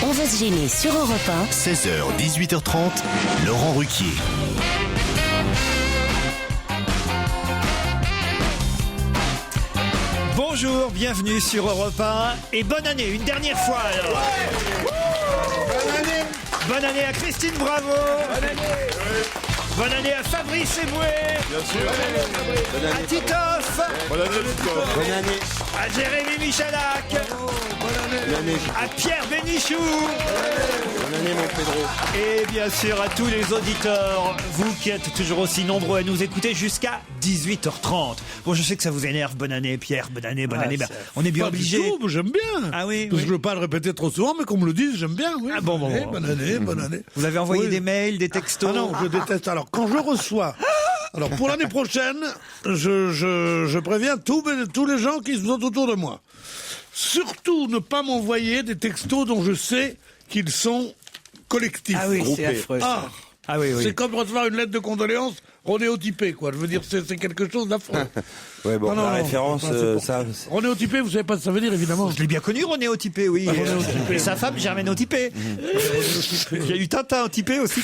On va se gêner sur Europe 1. 16h, 18h30, Laurent Ruquier. Bonjour, bienvenue sur Europe 1 et bonne année, une dernière fois alors. Bonne année à Christine Bravo. Bonne année à Fabrice Eboué. Bien sûr. Bonne À année. Titoff. Bonne année, Titoff. Bonne année. À Jérémy Michalak. Bonne année. À Pierre Bénichou. Bonne année, mon Pedro. Et bien sûr à tous les auditeurs, vous qui êtes toujours aussi nombreux à nous écouter jusqu'à 18h30. Bon, je sais que ça vous énerve. Bonne année Pierre, bonne année. Ben, on est bien Pas du obligé. tout, mais j'aime bien. Ah oui, Parce oui. que je veux pas le répéter trop souvent, mais qu'on me le dise, j'aime bien. Oui. Ah bon. Bonne année, bonne année. Vous avez envoyé Oui. des mails, des textos. Ah non, je déteste. Alors, quand je reçois... Alors, pour l'année prochaine, je préviens tous les gens qui sont autour de moi. Surtout ne pas m'envoyer des textos dont je sais qu'ils sont collectifs. Ah oui, c'est Groupé. affreux. Ah oui. C'est comme recevoir une lettre de condoléances ronéotypée, quoi. Je veux dire, c'est quelque chose d'affreux. Ouais, bon, Non, la non, référence, c'est pour ça. Ronéotypé, vous savez pas ce que ça veut dire, évidemment. Je l'ai bien connu, René-Otypé, oui. René-Otypé. Et sa femme, Germaine-Otypé. Il y a eu Tintin-Otypé aussi.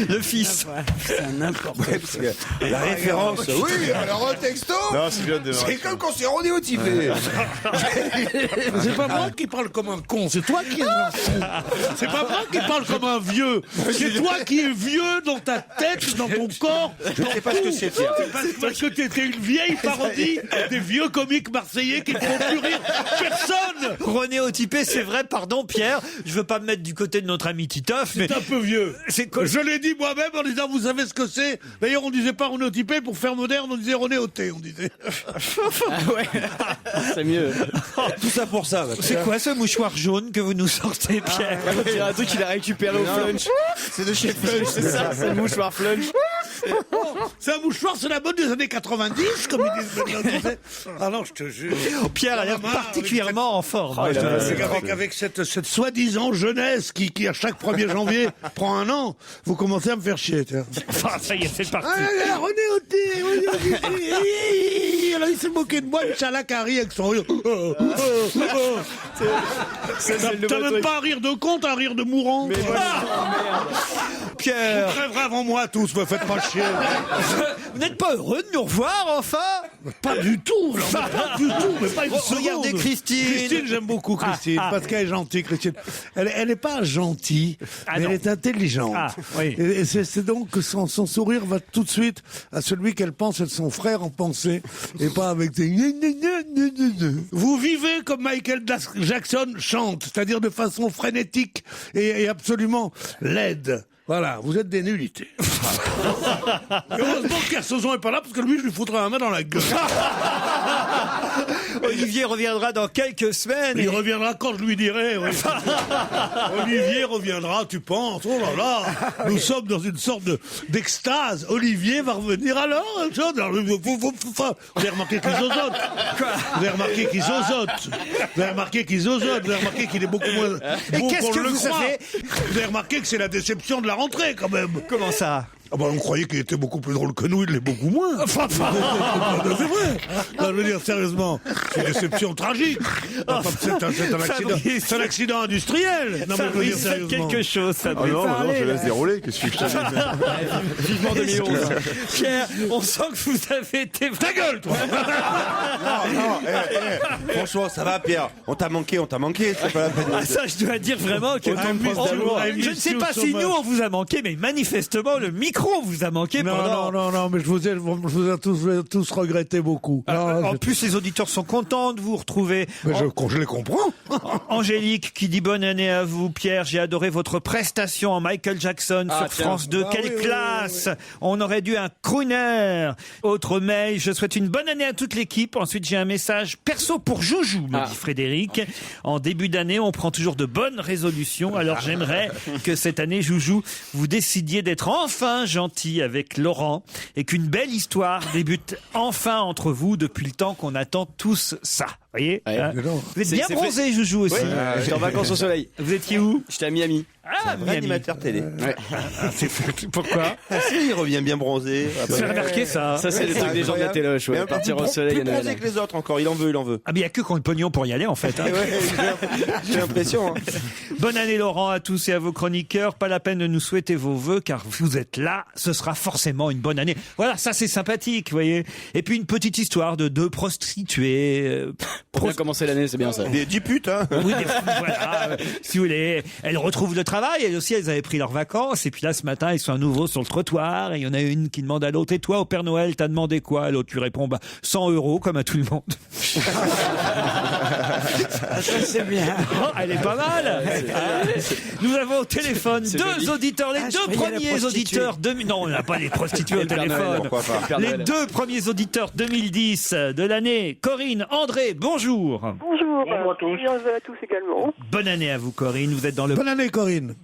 Le fils. C'est n'importe quoi. Ouais, parce que la référence. Oui, alors un texto, Non, c'est bien de c'est comme quand c'est ronéotypé. C'est pas moi qui parle comme un con, c'est toi qui es un con. C'est pas moi qui parle comme un vieux. C'est toi qui es vieux dans ta tête, dans ton corps. Je sais pas ce que c'est, Pierre. Parce que t'étais une vieille parodie des vieux comiques marseillais qui ne font plus rire personne. René-Otypé, c'est vrai, pardon Pierre, je veux pas me mettre du côté de notre ami Titoff, mais C'est un peu vieux. c'est quoi? Je l'ai dit moi-même en disant, vous savez ce que c'est. D'ailleurs, on disait pas ronéotypé, pour faire moderne, on disait ronéoté, on disait. C'est mieux. Tout ça pour ça. bah, C'est quoi ce mouchoir jaune que vous nous sortez, Pierre? C'est un truc qu'il a récupéré au Flunch. C'est de chez Flunch, C'est ça, c'est le mouchoir Flunch. C'est un mouchoir, c'est la mode des années 90, comme ils disent. On disait. Ah non, je te jure. Pierre a l'air J'en ai marre particulièrement en forme. Avec cette soi-disant jeunesse qui, à chaque 1er janvier, prend un an, vous commencez à me faire chier. Tiens. Enfin, ça y est, c'est parti. Ah, René Oté, alors il s'est moqué de moi, Michalak a ri avec son rire. T'as même pas un rire de con, t'as un rire de mourant. Pierre, Vous crèverez avant moi tous, me faites pas chier. vous n'êtes pas heureux de nous revoir, enfin? Pas du tout, alors, mais pas du tout, mais pas une seconde. Regardez Christine. Christine, j'aime beaucoup Christine, parce qu'elle est gentille, Christine. Elle n'est pas gentille, mais non. elle est intelligente. Ah, oui. Et c'est donc que son sourire va tout de suite à celui qu'elle pense être son frère en pensée, et pas avec des... Vous vivez comme Michael Jackson chante, c'est-à-dire de façon frénétique et absolument laide. Voilà, vous êtes des nullités. Heureusement que Kersozon est pas là, parce que lui, je lui foutrais un main dans la gueule. Olivier reviendra dans quelques semaines. Il reviendra quand je lui dirai. Oui. Olivier reviendra, tu penses? Oh là là, nous sommes dans une sorte d'extase. Olivier va revenir alors. Vous avez remarqué qu'il zozote. Vous avez remarqué qu'il zozote. Vous avez remarqué qu'il zozote. Vous avez remarqué qu'il est beaucoup moins Et beau qu'est-ce qu'on que le vous croit. avez Vous avez remarqué que c'est la déception de la rentrée quand même. Comment ça? Ah bah on croyait qu'il était beaucoup plus drôle que nous, il l'est beaucoup moins. C'est vrai. Non, je veux dire sérieusement, c'est une déception tragique. C'est un accident, Fabrice. c'est un accident industriel. Non mais je veux dire Fabrice, faites sérieusement. quelque chose, Ah Fabrice. non, non, je laisse dérouler. Qu'est-ce que je te dis? Vivement 2011. Pierre, on sent que vous avez été... Ta gueule, toi. Franchement, ça va, Pierre. On t'a manqué. C'est pas la peine. Ah, ça, je dois dire vraiment que... Autant de preuves d'amour. Je ne sais pas si nous, on vous a manqué, mais manifestement, le micro vous a manqué pendant... Non, mais je vous ai tous regretté beaucoup. Non, En plus, les auditeurs sont contents de vous retrouver. mais je les comprends. Angélique qui dit bonne année à vous, Pierre. J'ai adoré votre prestation en Michael Jackson sur tiens. France 2. Quelle oui, classe! On aurait dû un crooner. Autre mail. Je souhaite une bonne année à toute l'équipe. Ensuite, j'ai un message perso pour Joujou, me dit Frédéric. En début d'année, on prend toujours de bonnes résolutions. Alors, j'aimerais que cette année, Joujou, vous décidiez d'être enfin gentil avec Laurent et qu'une belle histoire débute enfin entre vous depuis le temps qu'on attend tous ça. voyez Ouais. hein. Non. Vous êtes C'est- bien c'est bronzé, Joujou, aussi. Ouais, j'étais en vacances au soleil. Vous étiez où? J'étais à Miami. Ah, Vrai Miami. animateur télé. Pourquoi? Ah, si, il revient bien bronzé. Ah, bah, Vous avez remarqué ça? Ça, c'est les trucs des gens de la téloche. Mais Ouais. un peu Partir plus au soleil à plus bronzé Noël. que les autres encore. Il en veut. Ah, mais il n'y a que qu'on le pognon pour y aller, en fait. hein. Ouais, j'ai l'impression. Hein. Bonne année, Laurent, à tous et à vos chroniqueurs. Pas la peine de nous souhaiter vos vœux, car vous êtes là. Ce sera forcément une bonne année. Voilà, ça, c'est sympathique, vous voyez. Et puis, une petite histoire de deux prostituées. Pour bien commencer l'année, c'est bien ça. Des 10 putes, hein. Oui, voilà, si vous voulez. Elles retrouvent le travail. Elles aussi, elles avaient pris leurs vacances. Et puis là, ce matin, elles sont à nouveau sur le trottoir. Et il y en a une qui demande à l'autre, et toi, au Père Noël, t'as demandé quoi? L'autre lui répond, 100 €, comme à tout le monde. C'est bien. Oh, elle est pas mal. Nous avons au téléphone C'est deux joli. auditeurs, les Ah, je deux croyais la premiers prostituée. auditeurs. Non, on n'a pas les prostituées au Le Père Noël, téléphone. pourquoi pas. Père Les Noël. deux premiers auditeurs 2010 de l'année. Corinne, André, bonjour. Bonjour. Bonjour à tous. Bienvenue à tous également. Bonne année à vous, Corinne. Vous êtes dans le Bonne année, Corinne.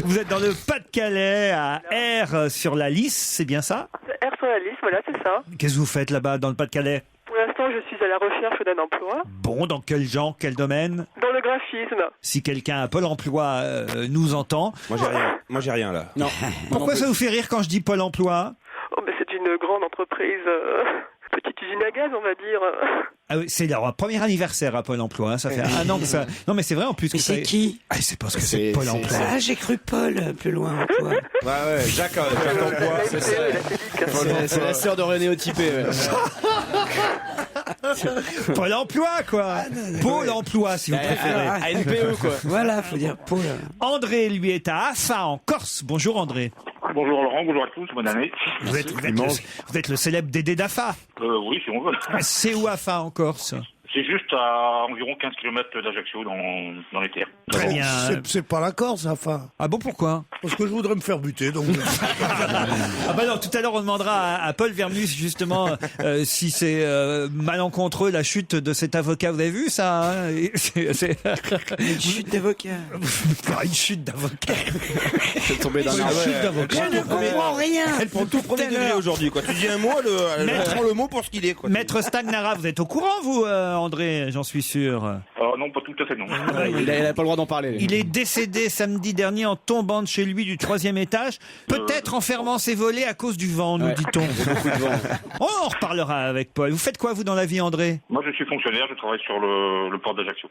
Vous êtes dans le Pas-de-Calais, à R sur la Lys, c'est bien ça? R sur la liste, voilà, c'est ça. Qu'est-ce que vous faites là-bas dans le Pas-de-Calais? Pour l'instant, je suis à la recherche d'un emploi Bon, dans quel genre, quel domaine? dans le graphisme. Si quelqu'un à Pôle emploi nous entend. Moi, j'ai rien là. Non. Pourquoi ça vous fait rire quand je dis Pôle emploi? Oh, ben, c'est une grande entreprise, petite usine à gaz, on va dire. Ah oui, c'est leur premier anniversaire à Pôle emploi, hein, ça fait un an que ça... Non mais c'est vrai en plus que Mais ça... c'est qui? Ah, c'est parce que C'est- c'est Pôle c'est- emploi. Ah, j'ai cru Paul, plus loin. Quoi. Ouais, Jacques Emploi. La FCE et la FEDIC. C'est la sœur de René Otipé. Ouais. Pôle emploi quoi. Pôle emploi si vous préférez. ANPE, quoi. Voilà, faut dire Paul. André lui est à Afa en Corse. Bonjour André. Bonjour Laurent, bonjour à tous, bonne année. Vous êtes le célèbre Dédé d'Afa. Oui, si on veut. C'est où Afa en Corse? C'est juste à environ 15 km d'Ajaccio dans les terres. Très bien. C'est pas la Corse, enfin. Ah bon pourquoi? Parce que je voudrais me faire buter, donc. Ah bah non, tout à l'heure on demandera à Paul Vermus justement si c'est malencontreux la chute de cet avocat. Vous avez vu ça hein? C'est Une chute d'avocat. une chute d'avocat. C'est tombé d'un arbre. Chute d'avocat. Je ne comprends rien. Elle prend tout premier degré aujourd'hui, quoi. Tu dis un mot, elle Maître- prend le mot pour ce qu'il est, quoi. Maître Stagnara, vous êtes au courant vous André, j'en suis sûr. Non, pas tout à fait, non. Il a pas le droit d'en parler. Il est décédé samedi dernier en tombant de chez lui du 3e étage, peut-être en fermant ses volets à cause du vent, nous Ouais. dit-on. Beaucoup de vent. Oh, on reparlera avec Paul. Vous faites quoi vous dans la vie André? Moi, je suis fonctionnaire, je travaille sur le port d'Ajaccio.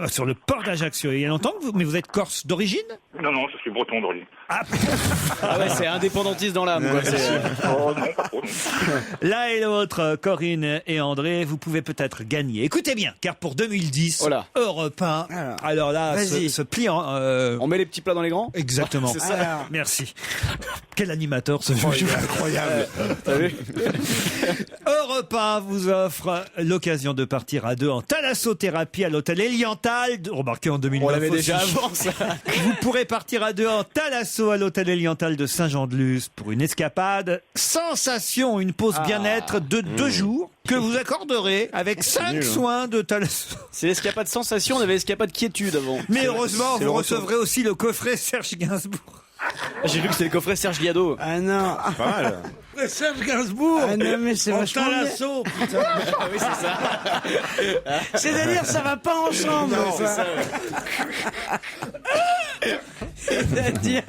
Sur le port d'Ajaccio. Il y a longtemps que mais vous êtes corse d'origine? Non, je suis breton d'origine. Ah ouais, c'est indépendantiste dans l'âme, quoi. C'est- Oh non, pas trop, non. L'un et l'autre, Corinne et André, vous pouvez peut-être gagner. Écoutez bien, car pour 2010, Oh là. Europe 1, alors là, Vas-y. ce pliant... On met les petits plats dans les grands. Exactement. C'est ça. Alors, Merci. Quel animateur ce jeu. Incroyable. T'as vu? Europe 1 vous offre l'occasion de partir à deux en thalassothérapie à l'hôtel Eliantal. Remarquez en 2009 On l'avait déjà aussi. avant, ça. Vous pourrez partir à deux en thalasso à l'hôtel Eliantal de Saint-Jean-de-Luz pour une escapade sensation, une pause bien-être de 2 jours que vous accorderez avec 5 soins de thalasso. C'est l'escapade sensation, on avait l'escapade quiétude avant. Mais heureusement, c'est le vous retour. recevrez aussi le coffret Serge Gainsbourg. J'ai vu que c'était le coffret Serge Liado. ah non. Pas mal. Serge Gainsbourg. Ah non, mais c'est En vachement bien. talasso, putain. Oui, c'est ça. C'est-à-dire, ça va pas ensemble. Non, c'est ça. C'est-à-dire,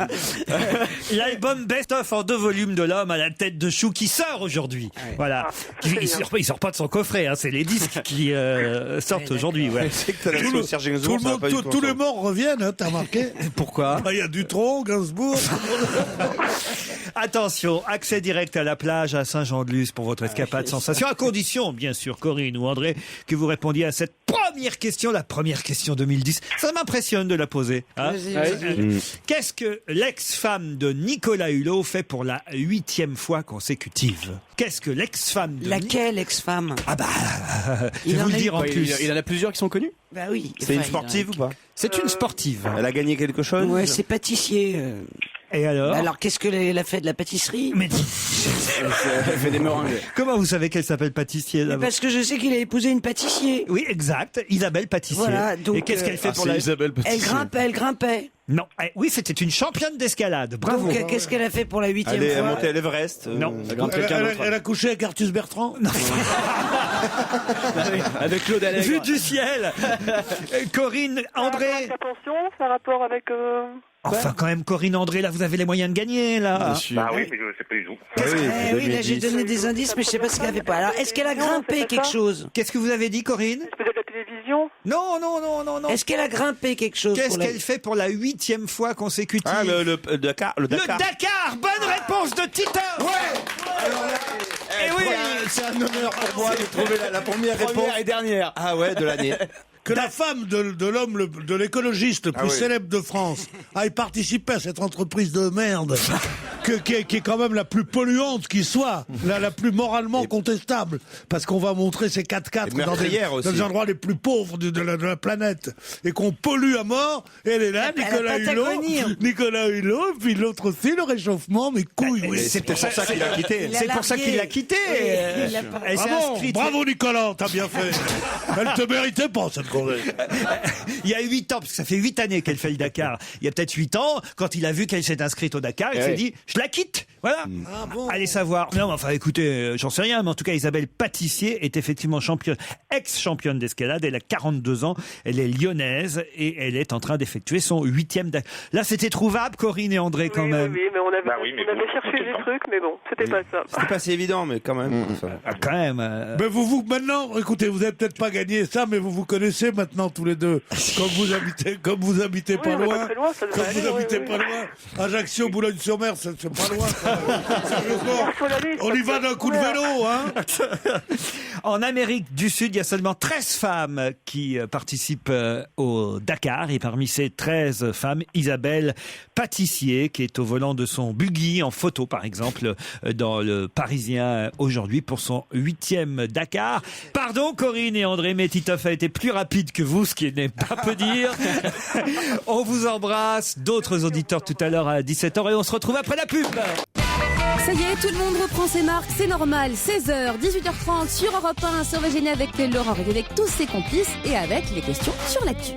L'album Best of en 2 volumes de l'homme à la tête de chou qui sort aujourd'hui. Voilà. Il sort pas de son coffret, hein, c'est les disques qui sortent aujourd'hui. Ouais. C'est que t'as la Tout sauce le- Serge tout Gainsbourg, le ça va monde- pas du tout- tout tous les ensemble. morts reviennent, hein, t'as remarqué? Pourquoi? Il y a Dutronc, Gainsbourg. Attention, accès direct à la plage à Saint-Jean-de-Luz pour votre escapade sensation, à condition, bien sûr, Corinne ou André, que vous répondiez à cette première question, la première question 2010. Ça m'impressionne de la poser. Hein. vas-y, Ouais. vas-y. Qu'est-ce que l'ex-femme de Nicolas Hulot fait pour la 8e fois consécutive? Qu'est-ce que l'ex-femme de Laquelle ex-femme? Ah bah, je Il vais en vous le a dire en Ouais, plus. il en a plusieurs qui sont connus. Bah oui. C'est une Enfin, sportive ou pas? C'est une sportive. Elle a gagné quelque chose? Ouais, c'est pâtissier. Et alors, Alors, qu'est-ce qu'elle a fait de la pâtisserie? Mais Elle fait des meringues. comment vous savez qu'elle s'appelle pâtissier Mais d'abord? parce que je sais qu'il a épousé une pâtissier. Oui, exact. Isabelle Pâtissier. Voilà, donc, et qu'est-ce qu'elle fait pour la... Elle grimpait. Non. Oui, c'était une championne d'escalade. Bravo. Donc, qu'est-ce qu'elle a fait pour la 8e Elle est fois montée à l'Everest. Non. Elle a couché avec Artus Bertrand. Avec Claude Allègre. Vue du ciel. Corinne, André. Sa pension, ça rapport avec... Enfin, quand même, Corinne, André, là, vous avez les moyens de gagner, là. Bah oui, mais je sais pas du tout. Oui, là j'ai donné des indices, mais je sais pas ce qu'elle avait pas. Alors, est-ce qu'elle a grimpé quelque chose? Qu'est-ce que vous avez dit, Corinne? Peut-être la télévision. Non, non, non, non, non. Est-ce qu'elle a grimpé quelque chose? Qu'est-ce qu'elle fait pour la 8e fois consécutive? Ah, le Dakar. Le Dakar. Bonne réponse de Tito. Eh oui, c'est un honneur pour moi de trouver la première réponse. Première et dernière. Ah ouais, de l'année. Que la femme de l'homme, de l'écologiste le plus oui. célèbre de France aille participer à cette entreprise de merde, qui est quand même la plus polluante qui soit, la plus moralement contestable, parce qu'on va montrer ces 4x4 dans les endroits les plus pauvres de la planète, et qu'on pollue à mort, et elle est là, Nicolas Hulot, et puis l'autre aussi, le réchauffement, mais couilles, oui. C'est pour ça qu'il a quitté. C'est pour ça qu'il l'a quitté. Elle s'est Bravo, inscrite. bravo Nicolas, t'as bien fait. Elle te méritait pas, cette Corée. Il y a 8 ans, parce que ça fait 8 années qu'elle fait le Dakar. Il y a peut-être 8 ans, quand il a vu qu'elle s'est inscrite au Dakar, il s'est dit, je la quitte. Voilà. Ah bon. Allez savoir. Non, mais enfin, écoutez, j'en sais rien, mais en tout cas, Isabelle Patissier est effectivement ex-championne d'escalade. Elle a 42 ans. Elle est lyonnaise et elle est en train d'effectuer son 8e Dakar. Là, c'était trouvable, Corinne et André, quand même. Oui, mais on avait, Bah oui, mais on avait bon, cherché c'est des le trucs, mais bon, c'était pas ça. C'était pas si évident, mais quand même. Ah, quand même. Mais vous maintenant, écoutez, vous avez peut-être pas gagné ça, mais vous connaissez maintenant tous les deux. Comme vous habitez pas on est loin. pas très loin, ça devrait Comme vous aller, habitez oui, pas loin. Ajaccio, Boulogne-sur-Mer, c'est pas loin. Sérieusement. Faut l'aller, On y va d'un coup de vélo, hein. En Amérique du Sud, il y a seulement 13 femmes qui participent au Dakar. Et parmi ces 13 femmes, Isabelle Patissier, qui est au volant de son buggy en photo, par exemple, dans le Parisien aujourd'hui pour son 8e Dakar. Pardon, Corinne et André, mais Titoff a été plus rapide que vous, ce qui n'est pas peu dire. On vous embrasse. D'autres auditeurs tout à l'heure à 17h et on se retrouve après la pub. Ça y est, tout le monde reprend ses marques, c'est normal. 16h, 18h30 sur Europe 1, sur VGN avec Laurent Ruquier, avec tous ses complices et avec les questions sur l'actu.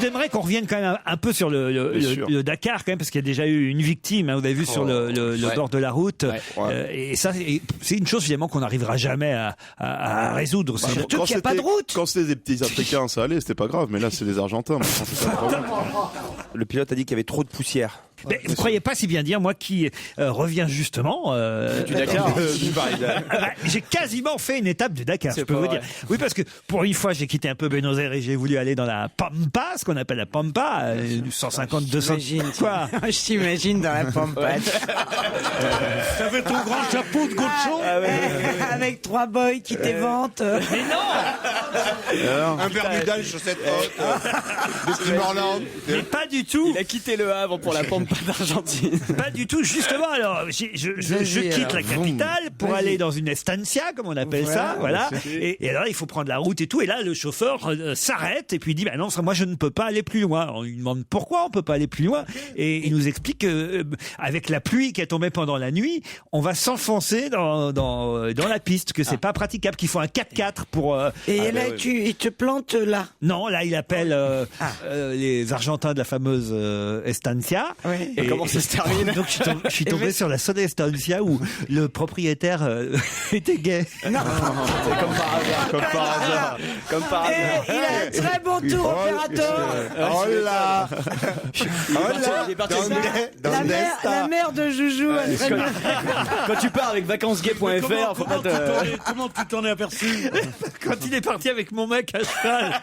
J'aimerais qu'on revienne quand même un peu sur le Dakar, quand même, parce qu'il y a déjà eu une victime, hein, vous avez vu sur le bord de la route. Et ça, c'est une chose, finalement, qu'on n'arrivera jamais à résoudre. Surtout qu'il n'y a pas de route. Quand c'était des petits Africains, ça allait, c'était pas grave. Mais là, c'est des Argentins. C'est ça le problème. Le pilote a dit qu'il y avait trop de poussière. Mais vous croyez pas si bien dire, moi qui reviens justement du Dakar. J'ai quasiment fait une étape du Dakar, je peux vous dire. Oui, parce que pour une fois, j'ai quitté un peu Buenos Aires et j'ai voulu aller dans la Pampa, ce qu'on appelle la Pampa, 150, 200... Quoi? Je t'imagine dans la Pampa. T'avais ton grand chapeau de gaucho. Avec 3 boys qui t'éventent. Mais non. Un Bermuda, une chaussette haute, des Timberland. Mais pas du tout. Il a quitté le Havre pour la Pampa d'Argentine. Pas du tout, justement. Alors, je quitte la capitale pour aller dans une estancia, comme on appelle ça, voilà. Et alors, il faut prendre la route et tout. Et là, le chauffeur s'arrête et puis il dit, bah non, moi, je ne peux pas aller plus loin. On lui demande pourquoi on peut pas aller plus loin. Et il nous explique que, avec la pluie qui est tombée pendant la nuit, on va s'enfoncer dans la piste, que c'est pas praticable, qu'il faut un 4x4 pour... Et là, il te plante là. Non, là, il appelle les Argentins de la fameuse estancia. Et comment ça se termine? Donc je suis tombé sur la seule estancia où le propriétaire était gay. Non. Comme par hasard. Comme par hasard. Il a un très bon tour opérateur. Oh là. Il est parti La mère de Joujou. Quand tu pars avec vacancesgay.fr, faut pas te... Comment tu t'en es aperçu? Quand il est parti avec mon mec à cheval.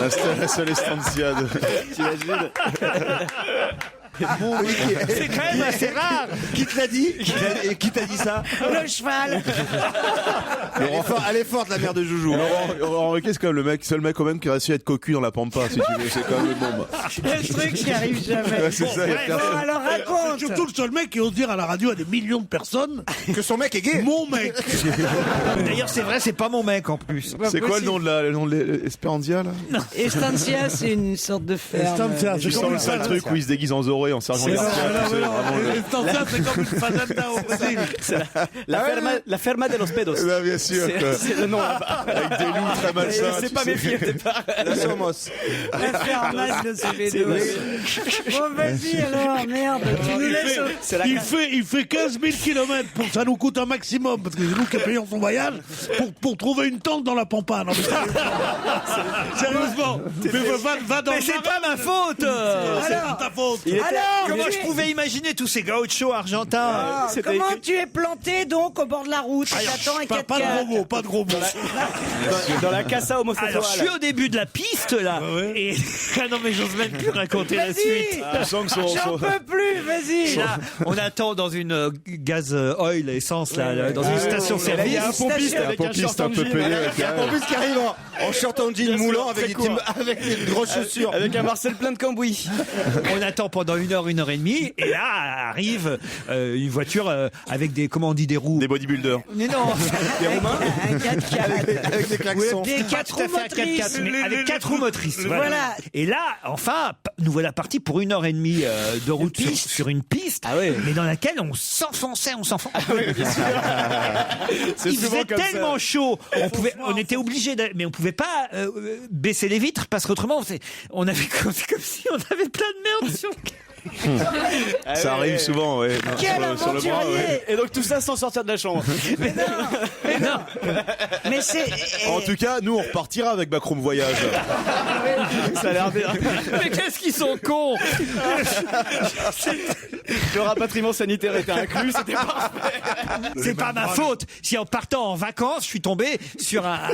C'était la seule estancia de... T'imagines? C'est quand même assez rare. Qui te l'a dit? Et qui t'a dit ça? Le cheval. Elle est forte, la mère de Joujou. Laurent Ruquier, c'est quand même seul mec quand même qui a réussi à être cocu dans la Pampa, si tu veux. C'est quand même bon. Le truc qui arrive jamais. Ouais, c'est ça, y a personne. Alors raconte. C'est surtout le seul mec qui ose dire à la radio à des millions de personnes Que son mec est gay. mon mec. D'ailleurs, c'est vrai, c'est pas mon mec en plus. C'est quoi le nom de l'Esperandia, là? Estancia, c'est une sorte de ferme. Estancia, Tu sens le truc où il se déguise en Zorro doré en sergent Garcia. C'est comme une fazenda au Brésil. La ferma de los pedos. Bien sûr. C'est le nom là-bas. Avec des loups très malsains. C'est pas méfié, t'es pas. La Somos. La fermade de CB2. Bon, vas-y alors, merde, tu nous laisses. Il fait 15 000 km pour ça nous coûte un maximum parce que c'est nous qui payons son voyage pour trouver une tente dans la pampa. Non, mais sérieusement. Mais va dans. Mais c'est pas ma faute. C'est ta faute. Comment je pouvais imaginer tous ces gauchos argentins? Comment tu es planté donc au bord de la route? T'attends un 4x4. Pas de gros mots. Dans la casa homosexuelle. Alors, je suis au début de la piste, là. Et, non, mais j'ose même plus raconter la suite. J'en peux plus, vas-y. Et là, on attend dans une gaz oil, essence, là, dans une station-service. Il y a un pompiste avec un short en jean. Il y a un pompiste qui arrive en short en jean moulant avec des grosses chaussures. Avec un Marcel plein de cambouis. On attend pendant 1 heure, 1 heure et demie. Et là, arrive une voiture avec des, comment on dit, des roues. Des bodybuilders. Mais non. Des Roumains. Un 4x4. Avec des klaxons. Des 4 roues motrices. Mais avec 4 roues motrices. Voilà. Et là, enfin, nous voilà partis pour 1 heure et demie de route sur une piste, mais dans laquelle on s'enfonçait. Il faisait tellement chaud, on était obligé, mais on pouvait pas baisser les vitres parce qu'autrement, on avait comme si on avait plein de merde sur le Ça arrive souvent, ouais. Quel sur le bras, ouais. Et donc tout ça sans sortir de la chambre. Mais non. Mais c'est. En tout cas, nous on repartira avec Backroom Voyage. Ça a l'air bien. Mais qu'est-ce qu'ils sont cons. Le rapatriement sanitaire était inclus, c'était parfait. C'est pas ma faute si en partant en vacances, je suis tombé sur un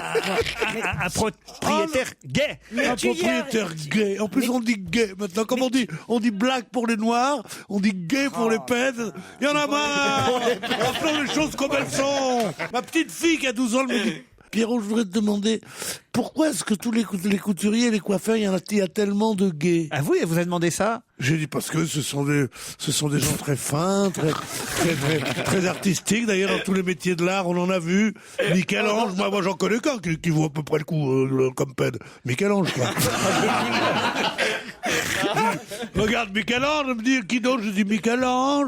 propriétaire gay. Un propriétaire gay. En plus, on dit gay maintenant. Comme on dit black pour les noirs, on dit gay pour les pèdes. Il y en a marre. Rappelons les choses comme elles sont. Ma petite fille qui a 12 ans, elle me dit: Pierrot, je voudrais te demander pourquoi est-ce que tous les couturiers et les coiffeurs, il y a tellement de gays? Ah, vous avez demandé ça? J'ai dit parce que ce sont des gens très fins, très artistiques. D'ailleurs, dans tous les métiers de l'art, on en a vu. Michel-Ange, moi j'en connais qu'un qui vaut à peu près le coup comme pède. Michel-Ange, quoi. Regarde Michel-Ange, me dit qui d'autre? Je dis Michel-Ange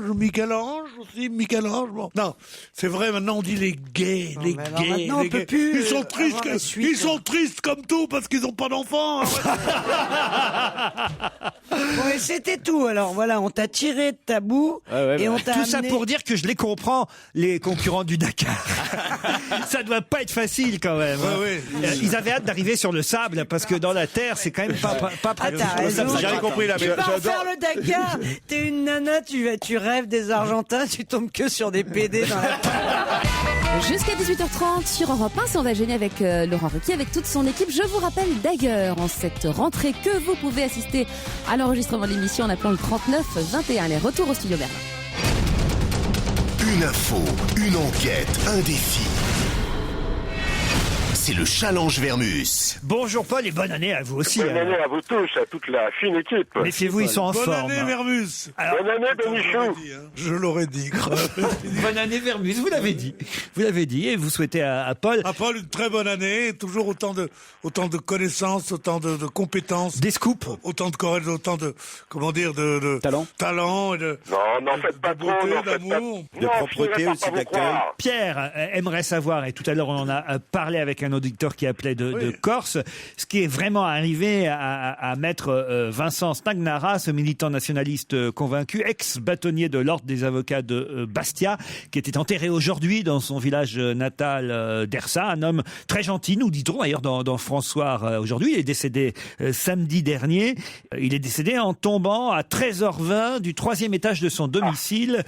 aussi, Michel-Ange. Bon. Non, c'est vrai, maintenant on dit les gays, les gays. Maintenant, on peut plus ils sont tristes, ils sont tristes comme tout parce qu'ils n'ont pas d'enfants. Ouais, c'était tout. Alors voilà, on t'a tiré de ta boue et on t'a tout amené... ça pour dire que je les comprends, les concurrents du Dakar. Ça doit pas être facile quand même. Ils avaient hâte d'arriver sur le sable parce que dans la terre, c'est quand même pas pratique. J'ai rien compris là. Tu vas faire le Dakar. T'es une nana, tu rêves des Argentins, tu tombes que sur des PD dans la... Jusqu'à 18h30 sur Europe 1, si on va gêner avec Laurent Ruquier, avec toute son équipe. Je vous rappelle d'ailleurs en cette rentrée que vous pouvez assister à l'enregistrement de l'émission en appelant le 39 21. Les retours au studio Berlin. Une info, une enquête, un défi. C'est le challenge Vermus. Bonjour Paul et bonne année à vous aussi. Bonne année à vous tous, à toute la fine équipe. Méfiez-vous, ils sont en forme. Bonne année Vermus. Bonne année Benichou. Je l'aurais dit. Bonne année Vermus, vous l'avez dit. Vous l'avez dit et vous souhaitez à Paul... À Paul, une très bonne année, toujours autant de connaissances, autant de compétences. Des scoops. Autant de comment dire, de talent et de... Non, n'en faites pas trop, beauté, n'en faites pas. d'amour. De propreté aussi, d'accueil. Pierre aimerait savoir, et tout à l'heure on en a parlé avec un auditeur qui appelait de Corse, ce qui est vraiment arrivé à maître Vincent Stagnara, ce militant nationaliste convaincu, ex-bâtonnier de l'ordre des avocats de Bastia, qui était enterré aujourd'hui dans son village natal d'Ersa, un homme très gentil, nous dit-on d'ailleurs dans François aujourd'hui. Il est décédé samedi dernier. Il est décédé en tombant à 13h20 du 3e étage de son domicile.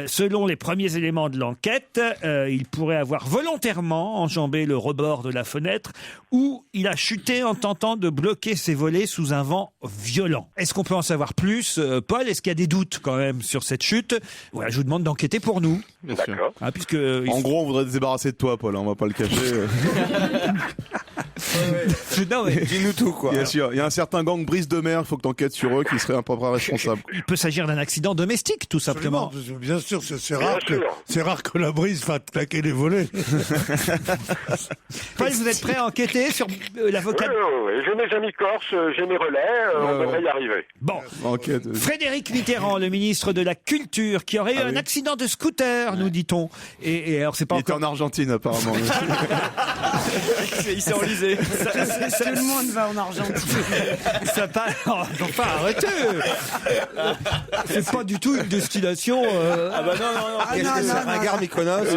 Selon les premiers éléments de l'enquête, il pourrait avoir volontairement enjambé le rebord de la fenêtre où il a chuté en tentant de bloquer ses volets sous un vent violent. Est-ce qu'on peut en savoir plus, Paul? Est-ce qu'il y a des doutes quand même sur cette chute? Voilà, je vous demande d'enquêter pour nous. Bien sûr. Puisque en gros, on voudrait se débarrasser de toi, Paul, on va pas le cacher. Non, mais Dis-nous tout, quoi. Bien sûr, il y a un certain gang brise de mer, il faut que t'enquêtes sur eux, qui seraient un peu responsables. il peut s'agir d'un accident domestique, tout simplement. Absolument, bien sûr, c'est rare que la brise fasse claquer les volets. Paul, vous êtes prêt à enquêter sur l'avocat Oui, j'ai mes amis corses, j'ai mes relais, on devrait y arriver. Bon, Enquête. Frédéric Mitterrand, le ministre de la Culture, qui aurait eu un accident de scooter, nous dit-on. Et alors, c'est pas Il était encore... en Argentine, apparemment. Il s'est enlisé. Tout le monde va en Argentine. Ça pas... Enfin, arrêtez. C'est pas du tout une destination... Ah bah non. Qu'est-ce que c'est, un gare Mykonos?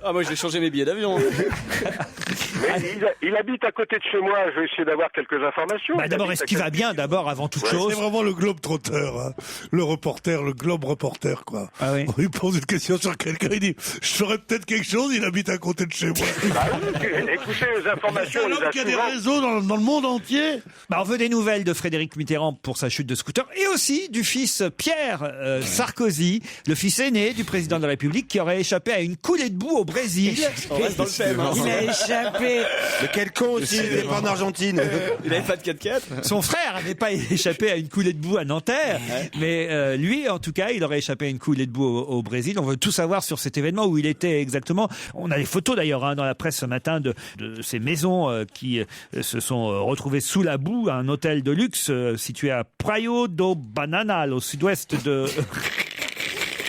Ah moi j'ai changé mes billets d'avion. Mais il habite à côté de chez moi, je vais essayer d'avoir quelques informations. Bah, d'abord, est-ce qu'il va bien, d'abord, avant toute chose? C'est vraiment le globe trotteur, hein. Le reporter, le globe reporter, quoi. Ah oui. Il pose une question sur quelqu'un, il dit, je saurais peut-être quelque chose, il habite à côté de chez moi. Bah oui, écoutez, les informations, C'est un on les homme a qui a des souvent. réseaux dans le monde entier. Bah, on veut des nouvelles de Frédéric Mitterrand pour sa chute de scooter et aussi du fils Pierre Sarkozy, le fils aîné du président de la République qui aurait échappé à une coulée de boue au Brésil. On reste dans le thème. hein. Il a échappé. Mais quel con aussi, il était pas en Argentine. Il avait pas de 4x4. Son frère n'avait pas échappé à une coulée de boue à Nanterre, mais lui, en tout cas, il aurait échappé à une coulée de boue au Brésil. On veut tout savoir sur cet événement, où il était exactement. On a des photos d'ailleurs dans la presse ce matin de ces maisons qui se sont retrouvées sous la boue, un hôtel de luxe situé à Praio do Bananal, au sud-ouest de...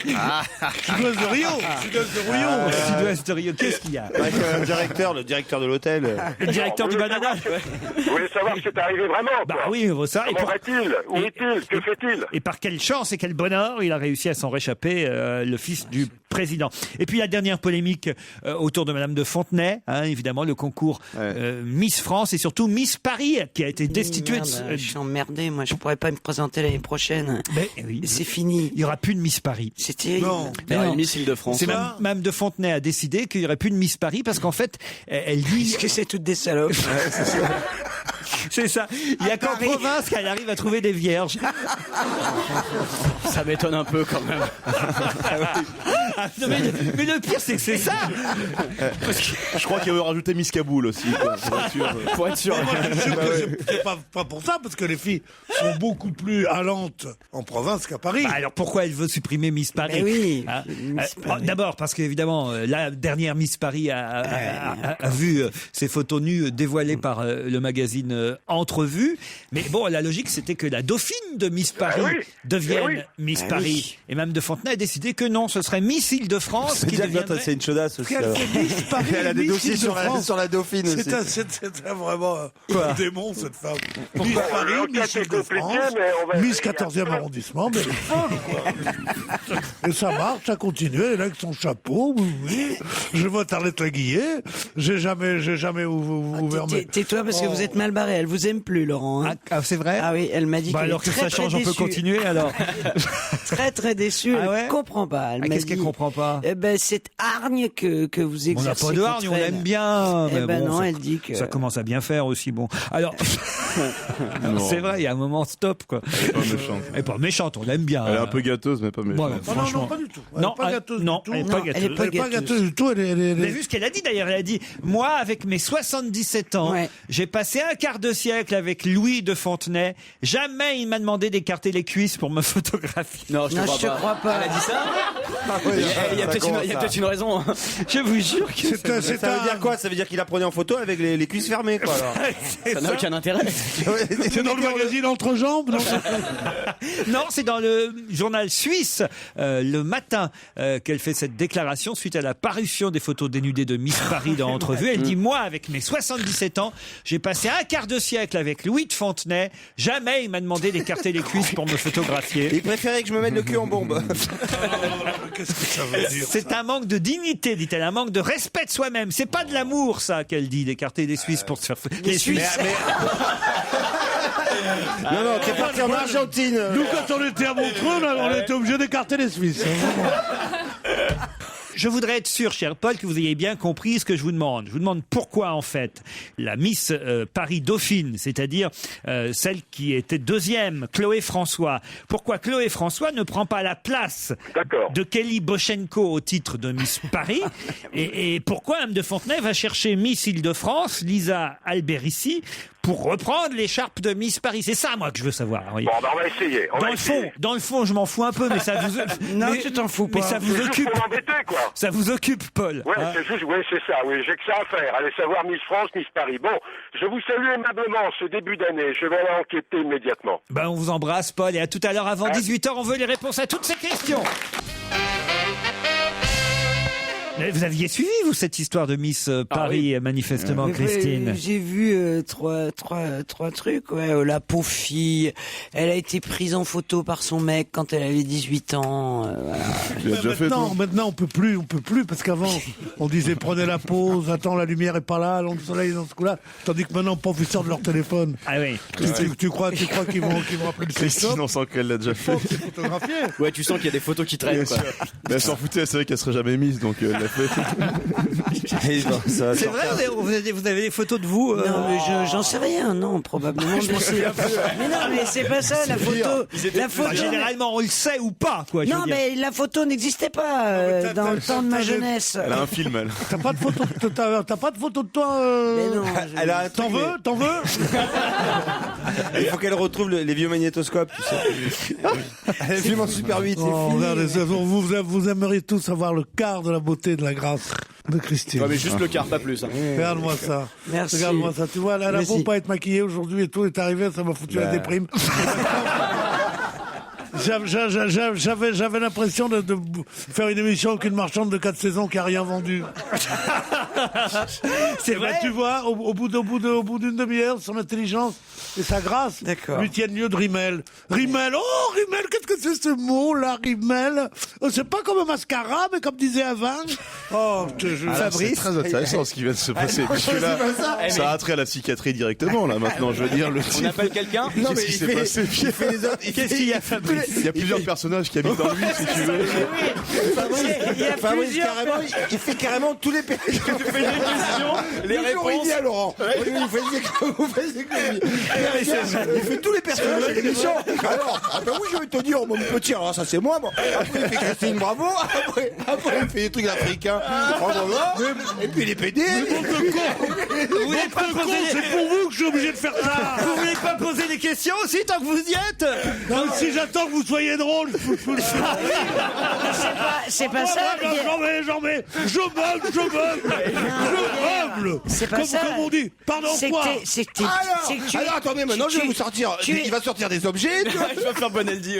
Sud-ouest de Rio. Sud-ouest de Rio. Qu'est-ce qu'il y a? Avec le directeur de l'hôtel. Le directeur du Bananal. Vous voulez savoir ce qui est arrivé vraiment, Bah quoi. oui, on veut ça. Et Comment par, va-t-il? Où est-il? Que fait-il? et par quelle chance et quel bonheur il a réussi à s'en réchapper, le fils du président. Et puis la dernière polémique autour de Madame de Fontenay, hein, évidemment le concours Miss France et surtout Miss Paris qui a été destituée. Merde, je suis emmerdé, moi je pourrais pas me présenter l'année prochaine. Mais oui, C'est fini. il y aura plus de Miss Paris. C'est terrible. Non. Il y aura une missile de France. C'est Madame de Fontenay a décidé qu'il y aurait plus de Miss Paris parce qu'en fait, elle dit. Est-ce que c'est toutes des salopes? C'est ça. Il y a qu'en province qu'elle arrive à trouver des vierges. Ça m'étonne un peu quand même. Ah, non, mais le pire, c'est que c'est ça. Je crois qu'il veut rajouter Miss Kaboul aussi. Pour être sûr. Mais moi, je suis sûr que c'est pas pour ça, parce que les filles sont beaucoup plus allantes en province qu'à Paris. Bah alors pourquoi elle veut supprimer Miss Paris? Mais oui, Hein Miss Paris. D'abord parce qu'évidemment la dernière Miss Paris a vu ses photos nues dévoilées par le magazine Entrevue. Mais bon, la logique c'était que la dauphine de Miss Paris devienne Miss Paris. Et Mme de Fontenay a décidé que non, ce serait Miss Île-de-France qui deviendrait... C'est une chaudasse aussi. Qu'elle fait Miss Paris, Elle a des Miss dossiers sur la dauphine aussi. C'est vraiment un démon, cette femme. Miss Paris, l'enquête Miss est Île-de-France, compliquée, mais on va Miss essayer. 14e arrondissement, mais elle est folle, quoi. Et ça marche, ça continue, elle est là avec son chapeau, oui. Je vote Arlette Laguillet, j'ai jamais ouvert mes... Tais-toi parce que vous êtes mal barré. Elle vous aime plus, Laurent. hein. Ah, c'est vrai? Ah oui, elle m'a dit Bah qu'elle alors est que très, ça change, on très peut déçue. continuer alors. Très très déçue. Ah ouais Elle comprend pas. Elle m'a Qu'est-ce qu'elle dit, comprend pas? Eh ben cette hargne que vous On n'a exercez. pas de hargne, on contre elle. l'aime bien. Eh mais ben bon, non, ça- elle dit que. Ça commence à bien faire aussi, bon. Alors, c'est vrai, il y a un moment stop, quoi. Elle est pas méchante. Elle est pas méchante, on l'aime bien. Elle est un peu gâteuse, mais pas Ouais, méchante. Non, franchement. pas du tout. Elle Non, est pas gâteuse non, du tout. elle est Non, pas elle est gâteuse. pas Elle est pas gâteuse. gâteuse du tout, Vous avez vu ce qu'elle a dit d'ailleurs? Elle a dit, moi, avec mes 77 ans, Ouais. j'ai passé un quart de siècle avec Louis de Fontenay. Jamais il m'a demandé d'écarter les cuisses pour me photographier. Non, je Non, te je te crois pas. Elle a dit ça? Il y a peut-être une raison. hein. Je vous jure que C'est Ça veut dire quoi? Ça veut dire qu'il la prenait en photo avec les cuisses fermées, quoi, alors. Ça n'a aucun intérêt. C'est dans le magazine Entrejambes, non? Non, c'est dans le journal suisse, le matin, qu'elle fait cette déclaration suite à la parution des photos dénudées de Miss Paris dans Entrevue. Elle dit, moi, avec mes 77 ans, j'ai passé un quart de siècle avec Louis de Fontenay. Jamais il m'a demandé d'écarter les cuisses pour me photographier. Il préférait que je me mette le cul en bombe. Qu'est-ce que ça veut dire? C'est un manque de dignité, dit-elle, un manque de respect de soi-même. C'est pas de l'amour, ça, qu'elle dit, d'écarter les Suisses pour se faire... Les Suisses. Non, t'es parti en Argentine. Nous, quand on était à Montreux, on était obligé d'écarter les Suisses. Je voudrais être sûr, cher Paul, que vous ayez bien compris ce que je vous demande. Je vous demande pourquoi, en fait, la Miss Paris Dauphine, c'est-à-dire celle qui était deuxième, Chloé François, pourquoi Chloé François ne prend pas la place de Kelly Bochenko au titre de Miss Paris et pourquoi Mme de Fontenay va chercher Miss Île-de-France, Lisa Alberici, pour reprendre l'écharpe de Miss Paris. C'est ça, moi, que je veux savoir. Oui. Bon, on va essayer. Dans le fond, je m'en fous un peu, mais ça vous... Non, tu t'en fous pas. Mais ça vous C'est occupe. juste pour m'embêter, quoi. Ça vous occupe, Paul. Ouais, hein. c'est juste, ouais, c'est ça, oui, j'ai que ça à faire. Allez savoir Miss France, Miss Paris. Bon, je vous salue aimablement ce début d'année. Je vais aller enquêter immédiatement. Ben, on vous embrasse, Paul, et à tout à l'heure avant 18h. On veut les réponses à toutes ces questions. Mais vous aviez suivi, vous, cette histoire de Miss Paris, manifestement, Christine. J'ai vu trois trucs. Ouais, la pauvre fille, elle a été prise en photo par son mec quand elle avait 18 ans. Voilà. Il a déjà fait tout. Maintenant, on peut plus, parce qu'avant, on disait prenez la pause, attends, la lumière est pas là, le soleil est dans ce coup-là. Tandis que maintenant, ils sortent de leur téléphone. Ah oui. Tu crois qu'ils vont appeler le Christine, on sent qu'elle l'a déjà fait. C'est photographié. Ouais, tu sens qu'il y a des photos qui traînent, quoi. Mais elle s'en foutait, elle savait qu'elle serait jamais mise, donc elle l'a fait. C'est vrai, vous avez des photos de vous Non, mais j'en sais rien, non, probablement. Mais non, mais c'est pas ça, la photo. La photo. Généralement, on le sait ou pas, quoi. Non, mais la photo n'existait pas dans le temps de ma jeunesse. Elle a un film, elle. T'as pas de photo de toi Mais non. T'en veux Il faut qu'elle retrouve les vieux magnétoscopes, tu sais. Elle filme en Super 8, c'est fini. Regardez, vous aimeriez tous avoir le quart de la beauté de la grâce de Christine. Ouais, mais juste le quart, pas plus. Hein. Regarde-moi ça. Merci. Regarde-moi ça. Tu vois, là, pour pas être maquillée aujourd'hui et tout est arrivé, ça m'a foutu la déprime. J'avais l'impression de faire une émission avec une marchande de 4 saisons qui a rien vendu. C'est vrai. Tu vois, au bout d'une demi-heure, son intelligence et sa grâce lui tiennent mieux de Rimmel. Rimmel, qu'est-ce que c'est ce mot-là, Rimmel? C'est pas comme un mascara, mais comme disait Avant. Oh, Fabrice. C'est très intéressant ce qui vient de se passer. Parce que là, ça a trait à la psychiatrie directement, là, maintenant. Je veux dire, le On appelle quelqu'un? Qu'est-ce qui s'est passé? Qu'est-ce qu'il y a, Fabrice? Il y a plusieurs personnages qui habitent en lui, si tu veux. Fabrice, carrément, il fait carrément tous les personnages. Les réponses. Il dit à Laurent. Vous faites des conneries. Il fait tous les personnages de l'émission. Alors, oui, je vais te dire, mon petit, alors ça c'est moi. Après, il fait Christine Bravo. Après, il fait des trucs africains. Et puis les PD. Vous voulez pas poser c'est pour vous que je suis obligé de faire ça. Vous voulez pas poser des questions aussi tant que vous y êtes? Non, si j'attends que vous soyez drôle, C'est pas ça. J'en mets. Je meuble. C'est pas ça. Comme on dit. Pardon, quoi? Alors, attendez, maintenant je vais vous sortir. Il va sortir des objets. Je vais faire Bonaldi.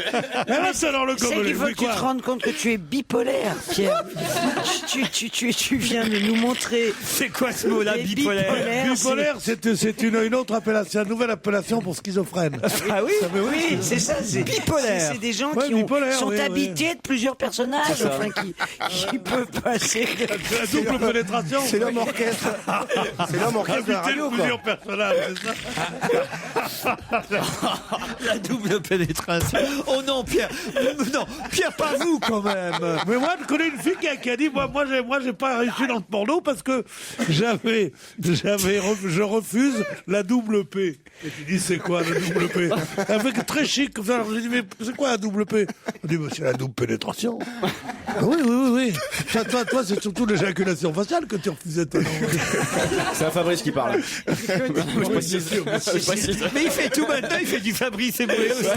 C'est alors le C'est qu'il faut que tu te rendes compte que tu es bipolaire, Pierre. Tu viens de nous montrer. C'est quoi ce mot-là, bipolaire? Bipolaire, c'est une autre appellation, une nouvelle appellation pour schizophrène. Ah oui? Oui, c'est ça, c'est bipolaire. C'est des gens Ouais, qui sont oui. habités de plusieurs personnages, enfin, qui peuvent passer. La double pénétration. C'est l'homme orchestre. C'est l'homme orchestre de la radio, quoi. Plusieurs personnages, c'est ça. La double pénétration. Oh non, Pierre. Non, Pierre, pas vous quand même. Mais moi, je connais une fille qui a dit, moi, j'ai pas réussi dans le porno parce que je refuse la double P. Et tu dis, c'est quoi la double P? Avec très chic comme ça. Alors, j'ai dit, mais c'est quoi la double P? On dit, c'est la double pénétration. Oui. Toi, c'est surtout l'éjaculation faciale que tu refusais, toi. C'est un Fabrice qui parle. Je précise. Mais il fait tout maintenant, il fait du Fabrice Eboué aussi.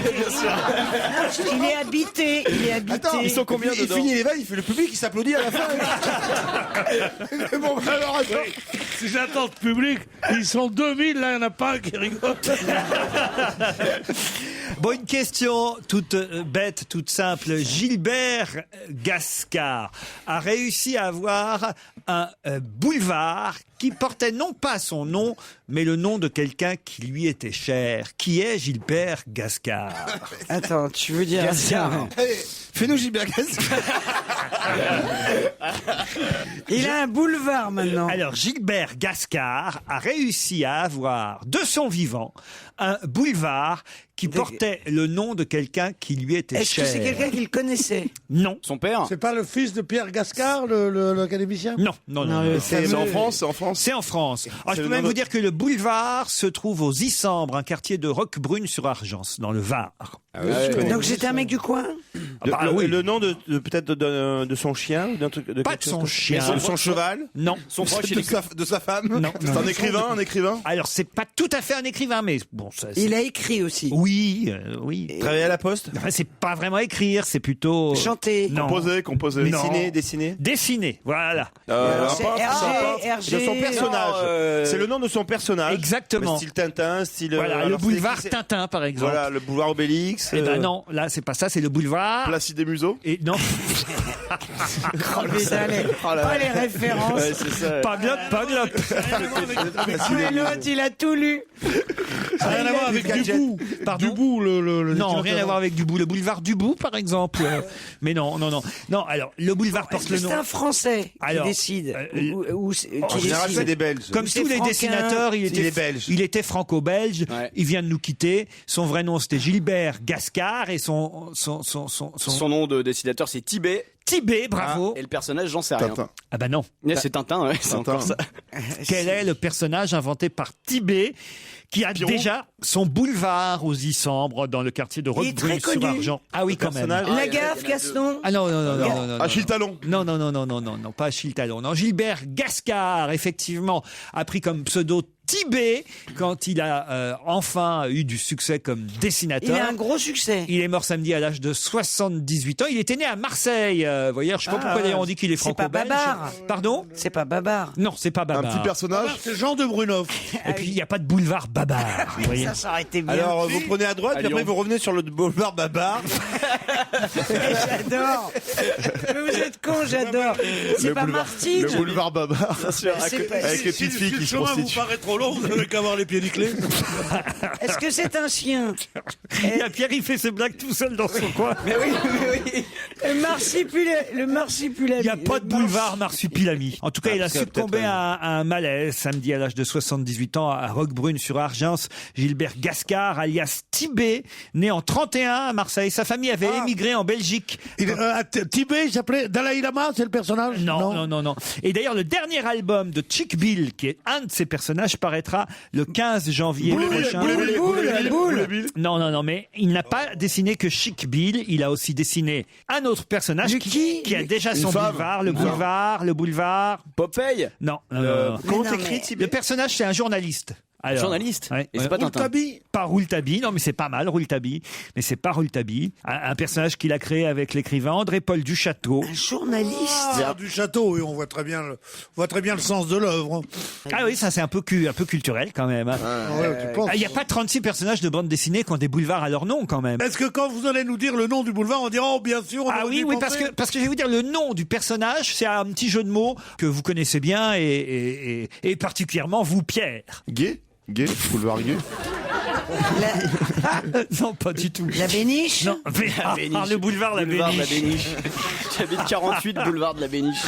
Il est habité. Attends, Ils sont combien il dedans? finit les veilles, il fait le public, il s'applaudit à la fin. Mais bon, alors attends. Si j'attends le public, ils sont 2000, là, il n'y en a pas un qui rigole. Bon, une question toute bête, toute simple. Gilbert Gascard a réussi à avoir un boulevard qui portait non pas son nom, mais le nom de quelqu'un qui lui était cher. Qui est Gilbert Gascard? Attends, tu veux dire Gascard. Allez, fais-nous Gilbert Gascard. Il a un boulevard maintenant. Alors, Gilbert Gascard a réussi à avoir, de son vivant, un boulevard qui portait le nom de quelqu'un qui lui était Est-ce cher. que c'est quelqu'un qu'il connaissait? Non. Son père? C'est pas le fils de Pierre Gascard, l'académicien? Non. C'est en France, C'est en France. Alors, je peux le même nom vous dire que le boulevard se trouve aux Isambres, un quartier de Roquebrune-sur-Argence, dans le Var. Donc c'était un mec du coin. Le nom de peut-être de son chien ou d'un truc de Pas quelque de son chose chien. de son cheval. Non. Son proche, de sa femme. Non. C'est un écrivain. Alors c'est pas tout à fait un écrivain, mais bon, ça. Il a écrit aussi. Oui, oui. Travailler à la poste. Enfin, c'est pas vraiment écrire, c'est plutôt Chanter. Non. Composer. Non. Dessiner. Dessiner, voilà. C'est De son personnage. C'est le nom de son personnage. Exactement. Style Tintin, style. Voilà, le alors, boulevard c'est- Tintin, par exemple. Voilà, le boulevard Obélix. Eh ben non, là c'est pas ça, c'est le boulevard. Placide des Museaux. Et non. Les références. Ouais, c'est ça. Pas globe. Mais l'autre, il a tout lu. Ça n'a rien à voir avec Dubout. Pardon. Dubout, le Non, rien à voir avec Dubout. Le boulevard Dubout, par exemple. Mais non. Non, alors, le boulevard porte le nom. C'est un Français Alors, qui décide. En général, c'est des Belges. Comme tous les Franquin. dessinateurs, il est belge. Il était franco-belge. Ouais. Il vient de nous quitter. Son vrai nom, c'était Gilbert Gascard. Et son nom de dessinateur, c'est Tibet. Tibet, bravo. Et le personnage, j'en sais rien. Tintin. Ah bah non. Ouais, c'est Tintin, ouais, c'est encore ça. Quel est le personnage inventé par Tibet qui a déjà son boulevard aux Issambres dans le quartier de Il est très Roquebrune-sur-Argent. Ah oui, quand même. La gaffe, Gaston. Ah non. Achille Talon. Non, pas Achille Talon. Non, Gilbert Gascard, effectivement, a pris comme pseudo Tibet quand il a enfin eu du succès comme dessinateur. Il a un gros succès. Il est mort samedi à l'âge de 78 ans. Il était né à Marseille. Vous voyez, je sais pas pourquoi d'ailleurs on dit qu'il est C'est pas franco-belge. Babar. Pardon? C'est pas Babar. Non, c'est pas Babar. Un petit personnage. C'est Jean de Brunoff. Et puis il n'y a pas de boulevard Babar. Vous voyez. Ça aurait été bien. Alors, vous prenez à droite, puis après, vous revenez sur le boulevard Babar. J'adore. Mais vous êtes con, j'adore. C'est pas Martine. Le boulevard Babar. Avec les petites filles qui se Si le chemin vous prostituent. paraît trop long, vous n'avez qu'à avoir les pieds nickelés. Est-ce que c'est un chien? Il y a Pierre, il fait ses blagues tout seul dans son coin. Mais oui. Le marsipulami. Il n'y a pas de boulevard Marsupilami. En tout cas, il a succombé à un malaise samedi à l'âge de 78 ans à Roquebrune-sur-Argence. Gilbert Gascard, alias Tibet, né en 31 à Marseille. Sa famille avait émigré en Belgique. Tibet, il s'appelait Dalai Lama, c'est le personnage? Non. Et d'ailleurs, le dernier album de Chick Bill, qui est un de ses personnages, paraîtra le 15 janvier prochain. Boule. Non, mais il n'a pas dessiné que Chick Bill, il a aussi dessiné un autre personnage qui a déjà son boulevard, le boulevard. Popeye. Non. Comment t'écris, Tibet? Le personnage, c'est un journaliste. Alors, Journaliste. ouais. Et c'est pas Tintin. Pas Rouletabille, non mais c'est pas mal Rouletabille, mais c'est pas Rouletabille. Un personnage qu'il a créé avec l'écrivain André-Paul Duchâteau. Un journaliste. Du château, oui, on voit très bien le sens de l'œuvre. Ah oui, ça c'est un peu culturel quand même. Hein. Tu penses? Il n'y a pas 36 personnages de bande dessinée qui ont des boulevards à leur nom quand même. Est-ce que quand vous allez nous dire le nom du boulevard, on dira, oh, bien sûr, on Ah aurait oui, dû oui, penser. parce que je vais vous dire le nom du personnage, c'est un petit jeu de mots que vous connaissez bien et particulièrement vous, Pierre. Gay, boulevard Gay. Non, pas du tout. La Béniche. Non, le boulevard La Boulevard de la Béniche. Béniche. J'habite 48 boulevard de la Béniche.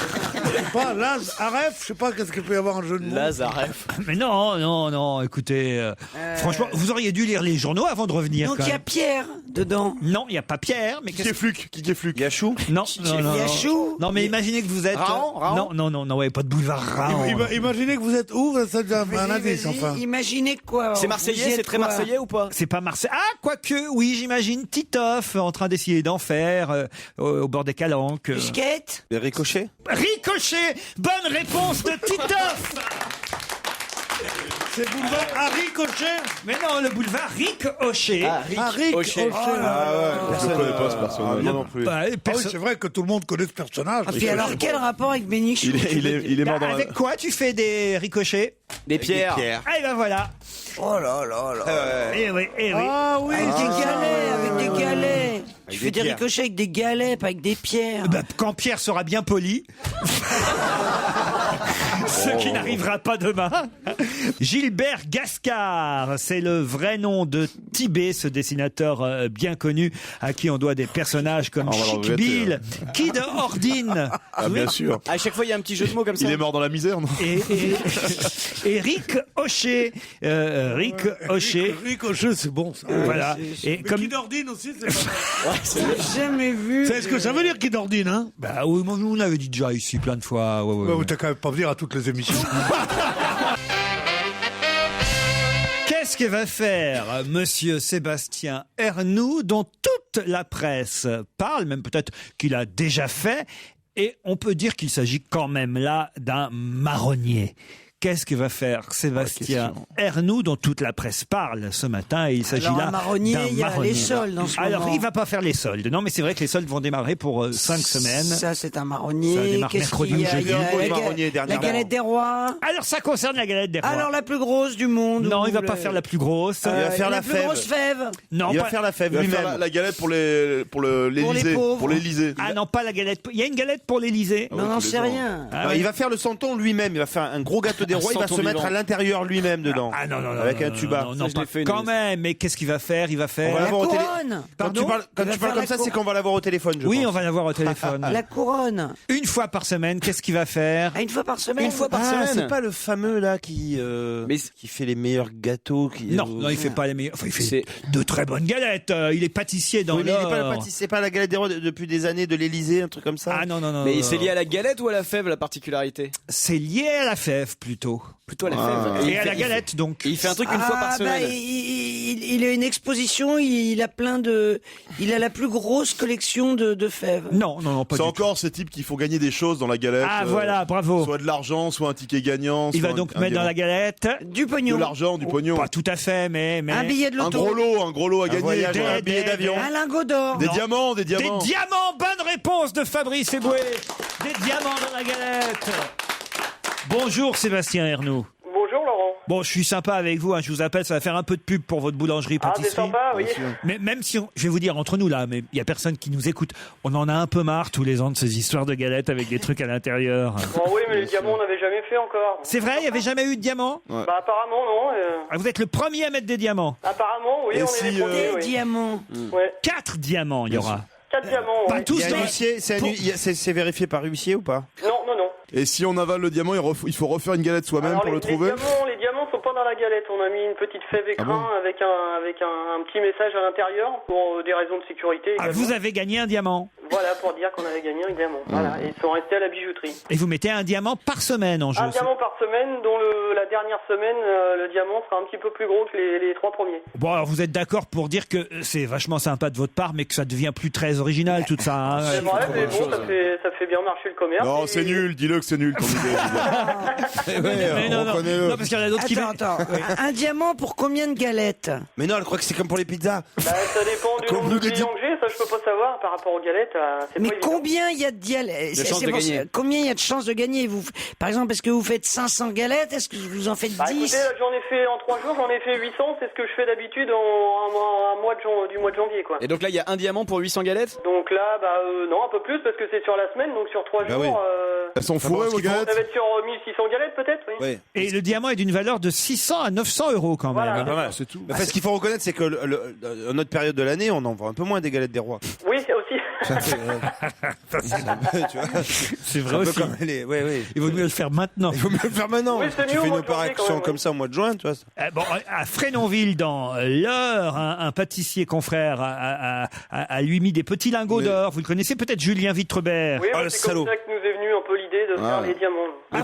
Pas Laz Aref, je sais pas qu'est-ce qu'il peut y avoir un jeu de mots. Lazaref. Mais non, écoutez, franchement, vous auriez dû lire les journaux avant de revenir. Donc quand il y a même. Pierre dedans. Non, il n'y a pas Pierre, mais Qui est Fluc? Yachou? Non, Yachou. non, mais imaginez que vous êtes. Raon Non, ouais, pas de boulevard Raon. Imaginez que vous êtes où, ça devient un indice, enfin. Imaginez quoi? C'est marseillais, c'est très marseillais ou pas? C'est pas Marseille. Ah, quoique, oui, j'imagine Titoff en train d'essayer d'en faire au bord des Calanques. Skate. Les ricochets? Ricochet. Bonne réponse de Titoff. C'est boulevard Harry Cochet. Mais non, le boulevard Ricochet. Harry Cochet. Je ne connais pas ce personnage. Moi non plus. Bah, Ah oui, c'est vrai que tout le monde connaît ce personnage. Ah, puis alors quel rapport avec Bénichou? Il est mort dans la... Avec quoi tu fais des ricochets? Des pierres. Ah, et ben voilà. Oh là là là. Eh oui. Ah oui. Avec des galets. Tu fais des pierres. ricochets avec des galets, pas avec des pierres. Bah, quand Pierre sera bien poli. Ce qui n'arrivera pas demain. Gilbert Gascard, c'est le vrai nom de Tibet, ce dessinateur bien connu à qui on doit des personnages comme On va Chic l'embêter, Bill, Kid Ordine. Ah, bien sûr. À chaque fois, il y a un petit jeu de mots comme ça. Il est mort dans la misère, non? Et Rick Hocher. Rick Hocher. Ricochet, c'est bon, ça. Voilà. Et Mais comme. Kid Ordine aussi, c'est pas J'ai jamais vu. C'est ce que ça veut dire, Kid Ordine, hein? Bah oui, on l'avait dit déjà ici plein de fois. Ouais. T'as quand même pas venir à toutes les émissions. Quel Qu'est-ce que va faire monsieur Sébastien Ernoult, dont toute la presse parle, même peut-être qu'il a déjà fait, et on peut dire qu'il s'agit quand même là d'un marronnier. Qu'est-ce que va faire Sébastien Ernoult, dont toute la presse parle ce matin, et il s'agit Alors, là un marronnier, d'un il y a marronnier. les soldes en ce Alors, moment. il va pas faire les soldes. Non, mais c'est vrai que les soldes vont démarrer pour 5 semaines. Ça, c'est un Ça marronnier. démarre mercredi ou jeudi. La galette des rois. Alors, ça concerne la galette des rois. Alors, la plus grosse du monde. Non, il va Ou pas le- faire la plus grosse. Il va faire la la plus fève. grosse fève. Non, Il va pas- faire la fève Il va faire lui-même. la galette pour l'Élysée. pauvres. Pour l'Élysée. Ah non, pas la galette. Il y a une galette pour l'Élysée. Non, non, c'est rien. Ah Non, ouais. il va faire le santon lui-même. Il va faire un gros gâteau des rois. Il va se santon mettre vivant. à l'intérieur lui-même dedans. Ah non, non, non. Avec non, un non, tuba. Non, non, Ça, je l'ai pas fait une quand fois. même. Mais qu'est-ce qu'il va faire? Il va On faire. va l'avoir au télé. Couronne. Quand Pardon tu parles Il va comme faire ça, la c'est qu'on va l'avoir au téléphone, je Oui, pense. on va l'avoir au téléphone. La couronne. Une fois par semaine, qu'est-ce qu'il va faire? Ah, une fois par semaine. Une fois par Ah, semaine. c'est pas le fameux là qui fait les meilleurs gâteaux. Non, non, il fait pas les meilleurs. Enfin, il fait C'est- de très bonnes galettes. Il est pâtissier dans Oui, mais il est pas l'or. le pâtissier, c'est pas la galette des rois depuis des années de l'Élysée, un truc comme ça. Ah non, non, non. Mais non, c'est non. lié à la galette ou à la fève, la particularité? C'est lié à la fève plutôt. Plutôt à la Ah. fève. Et il à fait- la galette donc. Il fait un truc une fois par Ah, bah, semaine. il a une exposition, il a plein de. Il a la plus grosse collection de fèves. Non, non, non, pas C'est du tout. encore ces types qui font gagner des choses dans la galette. Ah voilà, bravo. Soit de l'argent, soit un ticket gagnant. Il soit va donc un mettre dans la diamant. galette Du De pognon. l'argent, du pognon. pas tout à fait, mais Un billet de Un loto. gros lot à gagner. voyage, quoi, un billet d'avion. Un lingot d'or. Des Non. diamants, des des diamants. diamants. Bonne réponse de Fabrice Eboué. Des diamants dans la galette. Bonjour Sébastien Ernoult. Bonjour Laurent. Bon, je suis sympa avec vous, hein, je vous appelle, ça va faire un peu de pub pour votre boulangerie Ah, c'est pâtisserie. sympa, oui. Mais même si, je vais vous dire entre nous là, mais il y a personne qui nous écoute, on en a un peu marre tous les ans de ces histoires de galettes avec des trucs à l'intérieur. Bon, oui, mais les diamants, on n'avait jamais fait encore. C'est vrai, il n'y avait jamais eu de diamants? Bah, apparemment, non. Ah, vous êtes le premier à mettre des diamants. Apparemment, oui, Et on si, est les premiers, Des oui. diamants. Ouais. 4 diamants, il y aura. 4 diamants, Pas ouais. tous Il y a un dans- huissier, c'est vérifié par huissier ou pas? Non, non, non. Et si on avale le diamant, il faut refaire une galette soi-même Alors, pour le les trouver. diamants sont pas dans la galette. On a mis une petite fève écrin avec un petit message à l'intérieur pour des raisons de sécurité. Ah, également. vous avez gagné un diamant. Voilà, pour dire qu'on avait gagné un diamant. Voilà, et ils sont restés à la bijouterie. Et vous mettez un diamant par semaine en jeu. Un diamant par semaine, dont la dernière semaine, le diamant sera un petit peu plus gros que les 3 premiers. Bon, alors vous êtes d'accord pour dire que c'est vachement sympa de votre part, mais que ça devient plus très original tout ça. Hein. C'est vrai, mais bon, ça fait bien marcher le commerce. Non, et- c'est nul, dis-le que c'est nul ton idée. Mais non, non, non, parce qu'il y en a d'autres qui... Attends. Un diamant pour combien de galettes? Mais non, elle croit que c'est comme pour les pizzas. Bah, ça dépend du Comme nombre nous de le clients que j'ai, ça je peux pas savoir par rapport aux galettes. C'est Mais pas évident. combien il y a de diamants? chances de gagner. Combien il y a de chances de gagner? Par exemple, est-ce que vous faites 500 galettes? Est-ce que vous en faites 10? Bah écoutez, là, j'en ai fait en 3 jours, j'en ai fait 800, c'est ce que je fais d'habitude en un mois du mois de janvier, quoi. Et donc là, il y a un diamant pour 800 galettes? Donc là, non, un peu plus parce que c'est sur la semaine, donc sur 3 Bah jours. oui. Elles sont fourrées vos Ça galettes. va être sur 1600 galettes peut-être, oui. Oui. Et le diamant est d'une valeur de 600 à 900 euros quand même. Voilà. Pas mal. C'est tout. Enfin, ce qu'il faut reconnaître, c'est que à notre période de l'année, on en vend un peu moins des galettes des rois. Oui, c'est aussi. Tu vois, C'est un vrai peu aussi. comme les. Ouais, ouais. Il vaut mieux le faire maintenant. Il faut mieux le faire maintenant. Oui, c'est Tu mieux au fais une mois de janvier, opération quand même, comme oui. ça au mois de juin, tu vois. Bon, à Frénonville, dans l'Eure, un pâtissier confrère a lui mis des petits lingots d'or. Vous le connaissez peut-être, Julien Vitrebert. Oui, Oh, le c'est comme salaud. ça que nous est venu un peu l'idée de faire les diamants. Mais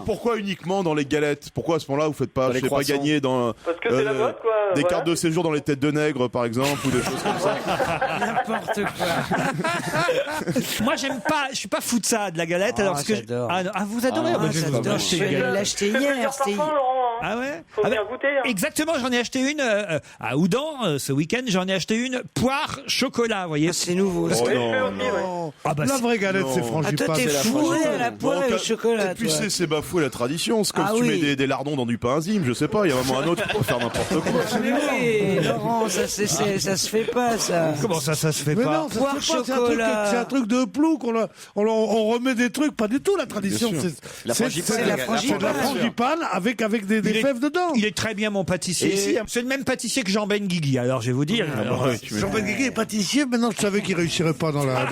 pourquoi uniquement dans les galettes? Pourquoi à ce moment-là vous faites pas, Dans les je sais pas, croissants. gagner dans Parce que c'est la mode, quoi. des voilà. cartes de séjour dans les têtes de nègre par exemple ou des choses comme ça? N'importe quoi. Moi, j'aime pas, je suis pas fou de ça, de la galette. Ah, alors ce que j'adore. vous adorez? Ah, Bah, je vais vous j'adore. acheter Je une vais galette. l'acheter Je peux le hier. faire C'était parfum, Laurent. Hein. Ah ouais? Faut Ah bien bah, goûter. Hein. Exactement, j'en ai acheté une à Oudan ce week-end. J'en ai acheté une poire chocolat, vous voyez. C'est nouveau. ça. Oui, je fais aussi, ouais. Ah bah, La c'est- vraie galette, c'est Ah, frangipane. toi, t'es fourré à la poire et au chocolat. Et puis toi. c'est bafouer la tradition. C'est comme Ah si tu oui. mets des lardons dans du pain enzyme. Je sais pas, il y a vraiment un autre qui peut faire n'importe quoi. Mais oui, Laurent, ça se fait pas, ça. Comment ça se fait Mais pas? non, ça Poire se fait pas, chocolat. c'est un truc de plouc, on remet des trucs, pas du tout la tradition. Bien sûr. La frangipane. C'est la C'est de la frangipane avec des Il est- fèves dedans. Il est très bien mon pâtissier. Et ici, C'est le même pâtissier que Jean Benguigui. Alors je vais vous dire. alors, Jean Benguigui est pâtissier, maintenant je savais qu'il réussirait pas dans la...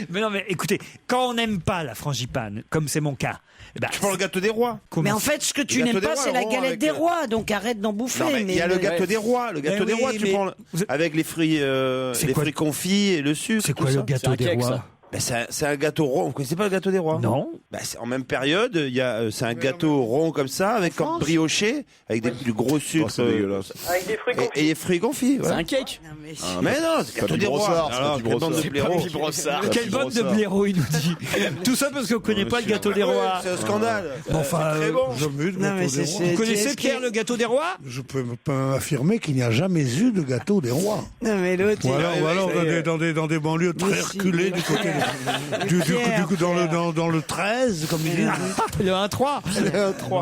Mais non, mais écoutez, quand on n'aime pas la frangipane, comme c'est mon cas, eh ben, Tu prends le gâteau des rois. comment- Mais en fait, ce que tu Le n'aimes gâteau pas, des c'est rois, la galette avec des le- rois, donc arrête d'en bouffer. Non, mais il y a le gâteau des rois. Le gâteau Mais des rois, oui, tu mais prends vous- avec les fruits C'est quoi- confits et le sucre. c'est quoi tout le ça. gâteau C'est un des cake, rois? ça. C'est un gâteau rond. Vous connaissez pas le gâteau des rois? Non. C'est en même période. C'est un gâteau rond comme ça, avec comme brioché, avec du gros sucre. C'est dégueulasse. Avec des fruits confits. Et des fruits confits. C'est Ouais. un cake. Mais non, c'est le gâteau des rois. Alors, quelle bande de blaireaux. Quelle bande de blaireaux, il nous dit. Tout ça parce qu'on connaît pas le gâteau des rois. C'est un scandale. Enfin, très bon. jamais eu de Non, mais gâteau des c'est- rois. Vous connaissez, Pierre, le gâteau des rois? Je peux affirmer qu'il n'y a jamais eu de gâteau des rois. Non, mais l'autre, Ou alors dans des banlieues très reculées du côté dans le 13, comme ils disent. Le 1-3.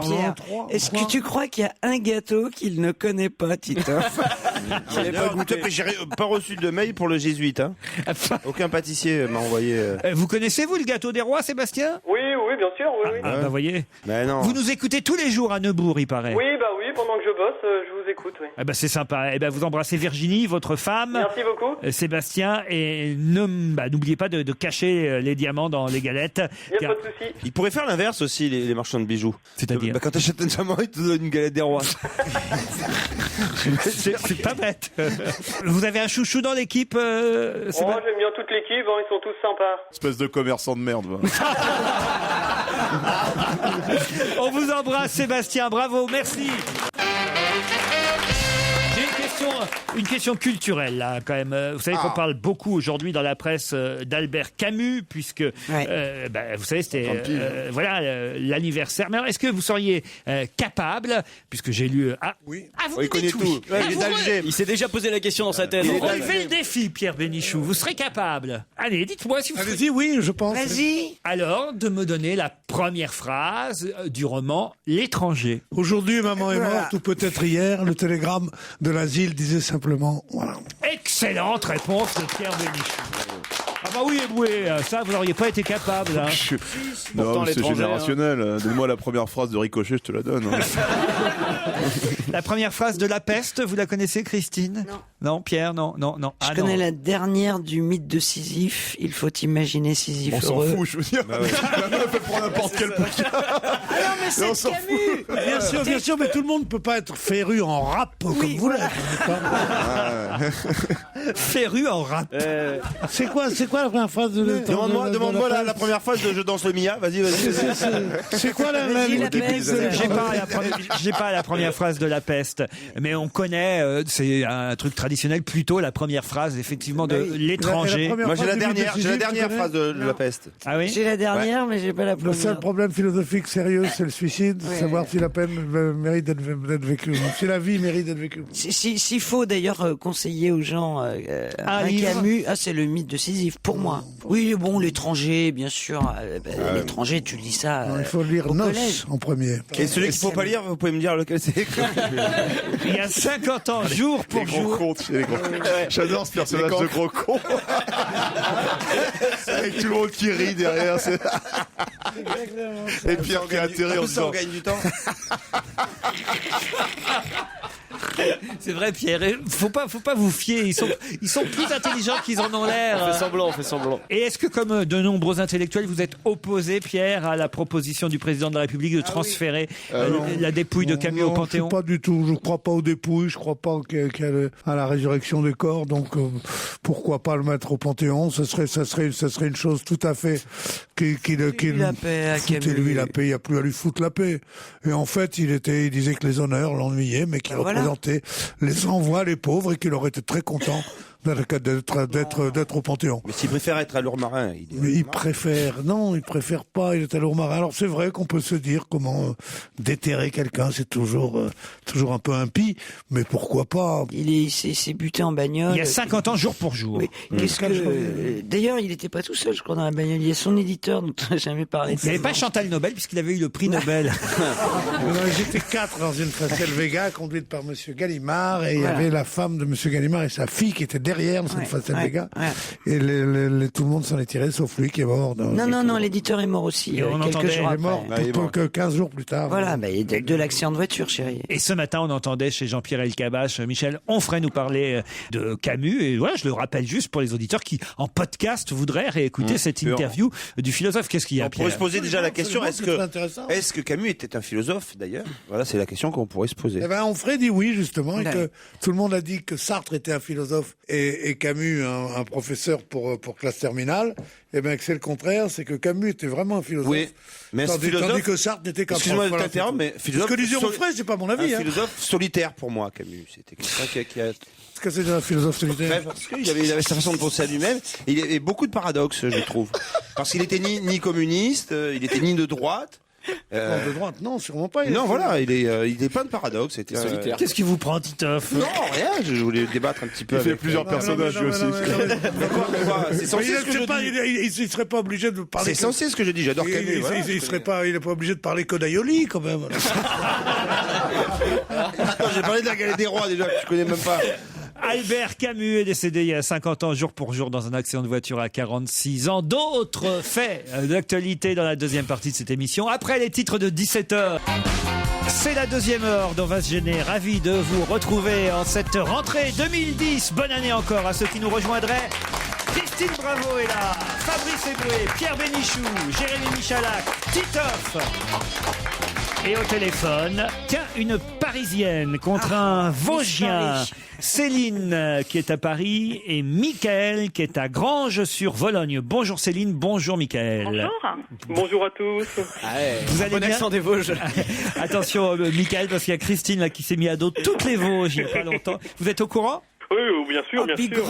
Pierre, est-ce que tu crois qu'il y a un gâteau qu'il ne connaît pas, Titoff? J'ai pas reçu de mail pour le jésuite. Hein. Aucun pâtissier m'a envoyé. Vous connaissez, vous, le gâteau des rois, Sébastien? Oui, bien sûr, oui. Bah, voyez. Mais non. Vous nous écoutez tous les jours à Neubourg, il paraît. Oui, pendant que je bosse, je vous écoute, oui. Ah bah c'est sympa. Vous embrassez Virginie, votre femme. Merci beaucoup. Sébastien, et n'oubliez pas de cacher les diamants dans les galettes. Il n'y a pas de souci. Ils pourraient faire l'inverse aussi, les marchands de bijoux. C'est-à-dire quand t'achètes un diamant, ils te donnent une galette des rois. C'est pas bête. Vous avez un chouchou dans l'équipe J'aime bien toute l'équipe, ils sont tous sympas. Espèce de commerçant de merde. Va. On vous embrasse, Sébastien. Bravo, merci. J'ai une question culturelle là quand même. Vous savez qu'on parle beaucoup aujourd'hui dans la presse d'Albert Camus puisque vous savez c'était l'anniversaire. Mais alors, est-ce que vous seriez capable, puisque j'ai lu vous il connaît tout. Il est d'Alger. Il s'est déjà posé la question dans sa tête. relevez le défi, Pierre Bénichou. Vous serez capable. Allez, dites-moi si vous Allez-y, oui, je pense. Vas-y. alors de me donner la première phrase du roman L'étranger. Aujourd'hui, maman est morte, ou peut-être hier, le télégramme de l'asile disait simplement, voilà. Excellente réponse de Pierre Bénichou. Ah bah oui, ça vous n'auriez pas été capable. Hein. Non, c'est l'étranger, générationnel. Donne-moi la première phrase de Ricochet, je te la donne. La première phrase de La Peste, vous la connaissez, Christine? Non, Pierre, non. Je connais la dernière du mythe de Sisyphe. Il faut imaginer Sisyphe On s'en heureux. fout, je veux dire. La meuf, elle prend n'importe quel bouquin. Alors, mais c'est on s'en Camus. Bien sûr, mais tout le monde ne peut pas être féru en rap comme vous l'êtes. Féru en rap. C'est quoi la première phrase de Demande-moi la première phrase de Je danse le Mia. Vas-y. C'est quoi la Vas-y, La Peste. J'ai pas la première phrase de La Peste, mais on connaît, c'est un truc traditionnel, plutôt la première phrase, effectivement, de L'étranger. Moi, j'ai la dernière phrase de La Peste. Ah oui? J'ai la dernière, mais j'ai pas la Le première. seul problème philosophique sérieux, c'est le suicide, savoir si la peine mérite d'être vécue, si la vie mérite d'être vécue. S'il faut d'ailleurs conseiller aux gens un livre. Camus, c'est le mythe de Sisyphe, pour moi. Oui, bon, l'étranger, bien sûr. L'étranger, tu lis ça. Il faut lire au Nos collège. en premier. Et celui qu'il faut pas lire, vous pouvez me dire lequel c'est? Il y a 50 ans, jour pour Les gros jour. cons, tu sais, les gros cons. J'adore ce personnage de gros con. Avec tout le monde qui rit derrière. Et puis après, atterri en Ça, on disant. gagne du temps. C'est vrai, Pierre. Faut pas vous fier. Ils sont plus intelligents qu'ils en ont l'air. On fait semblant. Et est-ce que, comme de nombreux intellectuels, vous êtes opposé, Pierre, à la proposition du président de la République de transférer la dépouille de Camus au Panthéon? Pas du tout. Je crois pas aux dépouilles. Je crois pas à la résurrection des corps. Donc pourquoi pas le mettre au Panthéon? Ça serait une chose tout à fait qui la paix à Camus. Foutez-lui la paix. Il n'y a plus à lui foutre la paix. Et en fait, il disait que les honneurs l'ennuyaient, mais qu'il représentait les envois, les pauvres, et qu'il aurait été très content d'être au Panthéon. Mais s'il préfère être à Lourmarin, il préfère pas, il est à Lourmarin. Alors c'est vrai qu'on peut se dire comment déterrer quelqu'un, c'est toujours un peu impie, mais pourquoi pas? Il s'est buté en bagnole. Il y a 50 ans, jour pour jour. Oui. D'ailleurs, il n'était pas tout seul, je crois, dans la bagnole. Il y a son éditeur dont on n'a jamais parlé. Il n'y avait pas Chantal Nobel, puisqu'il avait eu le prix Nobel. J'étais 4 dans une Facel Vega conduite par Monsieur Gallimard, et il y avait la femme de Monsieur Gallimard et sa fille qui étaient derrière cette Facel Vega. Et tout le monde s'en est tiré, sauf lui qui est mort. Non, l'éditeur est mort aussi. Et on quelques entendait, jours Il est mort que 15 jours plus tard. Voilà, de l'accident de voiture, chérie. Et ce matin, on entendait chez Jean-Pierre Elkabbach, Michel Onfray nous parler de Camus. Et voilà, je le rappelle juste pour les auditeurs qui, en podcast, voudraient réécouter cette interview du philosophe. Qu'est-ce qu'il y a, On Pierre? pourrait se poser déjà la question, est-ce très que Camus était un philosophe, d'ailleurs? Voilà, c'est la question qu'on pourrait se poser. Eh ben, Onfray dit oui, justement, et que tout le monde a dit que Sartre était un philosophe, et et Camus un professeur pour classe terminale, eh bien que c'est le contraire, c'est que Camus était vraiment un philosophe. Oui, mais tandis que Sartre n'était qu'un Excuse-moi de prof. t'interrompre, mais philosophe. Ce que disait Onfray, c'est pas mon avis. Un philosophe solitaire pour moi, Camus. C'était quelqu'un qui a. Qu'est-ce que c'est un philosophe solitaire? Parce qu'il avait sa façon de penser à lui-même. Et il y avait beaucoup de paradoxes, je trouve. Parce qu'il était ni communiste, il était ni de droite. Non, de droite, non, sûrement pas. Non, voilà, il est plein de paradoxes. C'était solitaire. Qu'est-ce qui vous prend, Titoff? Non, rien, je voulais débattre un petit peu. Il fait plusieurs personnages lui aussi. C'est censé ce que je dis. Il serait pas obligé de parler. C'est censé ce que je dis, j'adore Camus. Il est pas obligé de parler que d'Aioli, quand même. Attends, j'ai parlé de la galette des rois déjà, que je connais même pas. Albert Camus est décédé il y a 50 ans, jour pour jour, dans un accident de voiture à 46 ans. D'autres faits d'actualité dans la deuxième partie de cette émission, après les titres de 17h. C'est la deuxième heure dont va se gêner. Ravi de vous retrouver en cette rentrée 2010. Bonne année encore à ceux qui nous rejoindraient. Christine Bravo est là, Fabrice Eboué, Pierre Bénichou, Jérémy Michalak, Titoff. Et au téléphone, tiens, une Parisienne contre un Vosgien. Céline qui est à Paris et Michael qui est à Granges-sur-Vologne. Bonjour Céline, bonjour Michael. Bonjour. Bonjour à tous. Vous allez Bon bien? accent des Vosges. Attention Michael, parce qu'il y a Christine là, qui s'est mis à dos toutes les Vosges il n'y a pas longtemps. Vous êtes au courant? Oui, bien sûr, bien Puis sûr.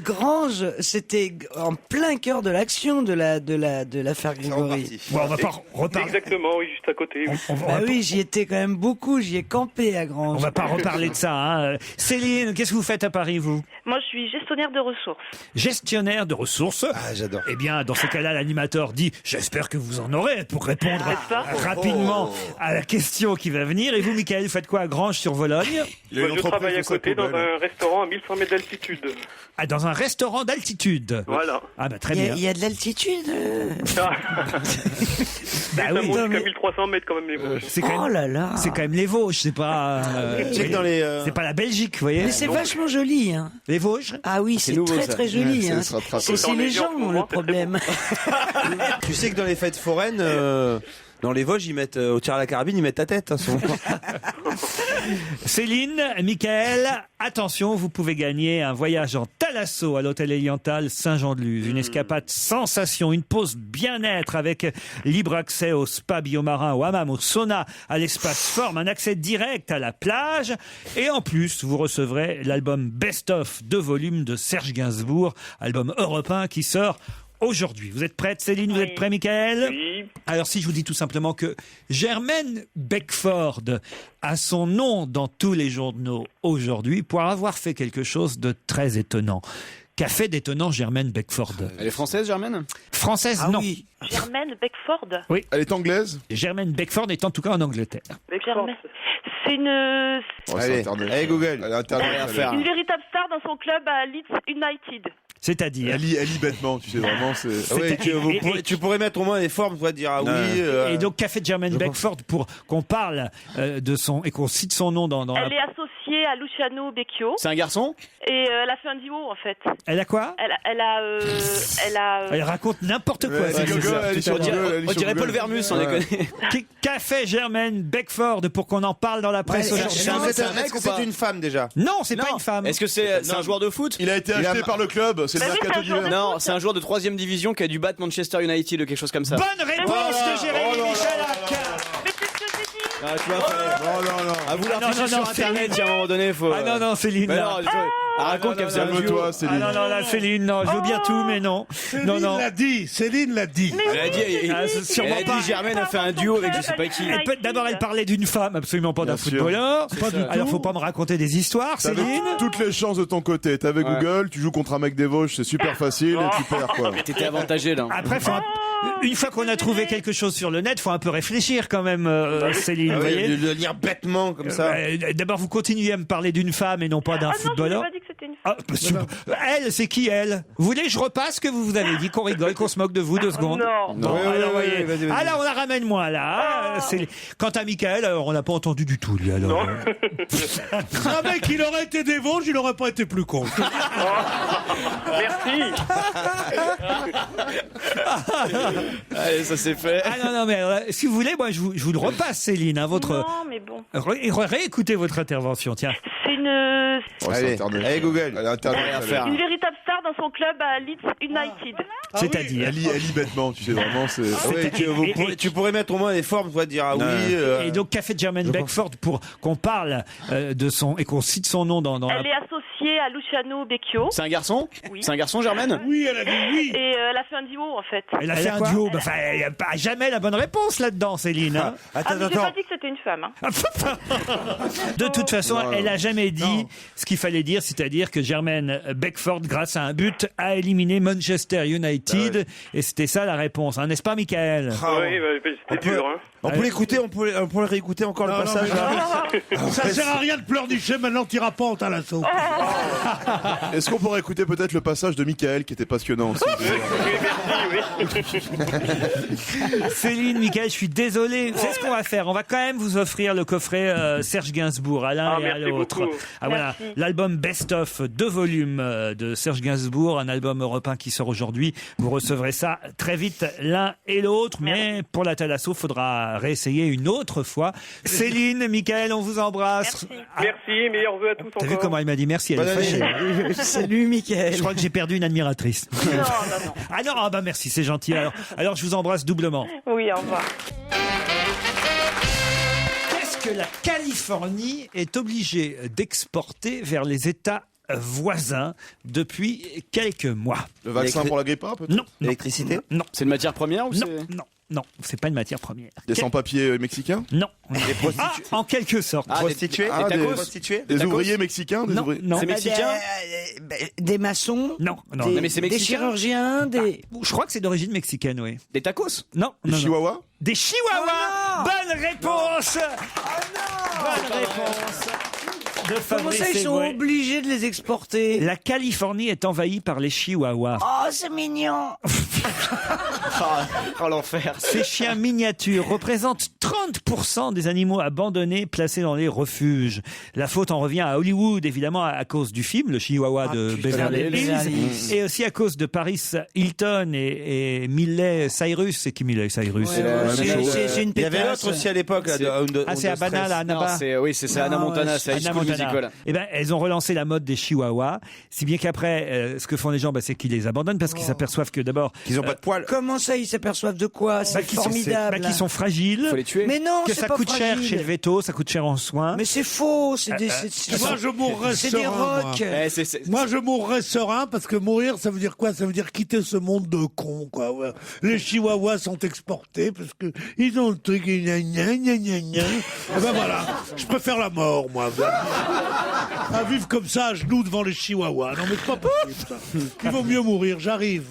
Granges, c'était en plein cœur de l'action de l'affaire Grégory. Bon, on va pas reparler. Exactement, oui, juste à côté. Oui. Bah oui, j'y étais quand même beaucoup, j'y ai campé à Granges. On va pas reparler de ça. Hein. Céline, qu'est-ce que vous faites à Paris, vous? Moi, je suis gestionnaire de ressources. Gestionnaire de ressources. Ah, j'adore. Eh bien, dans ce cas-là, l'animateur dit « J'espère que vous en aurez » pour répondre rapidement à la question qui va venir. Et vous, Michael, vous faites quoi à Granges-sur-Vologne? Moi, je travaille à côté dans un restaurant à 1100 mètres d'altitude. Ah, dans un restaurant d'altitude. Voilà. Ah bah très bien. Il y a de l'altitude. Bah Bah ça oui. monte jusqu'à 1300 mètres quand même les Vosges. C'est quand même, là là. c'est quand même les Vosges, c'est pas. C'est que dans les. C'est pas la Belgique, vous voyez. Mais c'est vachement joli, hein. Les Vosges. Ah oui, c'est nouveau, très ça. très joli. Hein. C'est les gens le problème. Tu sais que dans les fêtes foraines, dans les Vosges, ils mettent au tir à la carabine, ils mettent ta tête. Hein, Céline, Michael, attention, vous pouvez gagner un voyage en Thalasso à l'hôtel Eliantal Saint-Jean-de-Luz. Une escapade sensation, une pause bien-être avec libre accès au spa biomarin, au hammam, au sauna, à l'espace forme, un accès direct à la plage. Et en plus, vous recevrez l'album Best of 2 volumes de Serge Gainsbourg, album européen qui sort aujourd'hui. Vous êtes prête, Céline? Vous êtes prêt, Michael? Oui. Alors, si je vous dis tout simplement que Germaine Beckford a son nom dans tous les journaux aujourd'hui pour avoir fait quelque chose de très étonnant. Qu'a fait d'étonnant Germaine Beckford? Elle est française, Germaine? Française, non. Oui. Germaine Beckford. Oui. Elle est anglaise? Germaine Beckford est en tout cas en Angleterre. Germaine. C'est une Allez, Google. Elle est internet. véritable star dans son club à Leeds United. C'est-à-dire. Elle lit bêtement, tu sais vraiment. Ah ouais, tu pourrais mettre au moins les formes, toi, dire ah oui. Et donc, qu'a fait Germaine Beckford pour qu'on parle de son et qu'on cite son nom dans Elle est associée à Luciano Becchio. C'est un garçon? Et elle a fait un duo en fait. Elle a quoi? Elle Elle raconte n'importe quoi. Elle est sur Google, On dirait Paul Vermus, on déconne. Qu'a fait Germaine Beckford pour qu'on en parle dans la presse aujourd'hui? C'est un mec ou c'est une femme déjà? Non, c'est pas une femme. Est-ce que c'est un joueur de foot? Il a été acheté par le club, c'est le mercato d'hiver. Non, c'est un joueur de 3ème division qui a dû battre Manchester United ou quelque chose comme ça. Bonne réponse de Jérémy Michalak. Ah, tu vois, à vous l'afficher sur internet, à un moment donné, faut. Ah non, Céline. Mais non, raconte qu'elle faisait un duo. Ah non, là, Céline, non, je veux bien tout, mais non. Céline l'a dit. Elle a dit, Germaine a fait un duo avec je sais pas qui. D'abord, elle parlait d'une femme, absolument pas d'un footballeur. Alors, faut pas me raconter des histoires, T'avais Céline. toutes les chances de ton côté. T'avais Google, tu joues contre un mec des Vosges, c'est super facile et tu perds quoi. T'étais avantagé là. Après, une fois qu'on a trouvé quelque chose sur le net, faut un peu réfléchir quand même, Céline. Vous voyez, de le lire bêtement comme ça. D'abord, vous continuez à me parler d'une femme et non pas d'un footballeur. Non, je n'ai pas dit que c'était une femme. Elle, c'est qui elle? Vous voulez que je repasse ce que vous avez dit, qu'on rigole, qu'on se moque de vous 2 secondes? Non. Bon, alors voyez. Vas-y. Alors on la ramène moins là. Quant à Michael, alors on l'a pas entendu du tout lui alors. Un mec, il aurait été des Vosges, il aurait pas été plus con. Merci. Allez, ça c'est fait. Ah non mais alors, si vous voulez, moi je vous le repasse, Céline, hein, votre. Non, mais bon. Réécoutez votre intervention, tiens. C'est une Allez, Google. une véritable star dans son club à Leeds United. C'est-à-dire Elle lit bêtement, tu sais, vraiment, c'est... Tu pourrais mettre au moins des formes, toi, dire oui. Et donc, qu'a fait Jermaine Beckford pour qu'on parle de son et qu'on cite son nom dans Elle est associée à Luciano Becchio. C'est un garçon? Oui. C'est un garçon, Germaine? Oui, elle a dit oui. Et elle a fait un duo en fait. Elle a fait un duo. Bah, il n'y a pas jamais la bonne réponse là-dedans, Céline. Hein. Mais j'ai pas dit que c'était une femme. Hein. De toute façon, elle a jamais dit ce qu'il fallait dire, c'est-à-dire que Jermaine Beckford, grâce à un but, a éliminé Manchester United. Et c'était ça la réponse, hein, n'est-ce pas, Michael? Oui, c'était dur. Hein. On peut l'écouter, on peut réécouter encore le passage. Ça sert à rien de pleurnicher, maintenant t'iras pas en talasso. Est-ce qu'on pourrait écouter peut-être le passage de Michael qui était passionnant aussi? Céline, Michael, je suis désolé. C'est ce qu'on va faire. On va quand même vous offrir le coffret Serge Gainsbourg à l'un et à l'autre. Ah, voilà, l'album Best of 2 volumes de Serge Gainsbourg, un album européen qui sort aujourd'hui. Vous recevrez ça très vite l'un et l'autre, mais pour la Thalasso, faudra réessayer une autre fois. Céline, Michael, on vous embrasse. Merci, meilleurs vœux à tous. T'as vu comment il m'a dit merci? Elle est fâchée. Salut, Michael. Je crois que j'ai perdu une admiratrice. Non. Ah non, ah bah merci, c'est gentil. Alors je vous embrasse doublement. Oui, au revoir. Qu'est-ce que la Californie est obligée d'exporter vers les États voisins depuis quelques mois? Le vaccin pour la grippe A, peut-être? Non. L'électricité? Non. C'est une matière première ou Non, c'est... non, c'est pas une matière première. Des sans-papiers mexicains? Non. En quelque sorte. Prostituées? Des ouvriers mexicains? Non. C'est mexicain? Des maçons? Non. Mais c'est Des mexicain? chirurgiens? Je crois que c'est d'origine mexicaine, oui. Des tacos? Non. Des chihuahuas? Des chihuahuas. Bonne réponse. Bonne réponse. Comment ça, ils sont obligés de les exporter? La Californie est envahie par les chihuahuas. Oh, c'est mignon. Oh, l'enfer. Ces chiens miniatures représentent 30% des animaux abandonnés placés dans les refuges. La faute en revient à Hollywood, évidemment, à cause du film, le Chihuahua de Beverly Hills, et aussi à cause de Paris Hilton et Miley Cyrus. C'est qui Miley Cyrus? C'est une pétasse. Il y avait l'autre aussi à l'époque. C'est Habana, là, Anaba. C'est Anna Montana, c'est High School Musical. Eh ben, elles ont relancé la mode des chihuahuas, si bien qu'après, ce que font les gens, c'est qu'ils les abandonnent parce qu'ils s'aperçoivent que d'abord qu'ils ont pas de poils. Comment ça, ils s'aperçoivent de quoi? C'est formidable. Qu'ils sont fragiles. Faut les tuer. Mais non, que c'est ça pas coûte cher fragile. chez le veto, ça coûte cher en soins. Mais c'est faux. C'est des. Moi, je mourrais C'est des serein. rocs. Moi, je mourrais serein parce que mourir, ça veut dire quoi? Ça veut dire quitter ce monde de cons, quoi. Ouais. Les chihuahuas sont exportés parce que ils ont le truc. Gna, gna, gna, gna, gna. Et ben voilà, je préfère la mort, moi. À vivre comme ça, à genoux devant les chihuahuas. Non, mais c'est pas possible, ça. Il vaut mieux mourir. J'arrive.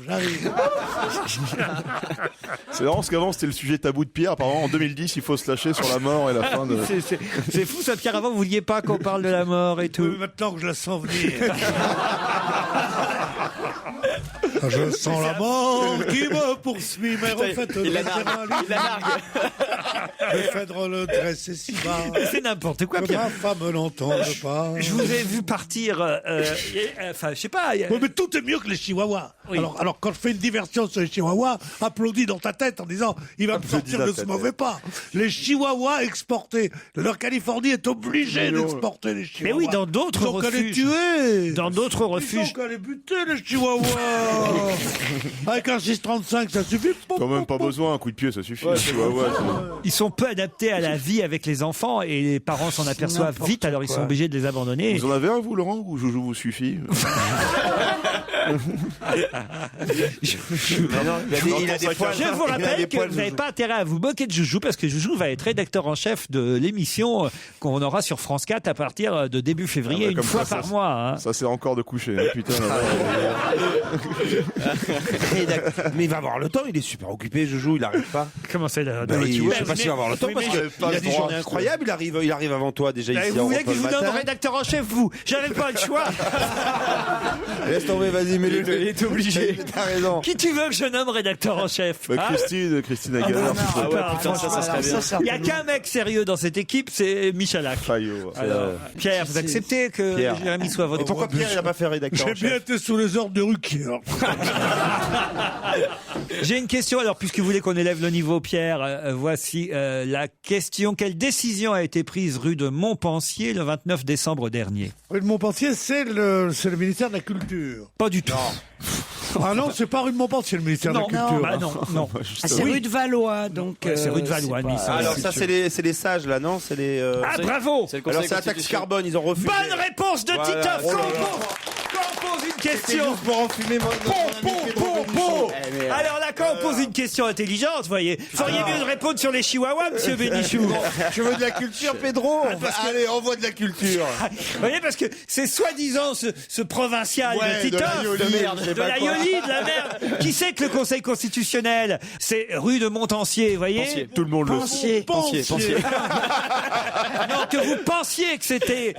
C'est marrant parce qu'avant c'était le sujet tabou de Pierre. Apparemment en 2010 il faut se lâcher sur la mort et la fin de... C'est fou ça, Pierre. Avant vous vouliez pas qu'on parle de la mort et tout. Oui, maintenant que je la sens venir. Je sens la mort qui me poursuit, mais refaites le Phèdre le dresse si bas. C'est n'importe quoi, que Pierre. ma femme n'entende pas. Je vous ai vu partir, enfin, je sais pas. Oui, mais tout est mieux que les chihuahuas. Oui. Alors, quand je fais une diversion sur les chihuahuas, applaudis dans ta tête en disant, il va me sortir de ce mauvais pas. Les chihuahuas exportés. La Californie est obligée d'exporter les chihuahuas. Mais oui, dans d'autres refuges. Ils ont qu'à les tuer. Dans d'autres refuges. Ils ont qu'à les buter, les chihuahuas. Avec un 635, ça suffit. Quand même pas besoin, un coup de pied ça suffit. Ils sont peu adaptés à la vie avec les enfants et les parents s'en aperçoivent vite, alors ils sont obligés de les abandonner. Vous en avez un vous Laurent ou Joujou vous suffit? Je vous rappelle que vous n'avez pas intérêt à vous moquer de Joujou parce que Joujou va être rédacteur en chef de l'émission qu'on aura sur France 4 à partir de début février, une fois par mois. Hein. Ça c'est encore de coucher, hein, putain. Mais il va avoir le temps, il est super occupé, Joujou, il arrive pas. Comment ça, je sais pas s'il va avoir le temps parce qu'il a des journées incroyables, il arrive avant toi déjà ici. Vous voulez que je vous donne rédacteur en chef, vous? J'avais pas le choix. Laisse tomber, vas-y. dit, mais Il était obligé. T'as raison. Qui tu veux que je nomme rédacteur en chef? Bah, Christine Aguilera. Ah ouais, putain, ça serait bien. Il n'y a qu'un mec sérieux dans cette équipe, c'est Michalak. Alors, Pierre, vous acceptez que Jérémy soit votre... Et pourquoi Pierre, il n'a pas fait rédacteur en J'ai bien chef? été sous les ordres de Ruquier. J'ai une question, alors, puisque vous voulez qu'on élève le niveau, Pierre, voici la question. Quelle décision a été prise rue de Montpensier le 29 décembre dernier? Rue de Montpensier, c'est le ministère de la Culture. Pas du tout. Ah non, c'est pas rue de Montpensier, le ministère de la Culture. Bah non. C'est rue de Valois, donc. C'est rue de Valois, c'est Nice. pas- Alors ça, c'est les sages, là, non? C'est les... Ah, bravo! C'est le Alors conseil c'est la taxe carbone, ils ont refusé. Bonne réponse de Voilà. Titoff! Oh là Quand on pose une question... Pour enfumer mon... Alors là, quand on pose une question intelligente, vous voyez, feriez mieux de répondre sur les chihuahuas, monsieur Bénichou. Je veux de la culture, Pedro. Allez, envoie de la culture. Vous voyez, parce que c'est soi-disant ce provincial Ouais, de de Titoff, l'aïoli, je sais de pas la quoi. Yoli, de la merde. Qui sait que le Conseil constitutionnel, c'est rue de Montancier, vous voyez? Tout le monde le sait. Pensier. Non, que vous pensiez que c'était,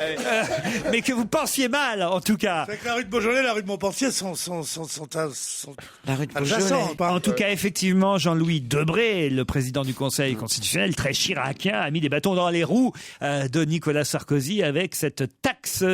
mais que vous pensiez mal, en tout cas. C'est que la rue de Beaujolais et la rue de Montpensier sont La rue de adjacents. En tout cas, effectivement, Jean-Louis Debré, le président du Conseil constitutionnel, très chiracien, a mis des bâtons dans les roues de Nicolas Sarkozy avec cette taxe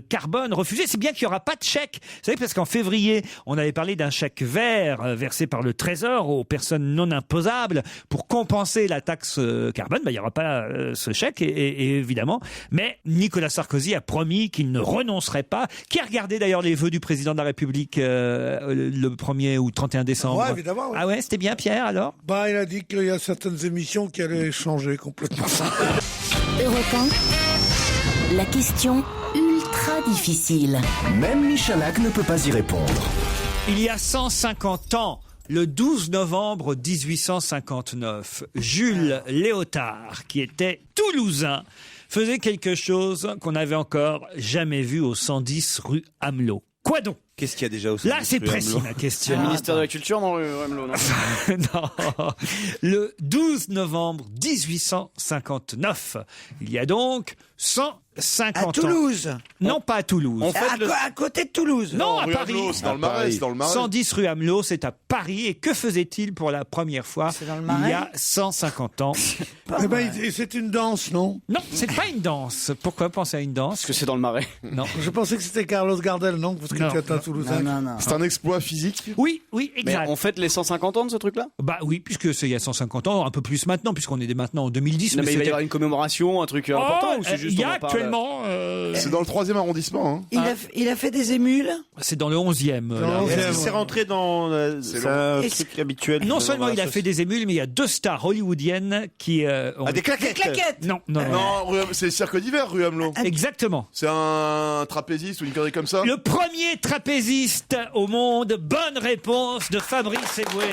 carbone refusée. C'est bien qu'il n'y aura pas de chèque. Vous savez, parce qu'en février, on avait parlé d'un chèque vert versé par le Trésor aux personnes non imposables pour compenser la taxe carbone. Il n'y aura pas ce chèque, et évidemment. Mais Nicolas Sarkozy a promis qu'il ne renoncerait pas. Qui a regardé d'ailleurs les vœux du président de la République le 1er ou 31 décembre? Ouais, évidemment. Ouais. Ah ouais, c'était bien, Pierre, alors? Bah, il a dit qu'il y a certaines émissions qui allaient changer complètement. Europe 1, la question ultra difficile. Même Michalak ne peut pas y répondre. Il y a 150 ans, le 12 novembre 1859, Jules Léotard, qui était toulousain, faisait quelque chose qu'on n'avait encore jamais vu au 110 rue Amelot. Quoi donc? Qu'est-ce qu'il y a déjà au Là, service c'est rue précis, Amelot ma C'est question. le ministère de la Culture, non, Ramelot, non? Non. Le 12 novembre 1859, il y a donc 150 À ans. Toulouse. Non, pas à Toulouse. À côté de Toulouse. Non, à Rue Paris. Amelot, c'est dans le Marais, c'est dans le Marais. 110 rue Amelot, c'est à Paris. Et que faisait-il pour la première fois C'est dans le il Marais y a 150 ans? Eh ben, c'est une danse, non? Non, c'est pas une danse. Pourquoi penser à une danse? Parce que c'est dans le Marais. Non. Je pensais que c'était Carlos Gardel, non? Parce que Non. tu es un Toulousain. Non. C'est un exploit physique. Oui, Mais exact. on fête les 150 ans de ce truc-là? Bah oui, puisque c'est il y a 150 ans, un peu plus maintenant, puisqu'on est maintenant en 2010. Non, mais il va y c'était- avoir une commémoration, un truc important, ou c'est juste il y on a en parle actuellement... C'est dans le 3e arrondissement. Hein. Il a fait des émules. c'est dans le 11e. là. Dans le Est-ce 11e. qu'il s'est rentré dans... c'est un truc habituel. Non seulement il a fait des émules, mais il y a 2 stars hollywoodiennes qui ont... Ah, des claquettes. Des claquettes. Non. Non, c'est le cirque d'hiver, rue Amelot. Exactement. C'est un trapéziste ou une connerie comme ça. Le premier trapéziste au monde. Bonne réponse de Fabrice Eboué.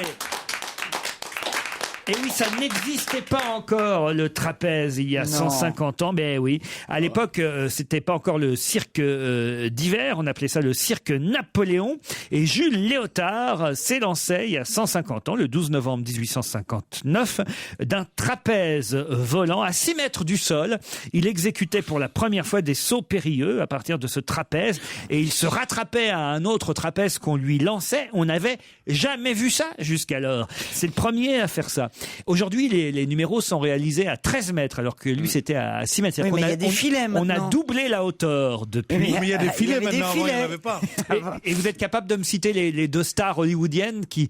Et oui, ça n'existait pas encore, le trapèze, il y a 150 ans. Mais oui, à l'époque, c'était pas encore le cirque d'hiver. On appelait ça le cirque Napoléon. Et Jules Léotard s'élançait il y a 150 ans, le 12 novembre 1859, d'un trapèze volant à 6 mètres du sol. Il exécutait pour la première fois des sauts périlleux à partir de ce trapèze. Et il se rattrapait à un autre trapèze qu'on lui lançait. On n'avait jamais vu ça jusqu'alors. C'est le premier à faire ça. Aujourd'hui, les numéros sont réalisés à 13 mètres, alors que lui, c'était à 6 mètres. Oui, mais il y a des filets on a maintenant. doublé la hauteur depuis. Mais il y a des filets avait des maintenant, avant, il n'y en filets. avait pas. Et vous êtes capable de me citer les 2 stars hollywoodiennes qui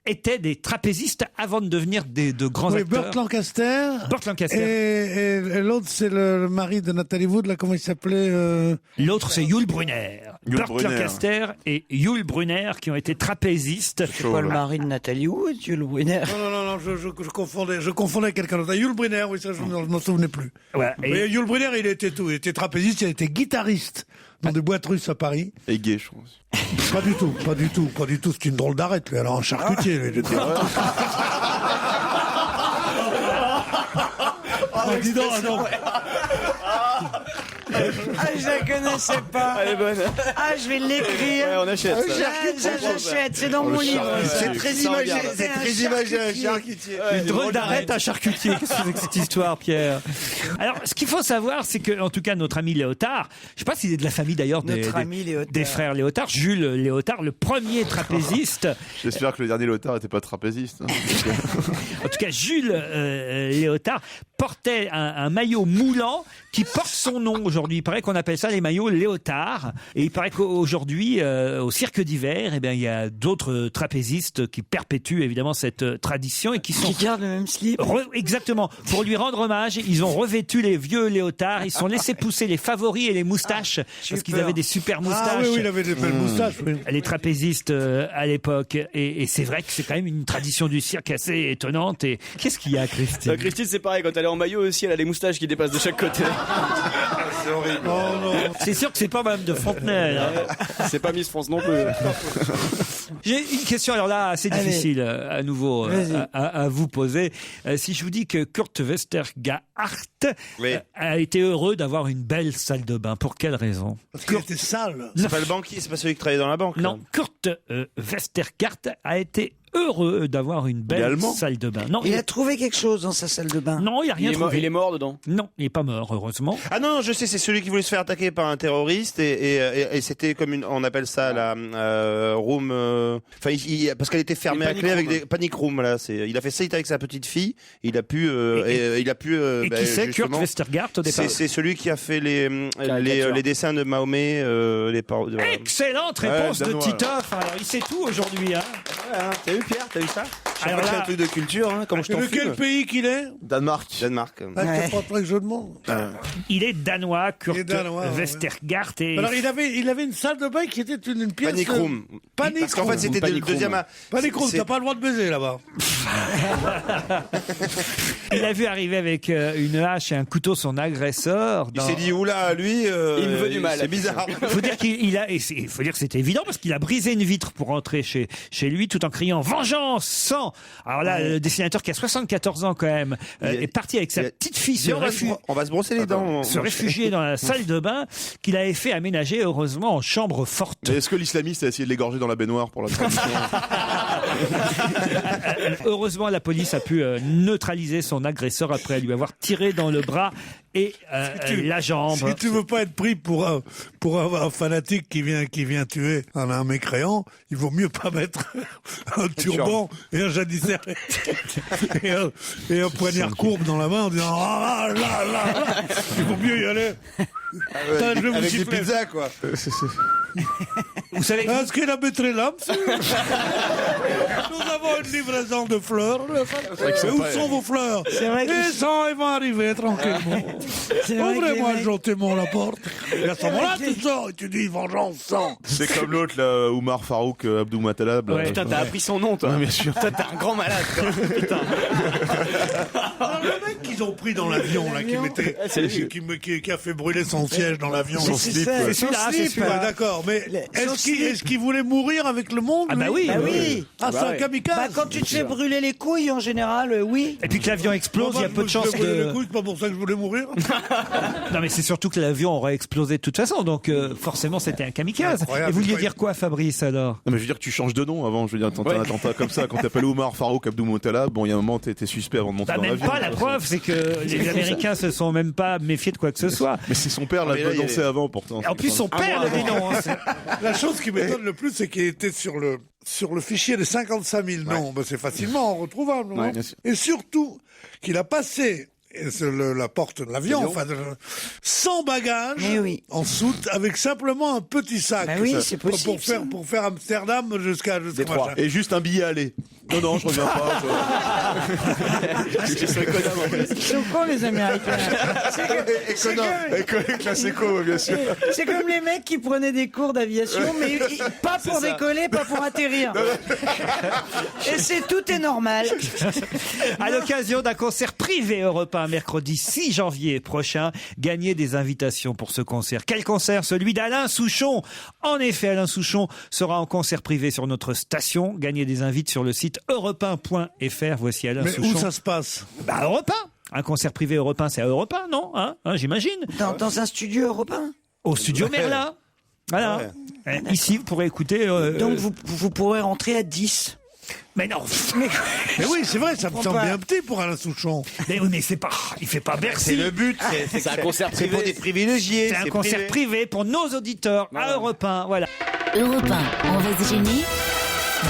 étaient des trapézistes avant de devenir de grands Oui, acteurs? Burt Lancaster. Burt Lancaster. Et l'autre, c'est le mari de Nathalie Wood, là, comment il s'appelait L'autre, c'est Yul Brynner. Yul Burt Brynner. Lancaster et Yul Brynner qui ont été trapézistes. C'est pas le mari de Nathalie Wood, Jules Brunner. Non, je confondais quelqu'un d'autre. Yul Brynner, oui, ça, je ne m'en souvenais plus. Ouais, et- Mais Yul Brynner, il était tout. Il était trapéziste, il était guitariste dans des boîtes russes à Paris. Et gay, je pense. Pas du tout. C'est une drôle d'arrête, lui. Alors, un charcutier, lui. Dis donc, Ah, je la connaissais pas. Elle est bonne. Ah, je vais l'écrire. Ouais, on achète. J'achète, c'est dans mon livre. C'est très imagé, un charcutier. Une drôle d'arrête à charcutier. Qu'est-ce que c'est que cette histoire, Pierre? Alors, ce qu'il faut savoir, c'est que, en tout cas, notre ami Léotard, je sais pas s'il est de la famille d'ailleurs des frères Léotard, Jules Léotard, le premier trapéziste. J'espère que le dernier Léotard n'était pas trapéziste. Hein. En tout cas, Jules Léotard portait un maillot moulant qui porte son nom aujourd'hui. Il paraît qu'on appelle ça les maillots Léotard. Et il paraît qu'aujourd'hui, au cirque d'hiver, eh bien, il y a d'autres trapézistes qui perpétuent évidemment cette tradition et qui gardent le même slip. Exactement. Pour lui rendre hommage, ils ont revêtu les vieux Léotards. Ils se sont laissés pousser les favoris et les moustaches parce qu'ils avaient des super moustaches. Ah oui, il avait des belles moustaches. Oui. Les trapézistes à l'époque. Et c'est vrai que c'est quand même une tradition du cirque assez étonnante. Et qu'est-ce qu'il y a, Christine? Christine, c'est pareil. Quand elle est en maillot aussi, elle a les moustaches qui dépassent de chaque côté. C'est horrible. Oh non. C'est sûr que c'est pas Madame de Fontenay. C'est pas Miss France non plus. J'ai une question, alors là, assez difficile à nouveau à vous poser. Si je vous dis que Kurt Westergaard a été heureux d'avoir une belle salle de bain, pour quelle raison? Parce qu'il était sale. C'est pas le banquier, c'est pas celui qui travaillait dans la banque. Non, Kurt Westergaard a été heureux d'avoir une belle salle de bain. Non, il a trouvé quelque chose dans sa salle de bain. Non, il a rien trouvé. Il est mort dedans. Non, il est pas mort, heureusement. Ah non, je sais, c'est celui qui voulait se faire attaquer par un terroriste et c'était comme une, on appelle ça la room. Enfin, parce qu'elle était fermée à clé avec des panic room. Là, il a fait ça avec sa petite fille. Il a pu. Et qui c'est Kurt Westergaard au départ? C'est celui qui a fait les dessins de Mahomet. Excellente réponse de Titoff. Alors, il sait tout aujourd'hui. Hein. Ouais, hein. T'as vu Pierre, t'as vu ça? Alors là, un truc de culture, hein, comme je t'en De quel pays qu'il est? Danemark. C'est pas très jeu de mots. Il est danois, Kurt Westergaard. Et... Alors il avait une salle de bain qui était une pièce. Panic room. Parce qu'en fait c'était le deuxième. Panic room, t'as pas le droit de baiser là-bas. Il a vu arriver avec une hache et un couteau son agresseur. Il s'est dit oula, lui, il me veut du mal. C'est bizarre. Faut dire il faut dire que c'était évident parce qu'il a brisé une vitre pour rentrer chez lui tout en criant vengeance, sang. Alors là, le dessinateur qui a 74 ans quand même est parti avec sa petite fille on va se brosser les dents. Se réfugier dans la salle de bain qu'il avait fait aménager heureusement en chambre forte. Mais est-ce que l'islamiste a essayé de l'égorger dans la baignoire pour la tradition? Heureusement, la police a pu neutraliser son agresseur après lui avoir tiré dans le bras et la jambe. Si tu veux pas être pris pour un fanatique qui vient tuer un mécréant, il vaut mieux pas mettre un turban et un janissaire et un poignard courbe dans la main en disant ah là. Il vaut mieux y aller. Avec des pizzas quoi. Vous savez est-ce qu'il a mettré l'âme? Nous avons une livraison de fleurs. Où sont vos fleurs? Les gens ils vont arriver tranquillement. Ouvrez-moi gentiment la porte. Et à ce moment-là, tu sors et tu dis vengeance sang. C'est comme l'autre là, Oumar Farouk Abdou Matalab. Ouais, putain, t'as appris son nom, toi. Ouais, bien sûr. Toi, t'es un grand malade, toi. Putain. Alors, le mec qu'ils ont pris dans l'avion, là, qui a fait brûler son siège dans l'avion. Son slip. C'est celui-là. D'accord, mais est-ce qu'il voulait mourir avec le monde? Ah bah oui. Ah, c'est un kamikaze. Quand tu te fais brûler les couilles, en général, oui. Et puis que l'avion explose, il y a peu de chances que... les couilles, c'est pas pour ça que je voulais mourir. Non, mais c'est surtout que l'avion aurait explosé de toute façon, donc forcément c'était un kamikaze. Et vous vouliez dire quoi, Fabrice, alors? Non, mais je veux dire que tu changes de nom avant. Je veux dire, t'entends un attentat comme ça. Quand t'appelles Oumar Farouk Abdou Matalab, bon, il y a un moment, t'es suspect avant de monter dans même l'avion. Pas la preuve, c'est que les Américains se sont même pas méfiés de quoi que ce soit. Mais c'est son père, l'a dansé avant, pourtant. En plus, son père le dénonce. La chose qui m'étonne le plus, c'est qu'il était sur le fichier des 55 000 noms. Ben, c'est facilement retrouvable. Ouais, et surtout, qu'il a passé la porte de l'avion, sans bagages, en soute, avec simplement un petit sac. Ben oui, c'est possible. Pour faire Amsterdam jusqu'à machin. Et juste un billet aller. Non, je reviens pas. Ils sont cons, les Américains. Classe éco, bien sûr. C'est comme les mecs qui prenaient des cours d'aviation, mais pas pour décoller, pas pour atterrir. Et tout est normal. À l'occasion d'un concert privé européen mercredi 6 janvier prochain, gagnez des invitations pour ce concert. Quel concert? Celui d'Alain Souchon. En effet, Alain Souchon sera en concert privé sur notre station. Gagnez des invites sur le site site europe1.fr. Voici Alain Souchon. Mais où ça se passe? Europe 1. Un concert privé Europe 1, c'est à Europe 1, non j'imagine. Dans un studio européen? Au studio Merlin. Voilà. Ouais. Ici, vous pourrez écouter... Donc vous pourrez rentrer à 10. Mais non. Mais oui, c'est vrai, ça me semble bien petit pour Alain Souchon. Mais oui, mais c'est pas, il fait pas Bercy. C'est le but. C'est un concert privé. C'est pour des privilégiés. C'est un concert privé pour nos auditeurs à Europe 1. Voilà. Europe 1, on va se gêner.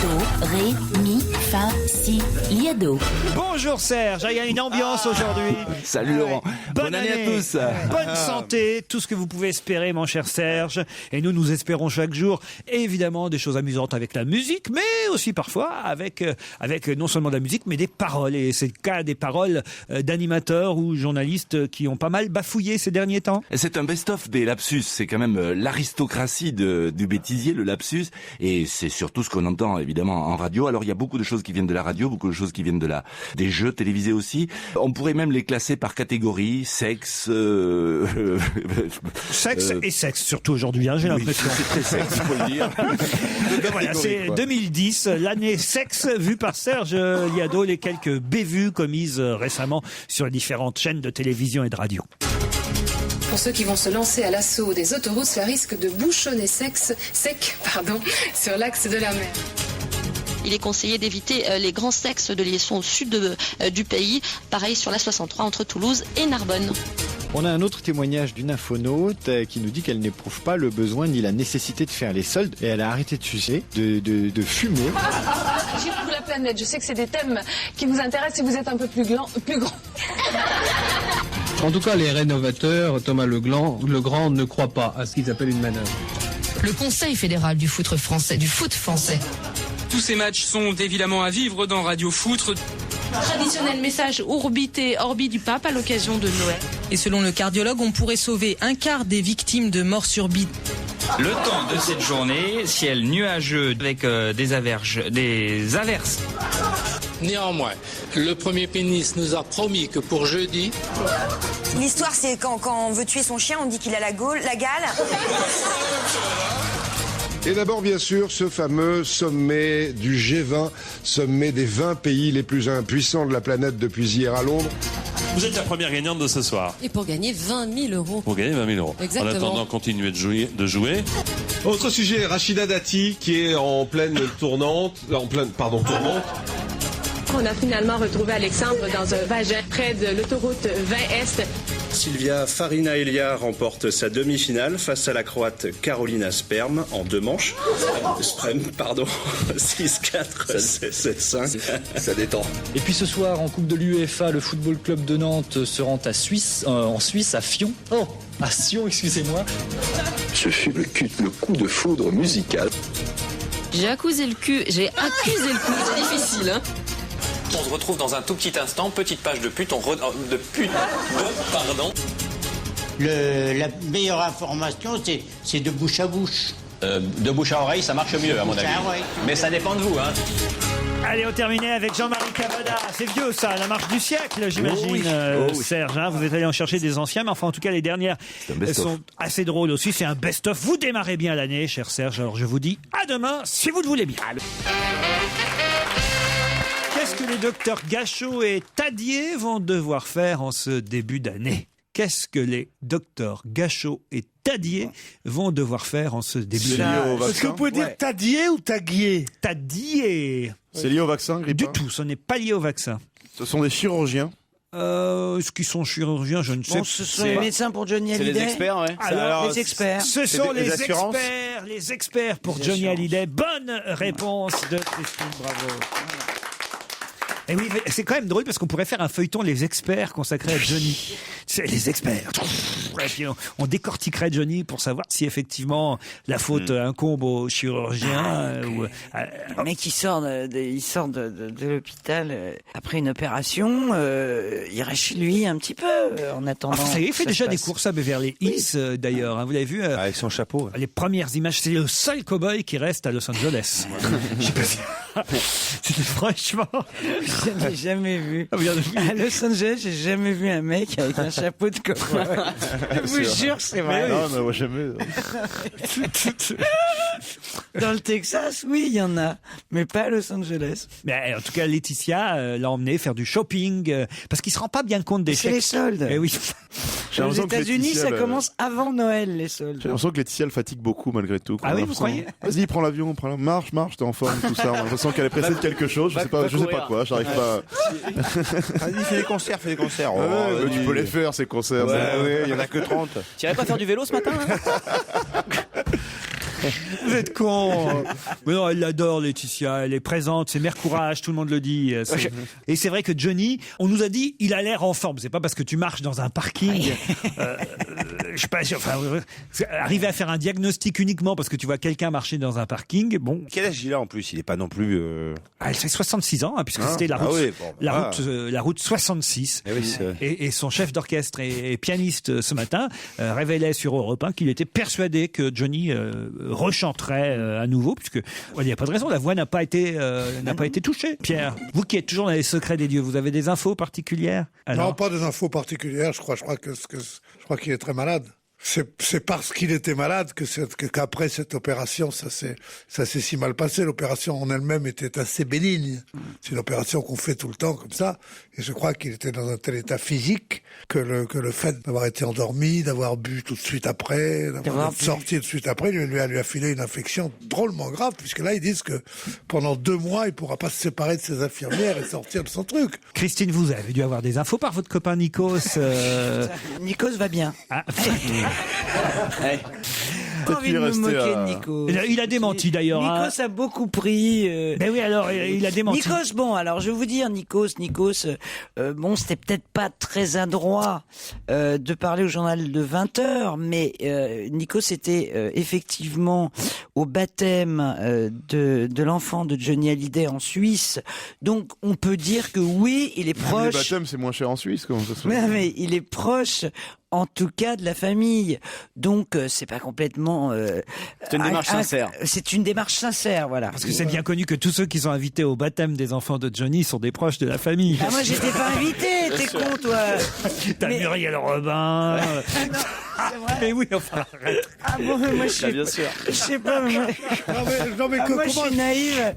Do, ré, mi, fa, si, liado. Bonjour Serge, il y a une ambiance aujourd'hui. Salut Laurent. Bonne année à tous. Bonne santé, tout ce que vous pouvez espérer, mon cher Serge. Et nous espérons chaque jour, évidemment, des choses amusantes avec la musique, mais aussi parfois avec non seulement de la musique, mais des paroles. Et c'est le cas des paroles d'animateurs ou journalistes qui ont pas mal bafouillé ces derniers temps. C'est un best-of des lapsus. C'est quand même l'aristocratie du bêtisier, le lapsus. Et c'est surtout ce qu'on entend évidemment en radio. Alors il y a beaucoup de choses qui viennent de la radio, beaucoup de choses qui viennent des jeux télévisés aussi. On pourrait même les classer par catégorie, sexe... Sexe et sexe, surtout aujourd'hui, j'ai l'impression. C'est très sexe, il faut le dire. Voilà, c'est 2010, l'année sexe vue par Serge Liado, les quelques bévues commises récemment sur les différentes chaînes de télévision et de radio. Pour ceux qui vont se lancer à l'assaut des autoroutes, ça risque de bouchonner sec sur l'axe de la mer. Il est conseillé d'éviter les grands sexes de liaison au sud du pays. Pareil sur la 63 entre Toulouse et Narbonne. On a un autre témoignage d'une infonaute qui nous dit qu'elle n'éprouve pas le besoin ni la nécessité de faire les soldes et elle a arrêté de sucer, de fumer. Agir pour la planète, je sais que c'est des thèmes qui vous intéressent si vous êtes un peu plus grand. En tout cas, les rénovateurs, Thomas Legrand ne croient pas à ce qu'ils appellent une manœuvre. Le Conseil fédéral du foot français. Tous ces matchs sont évidemment à vivre dans Radio Foot. Traditionnel message Urbi et Orbi du pape à l'occasion de Noël. Et selon le cardiologue, on pourrait sauver un quart des victimes de morts subites. Le temps de cette journée, ciel nuageux avec des averses. Néanmoins, le Premier ministre nous a promis que pour jeudi... L'histoire, c'est quand on veut tuer son chien, on dit qu'il a la gale. Et d'abord, bien sûr, ce fameux sommet du G20, sommet des 20 pays les plus impuissants de la planète depuis hier à Londres. Vous êtes la première gagnante de ce soir. Et pour gagner 20 000 euros. Pour gagner 20 000 euros. Exactement. En attendant, continuez de jouer. Autre sujet, Rachida Dati, qui est en pleine tournante. On a finalement retrouvé Alexandre dans un vagin près de l'autoroute 20 Est. Sylvia Farina-Elia remporte sa demi-finale face à la Croate Carolina Sprem en 2 manches. 6-4, 7-5. Ça détend. Et puis ce soir, en Coupe de l'UEFA, le Football Club de Nantes se rend en Suisse, à Sion. Oh, à Sion, excusez-moi. Ce fut le coup de foudre musical. J'ai accusé le cul, c'est difficile, hein. On se retrouve dans un tout petit instant, petite page de pute, pardon. La meilleure information, c'est de bouche à bouche. De bouche à oreille, ça marche mieux, à mon avis. Mais ça dépend de vous, hein. Allez, on termine avec Jean-Marie Cavada. C'est vieux ça, la marche du siècle, j'imagine, Serge. Vous êtes allé en chercher des anciens, mais enfin, en tout cas, les dernières sont assez drôles aussi. C'est un best-of. Vous démarrez bien l'année, cher Serge. Alors, je vous dis à demain, si vous le voulez bien. Qu'est-ce que les docteurs Gachot et Tadier vont devoir faire en ce début d'année ? Qu'est-ce que les docteurs Gachot et Tadier vont devoir faire en ce début d'année ? Est-ce que vous pouvez dire Tadier ou Taguier ? Tadier. C'est lié au vaccin, grippe? Du tout, ce n'est pas lié au vaccin. Ce sont des chirurgiens. Est-ce qu'ils sont chirurgiens? Je ne sais pas. Ce sont les médecins pour Johnny Hallyday. C'est les experts, ouais. Alors, les experts. Ce sont les experts pour Johnny Hallyday. Bonne réponse de Christine, bravo. Et oui, c'est quand même drôle parce qu'on pourrait faire un feuilleton Les Experts consacré à Johnny. C'est les experts. Et puis on décortiquerait Johnny pour savoir si effectivement la faute incombe au chirurgien. Le mec, il sort de l'hôpital après une opération. Il reste chez lui un petit peu en attendant. Ça y est, il fait déjà des courses à Beverly Hills d'ailleurs. Vous l'avez vu avec son chapeau. Les premières images, c'est le seul cow-boy qui reste à Los Angeles. Je sais pas si... C'était franchement... Je n'ai jamais vu. À Los Angeles, j'ai jamais vu un mec avec un chapeau de cow-boy. Je vous jure, c'est vrai. Non, mais moi jamais. Dans le Texas, oui, il y en a, mais pas à Los Angeles. Mais en tout cas, Laetitia l'a emmené faire du shopping parce qu'il se rend pas bien compte des C'est chèques. les soldes. Eh oui. Aux États-Unis, ça commence avant Noël, les soldes. J'ai l'impression que Laetitia, elle fatigue beaucoup malgré tout. Ah oui, vous croyez? Vas-y, prends l'avion, marche, t'es en forme, tout ça. On a l'impression qu'elle est pressée de quelque chose. Je sais pas quoi. J'arrive pas. Vas-y, fais des concerts. Oh, Ouais, tu peux les faire, ces concerts. Ouais, il y en a que 30. Tu irais pas faire du vélo ce matin hein? Vous êtes con. Mais non, elle l'adore, Laetitia. Elle est présente. C'est mère courage. Tout le monde le dit. Et c'est vrai que Johnny, on nous a dit, il a l'air en forme. C'est pas parce que tu marches dans un parking. Je sais pas. Arriver à faire un diagnostic uniquement parce que tu vois quelqu'un marcher dans un parking. Bon. Quel âge il a en plus? Il est pas non plus. Elle fait 66 ans, puisque c'était la route 66. Et son chef d'orchestre et pianiste ce matin révélait sur Europe 1 qu'il était persuadé que Johnny rechanterait à nouveau, puisque il n'y a pas de raison, la voix n'a pas été touchée. Pierre, vous qui êtes toujours dans les secrets des dieux, vous avez des infos particulières? Non, pas des infos particulières. Je crois qu'il est très malade. C'est parce qu'il était malade qu'après cette opération, ça s'est si mal passé. L'opération en elle-même était assez bénigne. C'est une opération qu'on fait tout le temps comme ça. Et je crois qu'il était dans un tel état physique que le fait d'avoir été endormi, d'avoir bu tout de suite après, d'avoir sorti tout de suite après, lui a filé une infection drôlement grave, puisque là, ils disent que pendant 2 mois, il pourra pas se séparer de ses infirmières et sortir de son truc. Christine, vous avez dû avoir des infos par votre copain Nikos. Nikos va bien. Envie de me moquer de Nikos. Il a démenti d'ailleurs. Nikos a beaucoup pris. Ben oui, alors il a démenti. Nikos, bon, alors je vais vous dire, Nikos, bon, c'était peut-être pas très adroit de parler au journal de 20h, mais Nikos était effectivement au baptême de l'enfant de Johnny Hallyday en Suisse. Donc on peut dire que oui, il est proche. Le baptême, c'est moins cher en Suisse, comment ça se fait? Mais il est proche. En tout cas de la famille. Donc c'est pas complètement... c'est une démarche sincère. C'est une démarche sincère, voilà. Parce que c'est bien connu que tous ceux qui sont invités au baptême des enfants de Johnny sont des proches de la famille. Ah, moi j'étais pas invité, t'es con toi. T'as Muriel Robin. C'est vrai. Mais oui, enfin, arrête. Ah bon, moi je suis... bien sûr. Je sais pas, moi... moi je suis naïve.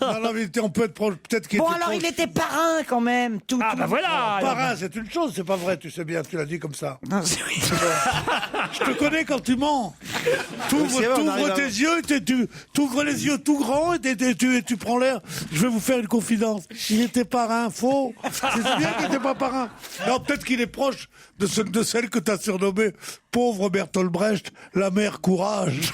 Non, mais on peut être proche, peut-être qu'il Bon était alors proche. il était parrain quand même. Bah voilà. Parrain, c'est une chose, c'est pas vrai, tu sais bien, tu l'as dit comme ça. Non, c'est oui. Je te connais quand tu mens. T'ouvres tes yeux, t'ouvres les yeux tout grands et tu prends l'air. Je vais vous faire une confidence. Il était parrain, faux. C'est bien qu'il n'était pas parrain. Non, peut-être qu'il est proche de celle que t'as surnommée pauvre Bertolt Brecht, la mère courage.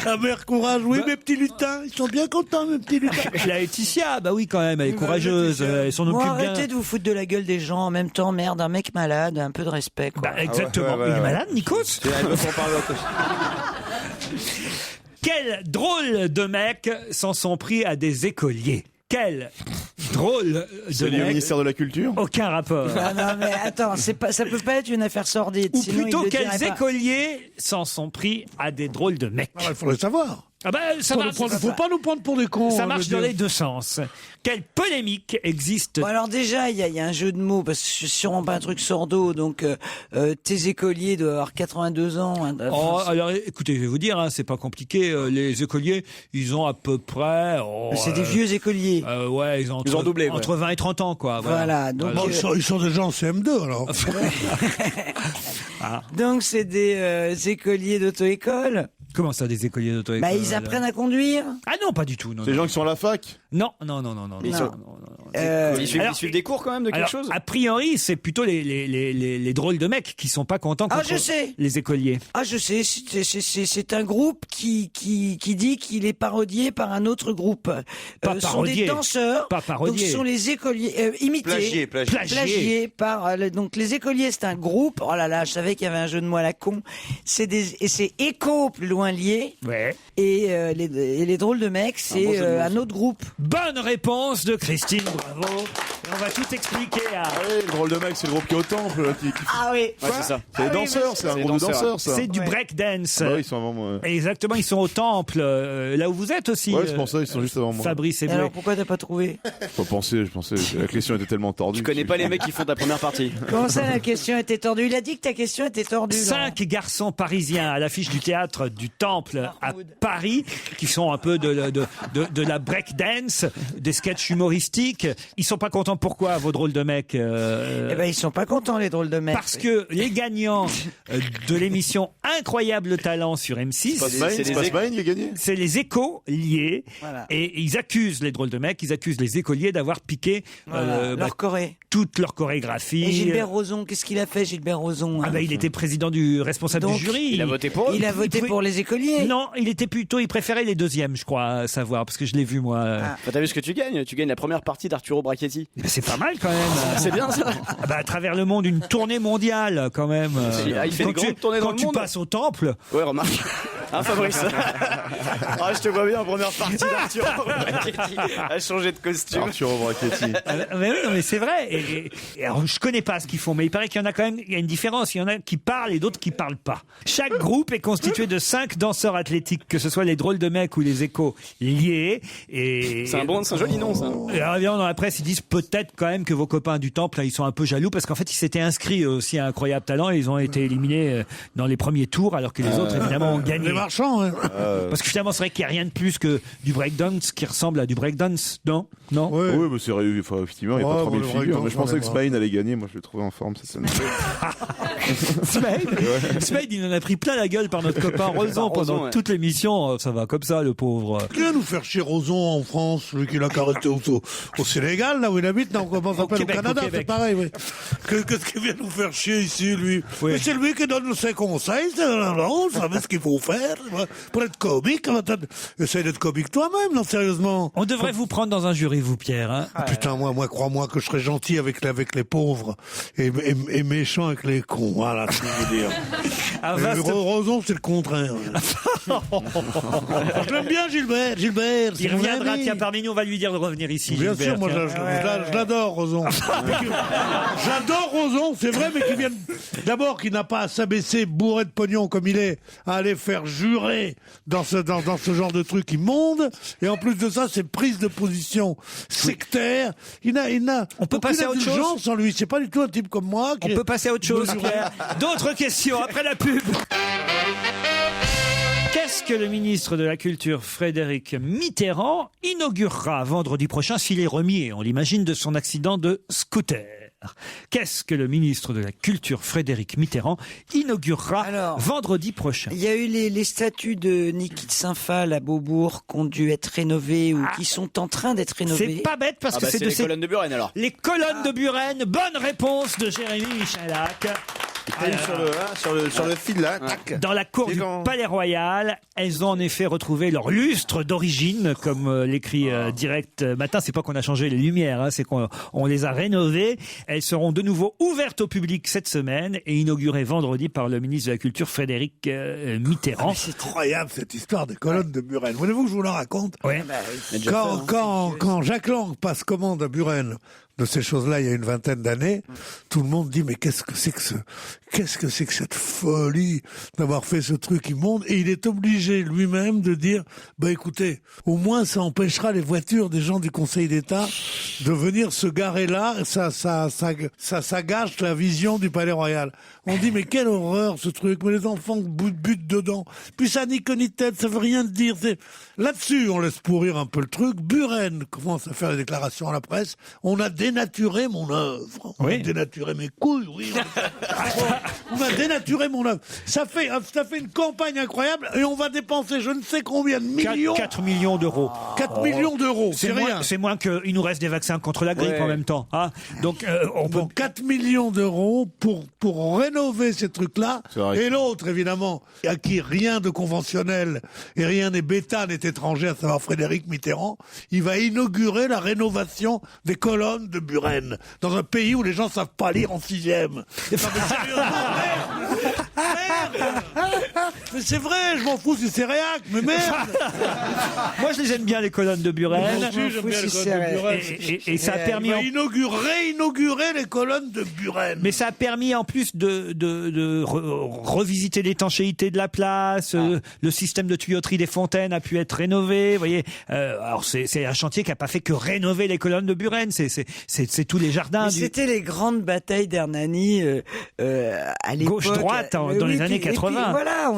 La mère courage, oui, mes petits lutins, ils sont bien contents, mes petits lutins. La Laetitia, bah oui quand même, elle est courageuse, elle s'en occupe bien. Arrêtez de vous foutre de la gueule des gens en même temps, merde, un mec malade, un peu de respect, quoi. Bah, exactement. Il est malade, Nikos? Quel drôle de mecs s'en sont pris à des écoliers. Quel drôle de C'est lié au ministère de la Culture? Aucun rapport. Ah non mais attends, ça peut pas être une affaire sordide. Ou sinon plutôt, il le quels dirait pas. écoliers s'en sont pris à des drôles de mecs? Il faudrait savoir. Ah bah, ça marche. Faut pas nous prendre pour des cons. Ça marche dans les deux sens. Quelle polémique existe? Bon alors déjà, il y a un jeu de mots, parce que c'est sûrement pas un truc sordo, donc tes écoliers doivent avoir 82 ans. Hein, Oh, alors écoutez, je vais vous dire, c'est pas compliqué. Les écoliers, ils ont à peu près... c'est des vieux écoliers. Ouais, ils ont doublé. Entre 20 et 30 ans, quoi. Voilà, donc... Bon, ils sont déjà en CM2, alors. Donc c'est des écoliers d'auto-école. Comment ça, des écoliers d'auto-école? Bah ils apprennent à conduire. Ah non, pas du tout. Non, C'est les gens qui sont à la fac? Non. Ils suivent des cours quand même de quelque chose? A priori, c'est plutôt les drôles de mecs qui sont pas contents contre les écoliers. Ah, je sais, c'est un groupe qui dit qu'il est parodié par un autre groupe. Pas sont des danseurs. Pas parodié. Donc ce sont les écoliers imités. Plagiés par donc les écoliers, c'est un groupe. Oh là là, je savais qu'il y avait un jeu de mots à la con. C'est écho plus loin lié. Ouais. Et les drôles de mecs, c'est un autre groupe. Bonne réponse de Christine, bravo. On va tout expliquer à... Ah oui, le drôle de mec, c'est le groupe qui est au temple. Ah oui. Ouais, c'est ça. C'est les danseurs, c'est un groupe de danseurs, ça. C'est du breakdance. Bah oui, ils sont avant moi. Exactement, ils sont au temple, là où vous êtes aussi. Ouais, c'est pour ça, ils sont juste avant moi. Fabrice et Alors pourquoi t'as pas trouvé? Je pensais, la question était tellement tordue. Tu connais pas les mecs qui font ta première partie. Comment ça, la question était tordue? Il a dit que ta question était tordue. 5 garçons parisiens à l'affiche du théâtre du Temple à Paris, qui sont un peu de la breakdance, des sketchs humoristiques. Ils sont pas contents. Pourquoi, vos drôles de mecs Eh ben, ils sont pas contents, les drôles de mecs. Parce que les gagnants de l'émission Incroyable Talent sur M6, c'est les écoliers. Voilà. Et ils accusent les drôles de mecs, ils accusent les écoliers d'avoir piqué leur choré. toute leur chorégraphie. Et Gilbert Rozon, qu'est-ce qu'il a fait, Gilbert Rozon? Il était président responsable Donc, du jury. Il a voté pour eux. Il a voté pour les écoliers. Non, il préférait les deuxièmes, je crois, à savoir, parce que je l'ai vu, moi. Bah, t'as vu ce que tu gagnes? Tu gagnes la première partie d'Arturo Brachetti. C'est pas mal, quand même. C'est bien, ça. À travers le monde, une tournée mondiale, quand même. Il fait des grandes tournées dans le monde. Quand tu passes au temple. Ouais, remarque. Hein, Fabrice? Je te vois bien en première partie d'Arturo Brachetti. À changer de costume. Arturo Brachetti. Mais oui, non, mais c'est vrai. Et alors, je connais pas ce qu'ils font, mais il paraît qu'il y en a quand même, il y a une différence. Il y en a qui parlent et d'autres qui parlent pas. Chaque groupe est constitué de 5 danseurs athlétiques, que ce soit les drôles de mecs ou les écoliers. C'est un joli nom, ça. Et alors, évidemment, dans la presse, ils disent peut-être quand même que vos copains du Temple, là, ils sont un peu jaloux parce qu'en fait, ils s'étaient inscrits aussi à Incroyable Talent et ils ont été éliminés dans les premiers tours alors que les autres, évidemment, ont gagné. Les marchands, hein. Parce que finalement, c'est vrai qu'il n'y a rien de plus que du breakdance qui ressemble à du breakdance, non? Non? Oui, mais c'est effectivement, il n'y a pas 3000 figures. Mais je pensais que Spine allait gagner. Moi, je l'ai trouvé en forme cette semaine. Spade, il en a pris plein la gueule par notre copain Rozon pendant toute l'émission. Ça va comme ça, le pauvre. Qui va nous faire chier Rozon en France, lui qui l'a arrêté au Sénégal, là où il habite, non, comment ça s'appelle, au Canada, c'est pareil, oui. Qu'est-ce qu'il vient nous faire chier ici, lui? Oui. Mais c'est lui qui donne ses conseils, vous savez ce qu'il faut faire pour être comique. Essaye d'être comique toi-même, non, sérieusement. On devrait vous prendre dans un jury, vous, Pierre. Hein. Putain, moi, crois-moi que je serais gentil avec les pauvres et méchant avec les cons. Voilà ce que je veux dire. Rozon, c'est le contraire. Je l'aime bien, Gilbert. Il reviendra, tiens, parmi nous, on va lui dire de revenir ici. Bien Gilbert, sûr, moi, je l'adore, Rozon. J'adore Rozon, c'est vrai, mais qu'il vienne d'abord, qu'il n'a pas à s'abaisser bourré de pognon comme il est, à aller faire jurer dans ce genre de truc immonde. Et en plus de ça, c'est prise de position sectaire. On peut passer à autre chose sans lui. C'est pas du tout un type comme moi. On peut passer à autre chose, Pierre. D'autres questions après la pub. Qu'est-ce que le ministre de la Culture, Frédéric Mitterrand, inaugurera vendredi prochain s'il est remis, on l'imagine, de son accident de scooter? Qu'est-ce que le ministre de la Culture, Frédéric Mitterrand, inaugurera vendredi prochain? Il y a eu les statues de Niki de Saint-Phal à Beaubourg qui ont dû être rénovées ou qui sont en train d'être rénovées. C'est pas bête parce que c'est les colonnes de Buren, alors. Les colonnes de Buren. Bonne réponse de Jérémy Michalak. Sur le fil là, tac. Dans la cour du Palais Royal, elles ont en effet retrouvé leur lustre d'origine, comme l'écrit Direct Matin. C'est pas qu'on a changé les lumières, hein, c'est qu'on les a rénovées. Elles seront de nouveau ouvertes au public cette semaine et inaugurées vendredi par le ministre de la Culture, Frédéric Mitterrand. C'est incroyable cette histoire des colonnes de Buren. Voulez-vous que je vous la raconte? Oui. Quand Jacques Lang passe commande à Buren de ces choses-là il y a une vingtaine d'années, tout le monde dit mais qu'est-ce que c'est que cette folie d'avoir fait ce truc immonde, et il est obligé lui-même de dire bah écoutez, au moins ça empêchera les voitures des gens du Conseil d'État de venir se garer là, ça gâche la vision du Palais Royal. On dit mais quelle horreur ce truc, mais les enfants butent dedans, puis ça ni queue ni tête, ça veut rien dire. Là-dessus on laisse pourrir un peu le truc. Buren commence à faire des déclarations à la presse, on a dénaturé mon œuvre, on a dénaturé mes couilles, oui. On a dénaturé mon œuvre. Ça fait une campagne incroyable et on va dépenser je ne sais combien de millions. 4 millions d'euros. 4 millions d'euros, c'est rien. C'est moins qu'il nous reste des vaccins contre la grippe en même temps. Hein. Donc, on peut... 4 millions d'euros pour rénover ces trucs-là. Et l'autre, évidemment, à qui rien de conventionnel et rien n'est bêta n'est étranger, à savoir Frédéric Mitterrand, il va inaugurer la rénovation des colonnes de Buren dans un pays où les gens savent pas lire en 6e. Merde. Mais c'est vrai, je m'en fous si c'est réac, mais merde. Moi, je les aime bien, les colonnes de Buren. Moi aussi, j'aime bien les colonnes de Buren. Et ça a permis... réinaugurer les colonnes de Buren. Mais ça a permis, en plus, de revisiter l'étanchéité de la place. Le système de tuyauterie des fontaines a pu être rénové. Vous voyez, alors c'est un chantier qui n'a pas fait que rénover les colonnes de Buren. C'est tous les jardins. Mais c'était les grandes batailles d'Hernani à l'époque. Gauche-droite dans les années 80. Et puis, voilà,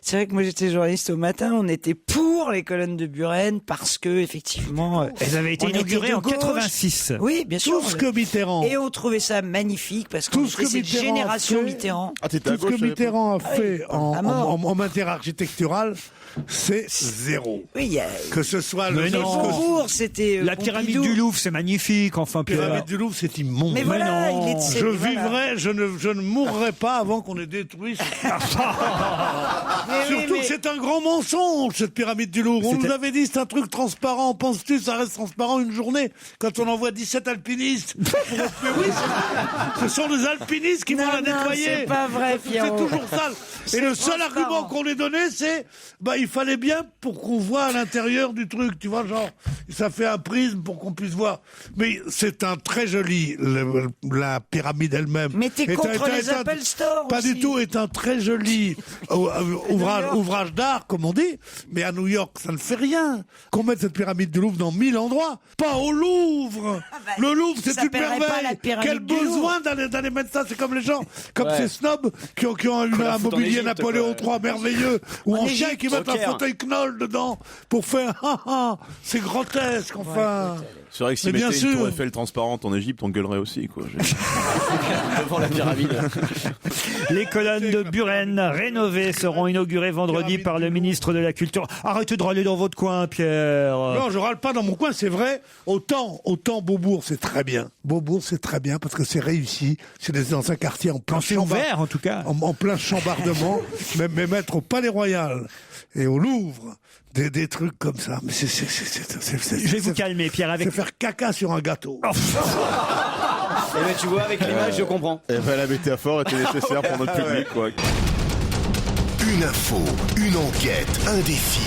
c'est vrai que moi j'étais journaliste au matin, on était pour les colonnes de Buren parce que effectivement elles avaient été inaugurées en 86. Oui, bien sûr. Tout ce que Mitterrand. Et on trouvait ça magnifique parce que c'était cette génération Mitterrand. Tout ce que Mitterrand a fait en matière architecturale, c'est zéro. Oui, que ce soit le Beaubourg, c'était la pyramide du Louvre, c'est magnifique. Enfin, la pyramide du Louvre, c'est immonde. Mais voilà, je vivrai, je ne mourrai pas avant qu'on ait détruit. Surtout que c'est un grand mensonge, cette pyramide du Louvre. On nous avait dit c'est un truc transparent. Penses-tu ça reste transparent une journée quand on envoie 17 alpinistes? Mais oui, ce sont des alpinistes qui vont la nettoyer. C'est pas vrai, Pierrot. C'est toujours sale. Et le seul argument qu'on ait donné, c'est il fallait bien pour qu'on voit à l'intérieur du truc, tu vois, genre ça fait un prisme pour qu'on puisse voir. Mais c'est un très joli, la pyramide elle-même. Mais t'es contre les Apple Store Pas du tout, est un très joli ouvrage d'art, comme on dit. Mais à New York, ça ne fait rien qu'on mette cette pyramide du Louvre dans 1000 endroits. Pas au Louvre. Le Louvre, c'est une merveille. Quel besoin d'aller mettre ça. C'est comme les gens, comme ces snobs qui ont un mobilier Napoléon III merveilleux ou en chien qui mettent un fauteuil Knoll dedans pour faire c'est grotesque, enfin. C'est vrai que si mettait une tour Eiffel transparente en Égypte, on gueulerait aussi, quoi. Devant la pyramide. Les colonnes de Buren rénovées seront inaugurées vendredi par le ministre de la Culture. Arrêtez de râler dans votre coin, Pierre. Non, je râle pas dans mon coin, c'est vrai. Autant Beaubourg, c'est très bien. Beaubourg, c'est très bien parce que c'est réussi. C'est dans un quartier en plein ouvert, en tout cas. En plein chambardement. mais mettre au Palais Royal et au Louvre des trucs comme ça. Mais je vais vous calmer, Pierre. C'est faire caca sur un gâteau. Et ben tu vois, avec l'image, je comprends. Et ben la métaphore était nécessaire pour notre public, quoi. Une info, une enquête, un défi.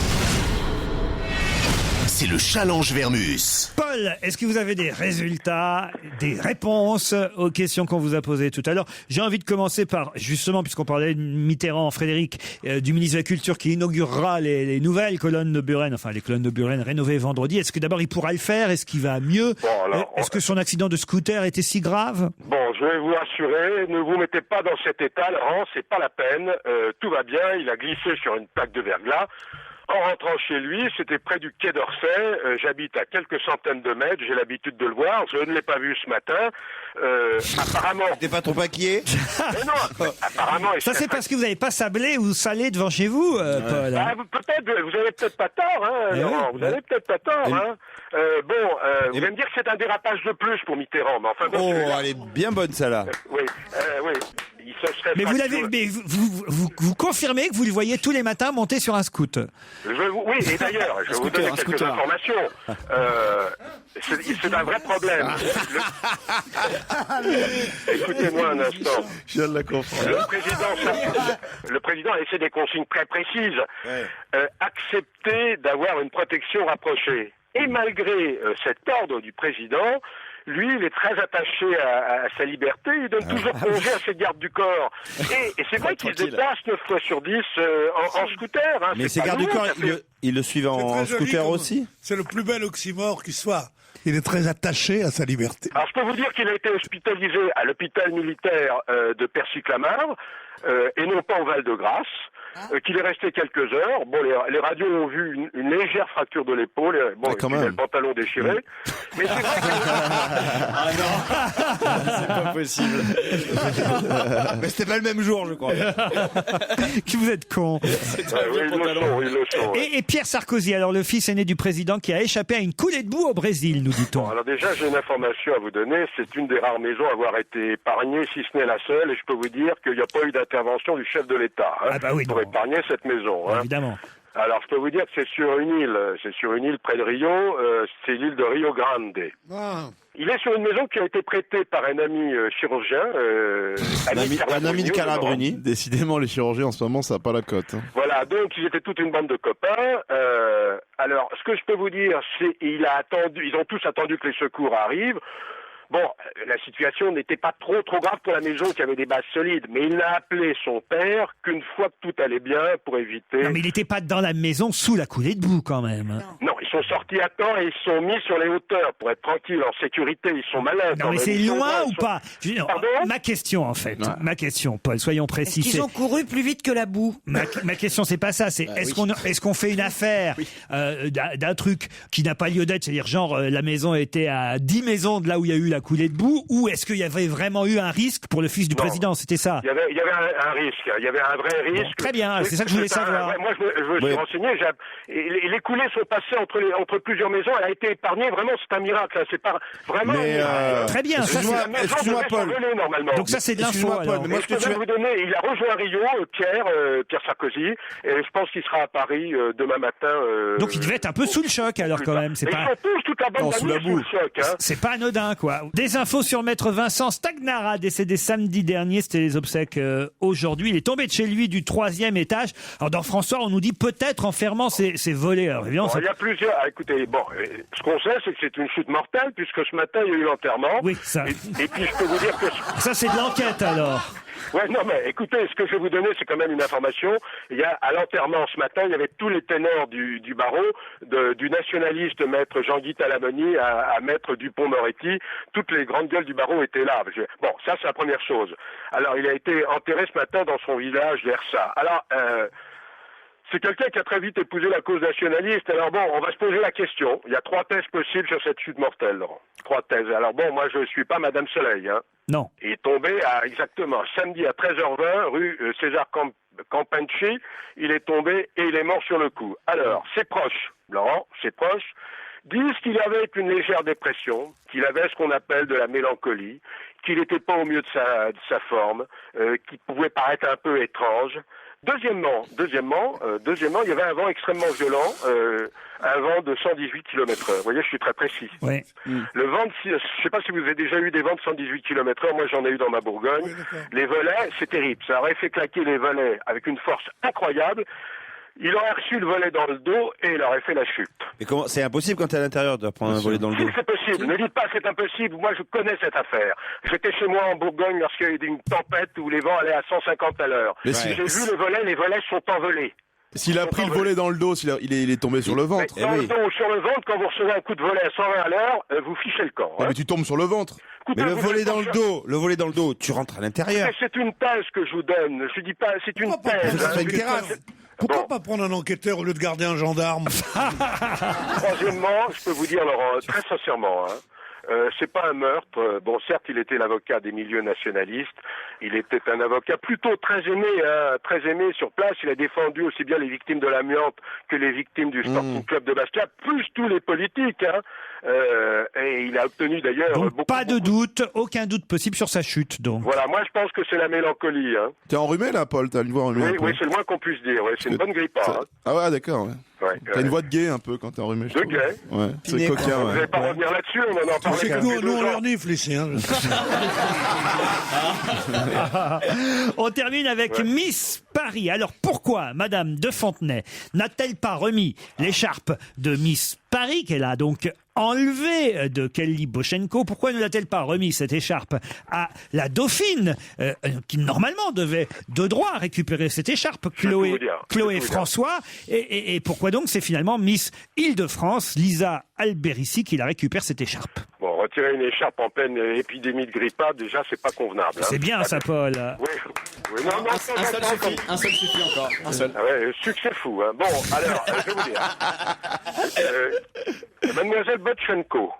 C'est le challenge Vermus. Paul, est-ce que vous avez des résultats, des réponses aux questions qu'on vous a posées tout à l'heure? J'ai envie de commencer par, justement, puisqu'on parlait de Mitterrand, Frédéric, du ministre de la Culture qui inaugurera les nouvelles colonnes de Buren, enfin les colonnes de Buren rénovées vendredi. Est-ce que d'abord il pourra le faire? Est-ce qu'il va mieux? Est-ce que son accident de scooter était si grave? Bon, je vais vous rassurer, ne vous mettez pas dans cet état, Laurent, c'est pas la peine. Tout va bien, il a glissé sur une plaque de verglas. En rentrant chez lui, c'était près du quai d'Orsay, j'habite à quelques centaines de mètres, j'ai l'habitude de le voir, je ne l'ai pas vu ce matin, apparemment... T'es pas trop inquiet? Mais non, apparemment... Ça c'est parce que vous n'avez pas sablé ou salé devant chez vous, Paul. Peut-être, vous avez peut-être pas tort, hein, Laurent, vous avez peut-être pas tort, hein. Vous allez me dire que c'est un dérapage de plus pour Mitterrand, mais enfin... Bon, elle est bien bonne, celle-là. Oui. Il se serait mais vous confirmez que vous le voyez tous les matins monter sur un scoot? Oui, et d'ailleurs, je vais vous donner quelques informations. C'est un vrai problème. Écoutez-moi un instant. Je viens de la comprendre. Le président a laissé des consignes très précises. Accepter d'avoir une protection rapprochée. Et malgré cet ordre du président, lui, il est très attaché à sa liberté, il donne toujours congé à ses gardes du corps. Et c'est vrai qu'il se déplace 9 fois sur 10 en scooter. Hein, mais ses gardes du corps, il le suivent en scooter aussi? C'est le plus bel oxymore qui soit. Il est très attaché à sa liberté. Alors je peux vous dire qu'il a été hospitalisé à l'hôpital militaire de Percy-Clamart, et non pas au Val-de-Grâce. Qu'il est resté quelques heures. Bon, les radios ont vu une légère fracture de l'épaule. Bon, il a le pantalon déchiré. Mais c'est vrai que... Ah non, c'est pas possible. Mais c'était pas le même jour, je crois. Que vous êtes con. Ils le sont. Et Pierre Sarkozy, alors le fils aîné du président qui a échappé à une coulée de boue au Brésil, nous dit-on. Alors déjà, j'ai une information à vous donner. C'est une des rares maisons à avoir été épargnée, si ce n'est la seule. Et je peux vous dire qu'il n'y a pas eu d'intervention du chef de l'État. Hein. Ah bah oui, pour épargner cette maison. Hein. Évidemment. Alors, je peux vous dire que c'est sur une île près de Rio, c'est l'île de Rio Grande. Il est sur une maison qui a été prêtée par un ami chirurgien, un ami de Carla Bruni. Décidément, les chirurgiens en ce moment, ça n'a pas la cote. Hein. Voilà, donc ils étaient toute une bande de copains. Alors, ce que je peux vous dire, c'est ils ont tous attendu que les secours arrivent. Bon, la situation n'était pas trop grave pour la maison qui avait des bases solides, mais il n'a appelé son père qu'une fois que tout allait bien pour éviter... Non, mais il n'était pas dans la maison sous la coulée de boue quand même. Non, ils sont sortis à temps et ils sont mis sur les hauteurs pour être tranquilles, en sécurité. Ils sont malins. Non, mais c'est loin ou pas? Pardon? Ma question, en fait. Ouais. Ma question, Paul, soyons précis. Est-ce qu'ils ont couru plus vite que la boue? Ma question, c'est pas ça. C'est est-ce qu'on fait une affaire d'un truc qui n'a pas lieu d'être? C'est-à-dire, genre, la maison était à 10 maisons de là où il y a eu la coulée de boue, ou est-ce qu'il y avait vraiment eu un risque pour le fils du président? C'était ça? Il y avait un risque. Il y avait un vrai risque. Bon, très bien, c'est ça que je voulais savoir. Moi, je me suis renseigné. Les coulées sont passées entre plusieurs maisons. Elle a été épargnée. Vraiment, c'est un miracle. Hein. C'est pas vraiment. Très bien. Excuse-moi, Paul. Donc ça, c'est de l'info. Paul, mais je peux vous donner. Il a rejoint Rio, Pierre Sarkozy, et je pense qu'il sera à Paris demain matin. Donc il devait être un peu sous le choc, alors quand même. Ils sont tous toute la bande sous le choc. Hein. C'est pas anodin, quoi. Des infos sur maître Vincent Stagnara, décédé samedi dernier. C'était les obsèques aujourd'hui. Il est tombé de chez lui du 3e étage. Alors dans François, on nous dit peut-être en fermant ses volets. Alors évidemment, il y a plusieurs. Écoutez, ce qu'on sait, c'est que c'est une chute mortelle, puisque ce matin, il y a eu l'enterrement. Oui, ça. Et puis je peux vous dire que ça, c'est de l'enquête alors. Ouais, non, mais écoutez, ce que je vais vous donner, c'est quand même une information. Il y a, à l'enterrement ce matin, il y avait tous les ténors du barreau, du nationaliste maître Jean-Guy Talamoni à maître Dupond-Moretti. Toutes les grandes gueules du barreau étaient là. Bon, ça, c'est la première chose. Alors, il a été enterré ce matin dans son village d'Ersa. Alors, c'est quelqu'un qui a très vite épousé la cause nationaliste. Alors bon, on va se poser la question. Il y a 3 thèses possibles sur cette chute mortelle, Laurent. 3 thèses. Alors bon, moi je suis pas Madame Soleil, hein. Non. Il est tombé exactement samedi à 13h20, rue César Campanci. Il est tombé et il est mort sur le coup. Alors, ses proches, Laurent, ses proches, disent qu'il avait une légère dépression, qu'il avait ce qu'on appelle de la mélancolie, qu'il n'était pas au mieux de sa forme, qu'il pouvait paraître un peu étrange. Deuxièmement, il y avait un vent extrêmement violent, un vent de 118 km/h. Vous voyez, je suis très précis. Oui. Le vent, je sais pas si vous avez déjà eu des vents de 118 km/h. Moi, j'en ai eu dans ma Bourgogne. Oui, les volets, c'est terrible. Ça aurait fait claquer les volets avec une force incroyable. Il aurait reçu le volet dans le dos et il aurait fait la chute. Mais comment? C'est impossible quand t'es à l'intérieur de prendre un volet dans le dos. Si, c'est possible. Ne dites pas c'est impossible. Moi, je connais cette affaire. J'étais chez moi en Bourgogne lorsqu'il y a eu une tempête où les vents allaient à 150 à l'heure. J'ai vu les volets sont envolés. S'il a pris le volet dans le dos, il est tombé sur le ventre. Dans le dos ou sur le ventre, quand vous recevez un coup de volet à 120 à l'heure, vous fichez le camp. Ouais, mais tu tombes sur le ventre. Mais le volet dans le dos, tu rentres à l'intérieur. C'est une thèse que je vous donne. Je dis pas, c'est une thèse. Pourquoi pas prendre un enquêteur au lieu de garder un gendarme? Troisièmement, je peux vous dire, Laurent, très sincèrement, c'est pas un meurtre. Bon, certes, il était l'avocat des milieux nationalistes. Il était un avocat plutôt très aimé sur place. Il a défendu aussi bien les victimes de l'amiante que les victimes du Sporting Club de Bastia, plus tous les politiques. Et il a obtenu d'ailleurs aucun doute possible sur sa chute. Donc voilà, moi je pense que c'est la mélancolie. Hein. T'es enrhumé là, Paul? T'as une voix enrhumée? Oui, c'est le moins qu'on puisse dire. Ouais. C'est une bonne grippe. Hein. Ah ouais, d'accord. Ouais. T'as une voix de gay un peu quand t'es enrhumé. De gay. Ouais. C'est coquin. Vous n'allez pas revenir là-dessus. On en parle. C'est que nous on leur nifle ici. Hein. On termine avec Miss Paris. Alors pourquoi Madame de Fontenay n'a-t-elle pas remis l'écharpe de Miss Paris qu'elle a donc enlevée de Kelly Bochenko? Pourquoi ne l'a-t-elle pas remis cette écharpe à la dauphine qui normalement devait de droit récupérer cette écharpe, Chloé François, et pourquoi donc c'est finalement Miss Île-de-France, Lisa Alberici, qui la récupère cette écharpe? Bon, retirer une écharpe en pleine épidémie de grippade, déjà, c'est pas convenable. Hein. C'est bien ça, Paul. Oui, non, un seul suffit encore. Un seul. Ah ouais, succès fou. Hein. Bon, alors, je vais vous dire. Mademoiselle Bochenko,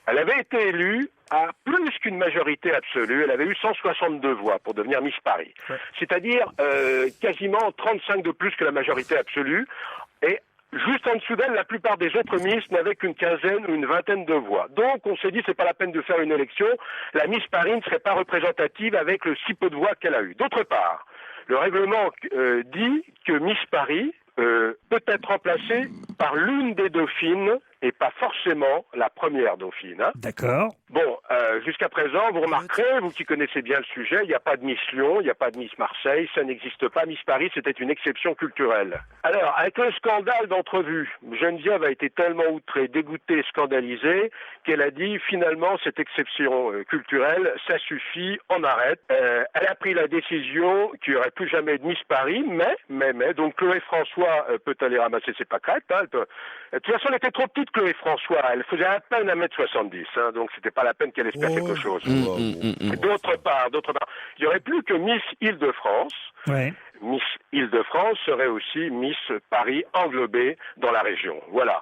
elle avait été élue à plus qu'une majorité absolue. Elle avait eu 162 voix pour devenir Miss Paris. Ouais. C'est-à-dire quasiment 35 de plus que la majorité absolue. Et juste en dessous d'elle, la plupart des autres Miss n'avaient qu'une quinzaine ou une vingtaine de voix. Donc, on s'est dit, c'est pas la peine de faire une élection. La Miss Paris ne serait pas représentative avec le si peu de voix qu'elle a eu. D'autre part, le règlement dit que Miss Paris peut être remplacée par l'une des dauphines et pas forcément la première dauphine. Hein. D'accord. Bon, jusqu'à présent, vous remarquerez, vous qui connaissez bien le sujet, il n'y a pas de Miss Lyon, il n'y a pas de Miss Marseille, ça n'existe pas. Miss Paris, c'était une exception culturelle. Alors, avec le scandale d'entrevue, Geneviève a été tellement outrée, dégoûtée, scandalisée, qu'elle a dit, finalement, cette exception culturelle, ça suffit, on arrête. Elle a pris la décision qu'il n'y aurait plus jamais de Miss Paris, mais, donc Chloé François peut aller ramasser ses pâquerettes. Hein, de toute façon, elle était trop petite, Chloé François. Elle faisait à peine 1m70, hein, donc c'était pas la peine qu'elle espère quelque chose. D'autre part, il n'y aurait plus que Miss Île-de-France. Ouais. Miss Île-de-France serait aussi Miss Paris englobée dans la région. Voilà.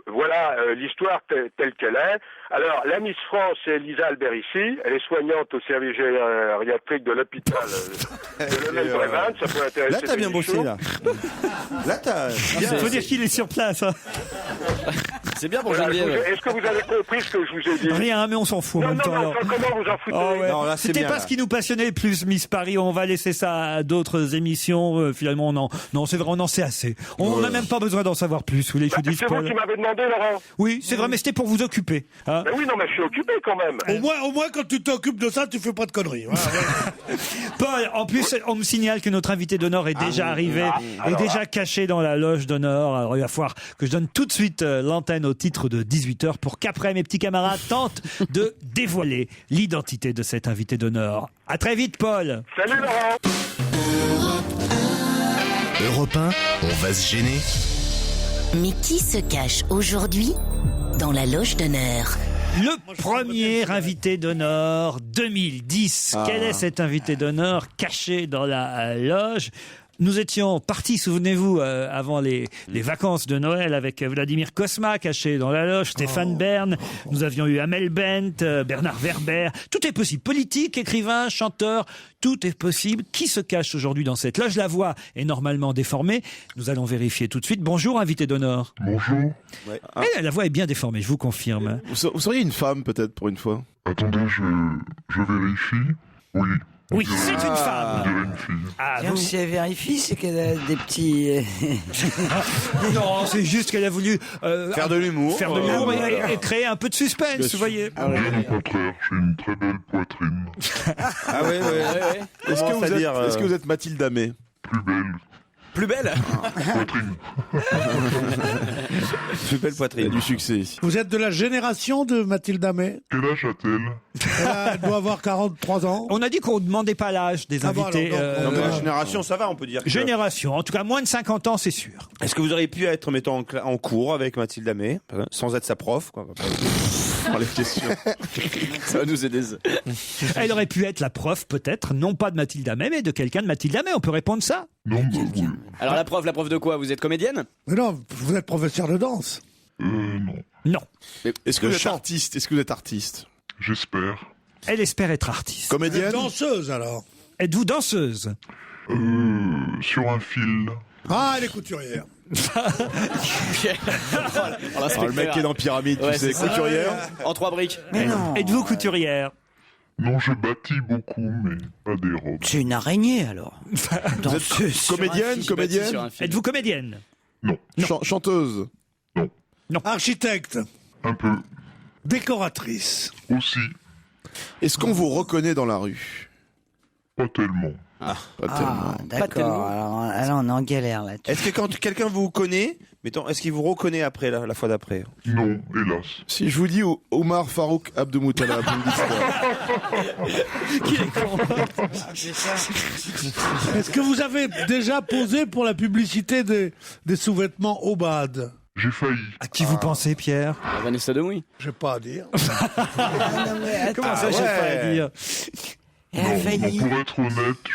Voilà l'histoire telle qu'elle est. Alors, la Miss France, c'est Elisa Alberici. Elle est soignante au service gériatrique de l'hôpital de Lemel-Brévannes. Ça peut intéresser. Là, t'as bien bossé, là. Là, t'as bien. Il faut dire qu'il est sur place. Hein. C'est bien pour Geneviève. Est-ce que vous avez compris ce que je vous ai dit? Rien, mais on s'en fout en même temps. Alors. Comment vous en foutez? Oh, ouais. Non, là, c'était pas ce qui nous passionnait le plus, Miss Paris. On va laisser ça à d'autres émissions. Finalement, non, c'est vrai, on en sait assez. On n'a même pas besoin d'en savoir plus. Vous voulez que je vous dise, c'est vous qui m'avez demandé, Laurent. Oui, c'est vrai, mais c'était pour vous occuper. Hein. Mais oui, non, mais je suis occupé quand même. Au moins, quand tu t'occupes de ça, tu fais pas de conneries. Voilà. Paul, en plus, on me signale que notre invité d'honneur est déjà arrivé, est déjà caché dans la loge d'honneur. Alors, il va falloir que je donne tout de suite l'antenne au titre de 18h pour qu'après, mes petits camarades tentent de dévoiler l'identité de cet invité d'honneur. À très vite, Paul. Salut, Laurent. Europe 1, on va se gêner. Mais qui se cache aujourd'hui dans la loge d'honneur? Le premier invité d'honneur 2010. Quel est cet invité d'honneur caché dans la loge? Nous étions partis, souvenez-vous, avant les vacances de Noël avec Vladimir Cosma, caché dans la loge, Stéphane Bern. Nous avions eu Amel Bent, Bernard Werber. Tout est possible. Politique, écrivain, chanteur, tout est possible. Qui se cache aujourd'hui dans cette loge? La voix est normalement déformée. Nous allons vérifier tout de suite. Bonjour, invité d'honneur. Bonjour. Ouais. La voix est bien déformée, je vous confirme. Vous seriez une femme, peut-être, pour une fois? Attendez, je vérifie. Oui. Oui, c'est une femme. Une fille. Donc si elle vérifie, c'est qu'elle a des petits... Non, c'est juste qu'elle a voulu faire de l'humour, et créer un peu de suspense, vous voyez. Bien au contraire, j'ai une très belle poitrine. Ah oui. Est-ce que vous êtes Mathilde Amé? Plus belle. Plus belle Poitrine. Plus belle poitrine. Il y a du succès ici. Vous êtes de la génération de Mathilde Amé? Quel âge a-t-elle? Elle doit avoir 43 ans. On a dit qu'on ne demandait pas l'âge des invités. Non, mais la génération, ça va, on peut dire. Génération, en tout cas moins de 50 ans, c'est sûr. Est-ce que vous auriez pu être, mettons, en cours avec Mathilde Amé, sans être sa prof, quoi? Dans les questions. Ça va nous aider. Elle aurait pu être la prof, peut-être, non pas de Mathilde Amé, mais de quelqu'un de Mathilde Amé. On peut répondre ça? Non, oui. Alors la prof de quoi? Vous êtes comédienne? Mais non, vous êtes professeur de danse. Non. Non. Est-ce que vous êtes artiste? Est-ce que vous êtes artiste? J'espère. Elle espère être artiste. Comédienne? Danseuse, alors. Êtes-vous danseuse? Sur un fil. Ah, elle est couturière. Le mec qui est dans Pyramide, tu sais, couturière. En 3 briques. Mais non. Êtes-vous couturière? Non, je bâtis beaucoup, mais pas des robes. C'est une araignée, alors. Vous êtes comédienne? Êtes-vous comédienne? Non. Chanteuse? Non. Architecte? Un peu. Décoratrice? Aussi. Est-ce qu'on vous reconnaît dans la rue? Pas tellement. Pas tellement. D'accord. Alors on est en galère là. Est-ce que quand quelqu'un vous connaît, mettons, est-ce qu'il vous reconnaît après, la fois d'après? Non, hélas. Si je vous dis Omar Farouk Abdoumoutala, vous me dites quoi? Qui est con? Est-ce que vous avez déjà posé pour la publicité des sous-vêtements Obad? J'ai failli. À qui vous pensez, Pierre? Vanessa Demouy. J'ai pas à dire. Comment ça, j'ai pas à dire? Non, pour être honnête,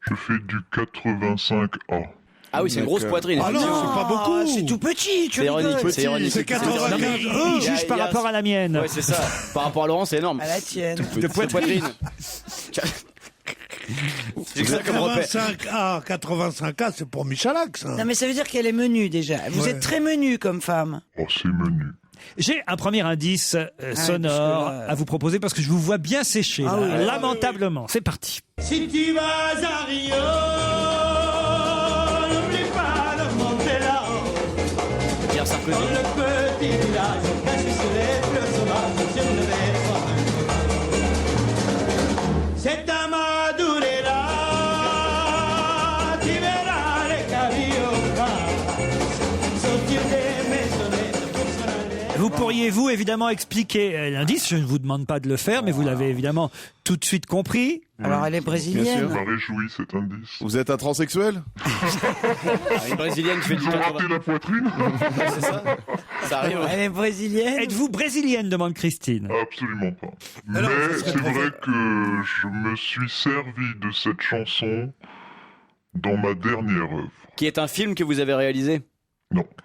je fais du 85A. Ah oui, c'est une grosse poitrine. Ah non, c'est pas beaucoup. C'est tout petit, tu rigoles. C'est ironique. C'est 85. Non, mais il juge par rapport à la mienne. Ouais, c'est ça. Par rapport à Laurent, c'est énorme. À la tienne. De poitrine. C'est ça comme repère. 85A, c'est pour Michalak, ça. Non, mais ça veut dire qu'elle est menue déjà. Vous êtes très menue comme femme. Oh, c'est menu. J'ai un premier indice sonore à vous proposer parce que je vous vois bien sécher, lamentablement. C'est parti. Si tu vas à Rio, n'oublie pas de monter là-haut. Pierre Sarko. Dans le petit village, caché sous les fleurs sauvages, je ne vais pas. C'est à Madureira, tu verras les carioca sortir des maisonnettes pour s'en aller. Vous pourriez-vous évidemment expliquer l'indice? Je ne vous demande pas de le faire, mais vous l'avez évidemment tout de suite compris. Alors elle est brésilienne. Ça m'a réjoui cet indice. Vous êtes un transsexuel? Une brésilienne qui fait du Ils ont raté la poitrine. C'est ça. Ça arrive. Elle est brésilienne. Êtes-vous brésilienne? Demande Christine. Absolument pas. Alors, Mais ça serait c'est trop vrai fait. que je me suis servi de cette chanson dans ma dernière œuvre. Qui est un film que vous avez réalisé?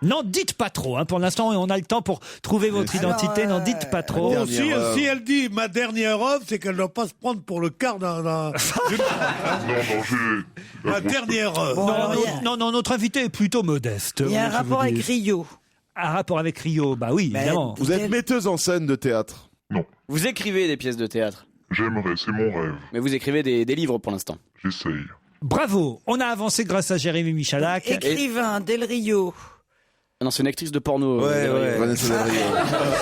Non, dites pas trop. Hein. Pour l'instant, on a le temps pour trouver votre identité. N'en dites pas trop. Oh, si elle dit ma dernière œuvre, c'est qu'elle ne doit pas se prendre pour le quart d'un. Non, j'ai. Ma dernière œuvre. Non, notre invité est plutôt modeste. Il y a un je rapport vous dis. avec Rio. Un rapport avec Rio, bah oui, évidemment. Vous êtes metteuse en scène de théâtre? Non. Vous écrivez des pièces de théâtre? J'aimerais, c'est mon rêve. Mais vous écrivez des livres pour l'instant? J'essaye. Bravo, on a avancé grâce à Jérémy Michalak. Écrivain, Del Rio. Ah non, c'est une actrice de porno. Vanessa Del Rio.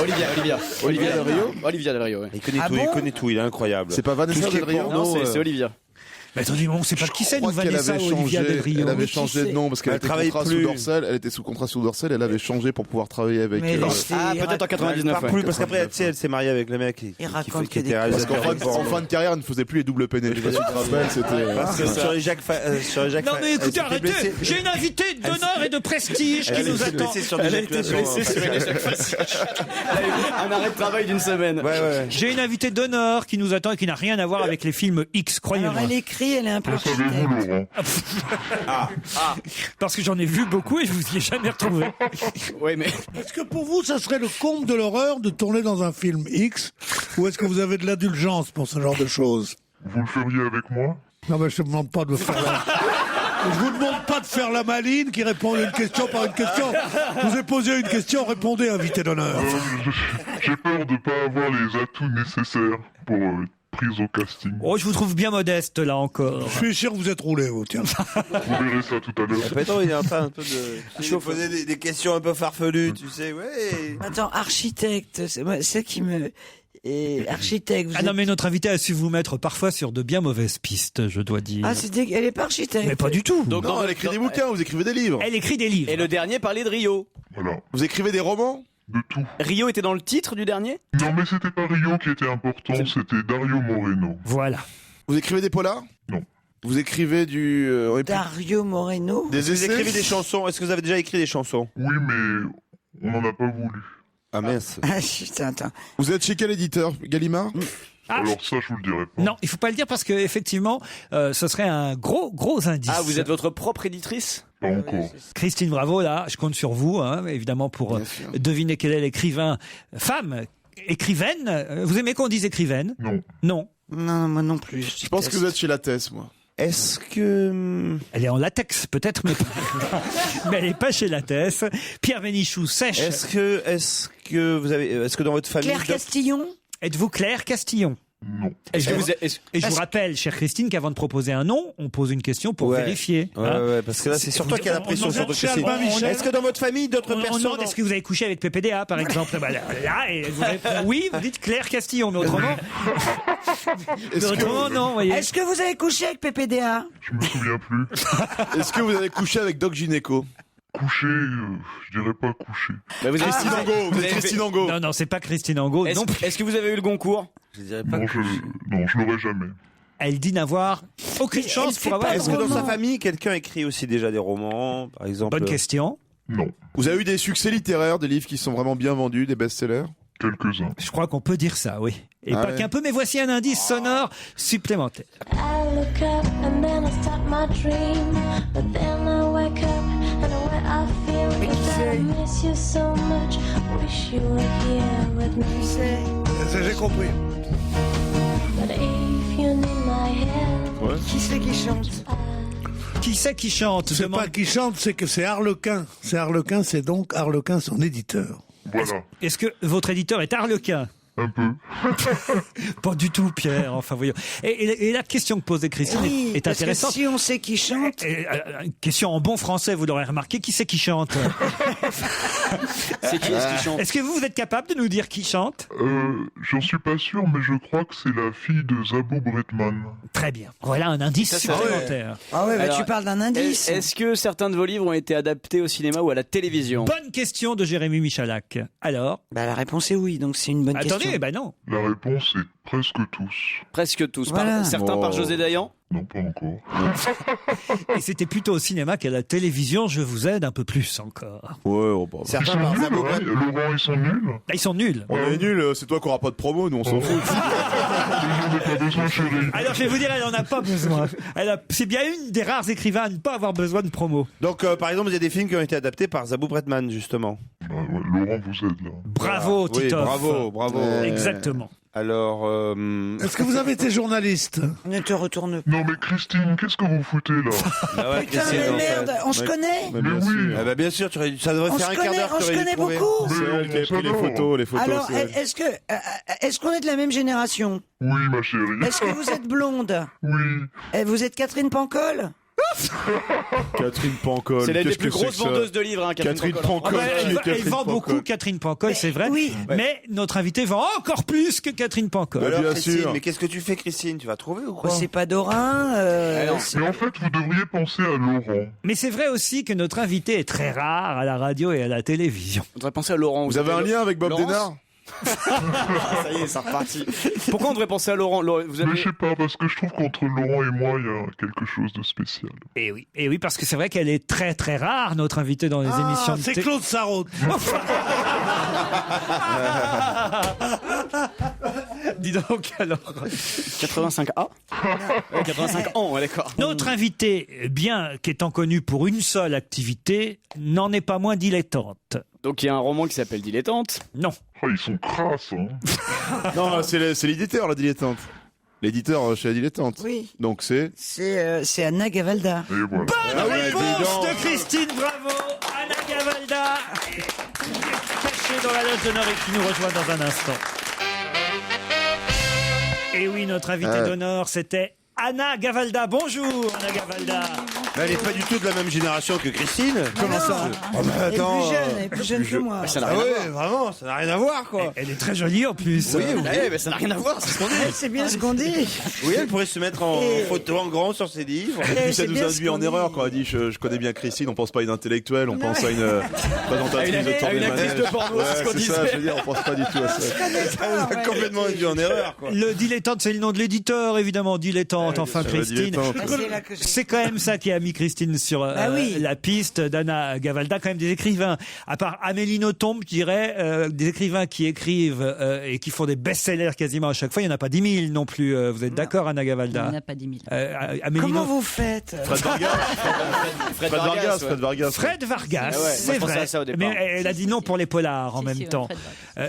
Olivia Del Rio. Olivia Del Rio, ouais. Il connaît tout, il est incroyable. C'est pas Vanessa Del Rio? Non, c'est Olivia. Mais attendez, on sait pas qui c'est, nous, qu'elle Vanessa avait Olivia changé, Del Rio. elle avait changé de nom parce qu'elle Elle était travaille contrat plus. sous Dorsel. Elle était sous contrat sous Dorsel. Elle avait changé pour pouvoir travailler avec. Ah, peut-être en 99. Elle part plus parce qu'après, tu sais, elle s'est mariée avec le mec qui était Parce réalisateur. qu'en fin de carrière, elle ne faisait plus les doubles peinés. Je sais pas si tu te rappelles, c'était. Parce que sur les Jacques. Non mais écoutez, elle s'était arrêtez. blessée. J'ai une invitée d'honneur et de prestige qui Elle nous s'est attend. blessée sur Elle des a été éjaculations. blessée sur une échec facile. Elle a eu un arrêt de travail d'une semaine. J'ai une invitée d'honneur qui nous attend et qui n'a rien à voir avec les films X, croyez-moi. Alors elle écrit, elle est un peu architecte. Parce que j'en ai vu beaucoup et je vous y ai jamais retrouvé. Oui, mais. Est-ce que pour vous, ça serait le comble de l'horreur de tourner dans un film X? Ou est-ce que vous avez de l'indulgence pour ce genre de choses? Vous le feriez avec moi? Non, mais je ne demande pas de me faire la... Je vous demande pas de faire la maline qui répond à une question par une question. Je vous ai posé une question, répondez, invité d'honneur. J'ai peur de pas avoir les atouts nécessaires pour prise au casting. Oh, je vous trouve bien modeste là encore. Je suis sûr que vous êtes roulé, vous, tiens. Vous verrez ça tout à l'heure. Attends, il est en train un peu de. Il faut poser des questions un peu farfelues, tu sais, ouais. Attends, architecte, c'est moi, c'est qui me... architecte, vous Ah non, mais notre invité a su vous mettre parfois sur de bien mauvaises pistes, je dois dire. Ah, elle est pas architecte. Mais pas du tout. Donc, non, elle écrit des bouquins, vous écrivez des livres. Elle écrit des livres. Et le dernier parlait de Rio. Voilà. Vous écrivez des romans? De tout. Rio était dans le titre du dernier? Non, mais c'était pas Rio qui était important, c'était Dario Moreno. Voilà. Vous écrivez des polars? Non. Vous écrivez du... Dario Moreno. Des Vous essais? écrivez des chansons. Est-ce que vous avez déjà écrit des chansons? Oui, mais on n'en a pas voulu. Ah mince. Ah, putain, attends. Vous êtes chez quel éditeur? Gallimard? Alors ça, je vous le dirai pas. Non, il faut pas le dire parce que effectivement, ce serait un gros indice. Ah, vous êtes votre propre éditrice? Pas encore. Christine Bravo, là, je compte sur vous, hein, évidemment, pour deviner quel est l'écrivain. Femme, écrivaine. Vous aimez qu'on dise écrivaine? Non. Non. Non, moi non plus. Je pense que vous êtes chez Lattès, moi. Est-ce que... Elle est en latex, peut-être, mais, mais elle est pas chez Lattès. Pierre Bénichou, sèche. Est-ce que vous avez... Est-ce que dans votre famille... Claire Castillon? Êtes-vous Claire Castillon? Non. Est-ce que vous êtes... Et je vous rappelle, chère Christine, qu'avant de proposer un nom, on pose une question pour vérifier. Ouais, parce que là, c'est sur toi qu'il y a la pression sur votre Christine. Est-ce que dans votre famille, d'autres on personnes... demande, est-ce que vous avez couché avec PPDA, par exemple? Bah, là, et vous répondez oui, vous dites Claire Castillon, mais autrement... non, vous voyez. Est-ce que vous avez couché avec PPDA? Je me souviens plus. Est-ce que vous avez couché avec Doc Gynéco? Coucher, je dirais pas coucher. Bah, vous avez Christine Angot, vous êtes Christine Angot. Non, c'est pas Christine Angot. Est-ce que vous avez eu le Goncourt? Je dirais pas Non, je l'aurais jamais. Elle dit n'avoir aucune chance pour avoir... Est-ce que dans sa famille, quelqu'un écrit aussi déjà des romans, par exemple? Bonne question. Non. Vous avez eu des succès littéraires, des livres qui sont vraiment bien vendus, des best-sellers? Quelques-uns. Je crois qu'on peut dire ça, oui. Et Ah pas ouais. qu'un peu, mais voici un indice sonore supplémentaire. I look up and then I start my dream, but then I wake up and the way I feel is that I miss you so much. Wish you were here with me. J'ai compris. But if you need my help, Qui c'est qui chante? Qui c'est qui chante? C'est pas qui chante, c'est que c'est Harlequin. C'est Harlequin, c'est donc Harlequin, son éditeur. Voilà. Est-ce que votre éditeur est Harlequin? Un peu. Pas du tout, Pierre. Enfin, voyons. Et la question que posait Christine Oui, est parce que intéressante. si on sait qui chante. Une question en bon français, vous l'aurez remarqué. Qui c'est qui chante? C'est qui est-ce qui chante? Est-ce que vous êtes capable de nous dire qui chante? J'en suis pas sûr, mais je crois que c'est la fille de Zabou Bretman. Très bien. Voilà un indice supplémentaire. Ah ouais, Alors, tu parles d'un indice. Est-ce que certains de vos livres ont été adaptés au cinéma ou à la télévision? Bonne question de Jérémy Michalak. Alors? La réponse est oui, donc c'est une bonne question. Attendez, non. La réponse est presque tous. Presque tous. Voilà. Certains par José Dayan? Non, pas encore. Et c'était plutôt au cinéma qu'à la télévision. Je vous aide un peu plus encore. Ouais, Certains par Zabou Bretman. Laurent, ils sont nuls. Ils sont nuls. On est nuls, c'est toi qui n'auras pas de promo, nous on s'en fout. Alors je vais vous dire, elle en a pas besoin. C'est bien une des rares écrivains à ne pas avoir besoin de promo. Donc, par exemple, il y a des films qui ont été adaptés par Zabou Bretman, justement. Laurent vous aide là. Bravo, Oui, Titoff. bravo. Exactement. Alors, est-ce que vous avez été journaliste? Ne te retourne pas. Non mais Christine, qu'est-ce que vous foutez là? Putain, mais merde, on se connaît? Mais oui. Bien sûr, ça devrait faire un quart d'heure. On se connaît beaucoup. C'est elle qui a pris les photos. Alors, est-ce qu'on est de la même génération? Oui, ma chérie. Est-ce que vous êtes blonde? Oui. Vous êtes Catherine Pancol? Catherine Pancol. C'est l'une des plus grosses vendeuses de livres, Catherine Pancol. Elle vend beaucoup Catherine Pancol, c'est vrai. Oui. Mais notre invité vend encore plus que Catherine Pancol. Alors, bien Christine, sûr. mais qu'est-ce que tu fais, Christine? Tu vas trouver ou quoi? C'est pas Dorin. Mais en fait, vous devriez penser à Laurent. Mais c'est vrai aussi que notre invité est très rare à la radio et à la télévision. On devrait penser à Laurent. Vous avez un lien avec Bob Laurence Denard? Ça y est, c'est reparti. Pourquoi on devrait penser à Laurent? Vous avez... Mais je sais pas, parce que je trouve qu'entre Laurent et moi, il y a quelque chose de spécial. Et oui, parce que c'est vrai qu'elle est très très rare, notre invitée dans les émissions de C'est Claude Sarraute. Dis donc alors. 85A 85 ans, ouais, d'accord. Notre invité, bien qu'étant connu pour une seule activité, n'en est pas moins dilettante. Donc il y a un roman qui s'appelle Dilettante? Non. Oh, ils sont crasses, hein. Non, c'est l'éditeur, la dilettante. L'éditeur chez la dilettante. Oui. Donc c'est Anna Gavalda. Et voilà. Bonne réponse de Christine, bravo. Anna Gavalda, cachée dans la loge d'honneur et qui nous rejoint dans un instant. Et oui, notre invité d'honneur, c'était Anna Gavalda. Bonjour, Anna Gavalda. Mais elle n'est pas du tout de la même génération que Christine. Comment ça? Elle est plus jeune que moi. Ça n'a rien à voir. Vraiment, ça n'a rien à voir, quoi. Elle est très jolie en plus. Oui, mais ça n'a rien à voir, c'est ce qu'on dit. C'est bien ce qu'on dit. Oui, elle pourrait se mettre en photo en grand sur ses livres. Et puis ça nous induit en erreur quand elle dit je connais bien Christine, on pense pas à une intellectuelle, on pense à une présentatrice de tournée. Une actrice de porno, c'est ce qu'on disait. Ça, je veux dire, on pense pas du tout à ça. Elle nous a complètement induit en erreur, quoi. Le dilettante, c'est le nom de l'éditeur, évidemment. Dilettante, enfin Christine. C'est quand même ça qui a mis Christine sur la piste d'Anna Gavalda, quand même des écrivains. À part Amélie Nothomb, je dirais, des écrivains qui écrivent et qui font des best-sellers quasiment à chaque fois. Il n'y en a pas 10 000 non plus. Vous êtes d'accord, Anna Gavalda? Il n'y en a pas 10 000. Comment vous faites? Fred Vargas. Fred Vargas, Ah ouais, c'est moi, je pensais vrai. à ça au départ. Mais elle a dit non pour les polars en même temps.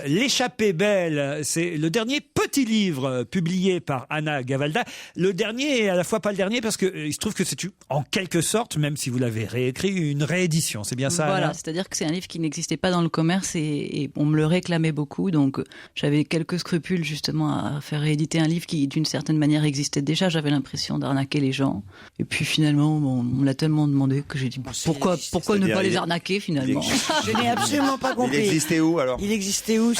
L'échappée belle, c'est le dernier petit livre publié par Anna Gavalda. Le dernier est à la fois pas le dernier parce que il se trouve que c'est en quelque sorte, même si vous l'avez réécrit, une réédition. C'est bien ça, Voilà, Anna? c'est-à-dire que c'est un livre qui n'existait pas dans le commerce et on me le réclamait beaucoup. Donc j'avais quelques scrupules justement à faire rééditer un livre qui d'une certaine manière existait déjà. J'avais l'impression d'arnaquer les gens. Et puis finalement, on me l'a tellement demandé que j'ai dit pourquoi ne pas les arnaquer finalement. Je n'ai absolument pas compris. Il existait où alors? Il existait où?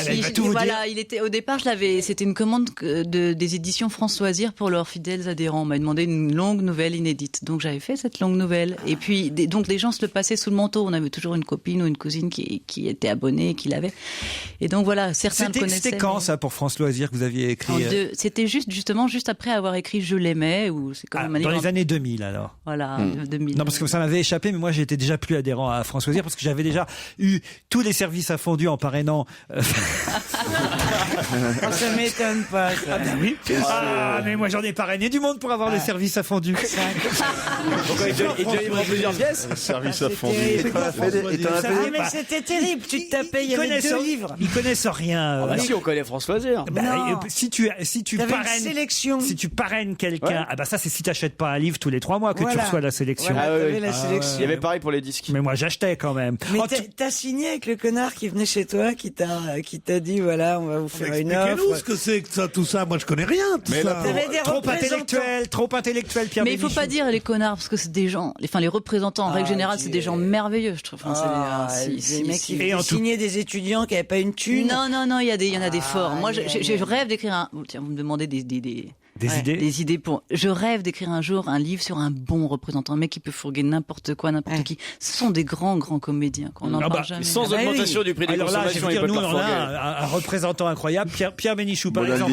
Il était au départ, c'était une commande des éditions France Loisirs pour leurs fidèles adhérents. On m'a demandé une longue nouvelle inédite. Donc j'avais fait cette longue nouvelle. Et puis donc les gens se le passaient sous le manteau. On avait toujours une copine ou une cousine qui était abonnée et qui l'avait. Et donc voilà, certains le connaissaient. C'était quand ça pour France Loisirs que vous aviez écrit? C'était justement juste après avoir écrit Je l'aimais, ou c'est quand même un dans livre les années 2000 alors. Voilà, 2000. Non, parce que ça m'avait échappé, mais moi j'étais déjà plus adhérent à France Loisirs parce que j'avais déjà eu tous les services à fondu en parrainant. Ça m'étonne. m'étonne pas. Ça. Ah, ben oui. Mais moi j'en ai parrainé du monde pour avoir des services à fondu. Pourquoi il te livre en plusieurs pièces? Service à fondu. Mais c'était terrible. Tu te tapais, il y avait 2 livres. Ils connaissent rien. Si, on connaît François Loisir. Si tu parraines, si tu parraines quelqu'un, ça c'est si t'achètes pas un livre tous les 3 mois que tu reçois la sélection. La sélection. Il y avait pareil pour les disques. Mais moi j'achetais quand même. Mais t'as signé avec le connard qui venait chez toi, qui t'a dit voilà, on va vous faire une offre. Expliquez-nous ce que c'est que ça, tout ça. Moi je connais rien. Trop intellectuel, Pierre. Mais il faut pas dire les connards parce que c'est des gens. Les représentants en règle générale, c'est des gens merveilleux, je trouve. Des mecs qui venaient signer des étudiants qui avaient pas une thune. Non, il y en a des forts. Moi, je rêve d'écrire un. Tiens, vous me demandez des idées pour. Je rêve d'écrire un jour un livre sur un bon représentant, un mec qui peut fourguer n'importe quoi, n'importe qui. Ce sont des grands comédiens qu'on n'en parle jamais. Sans augmentation du prix des consommations, nous on a un représentant incroyable, Pierre Bénichou par exemple.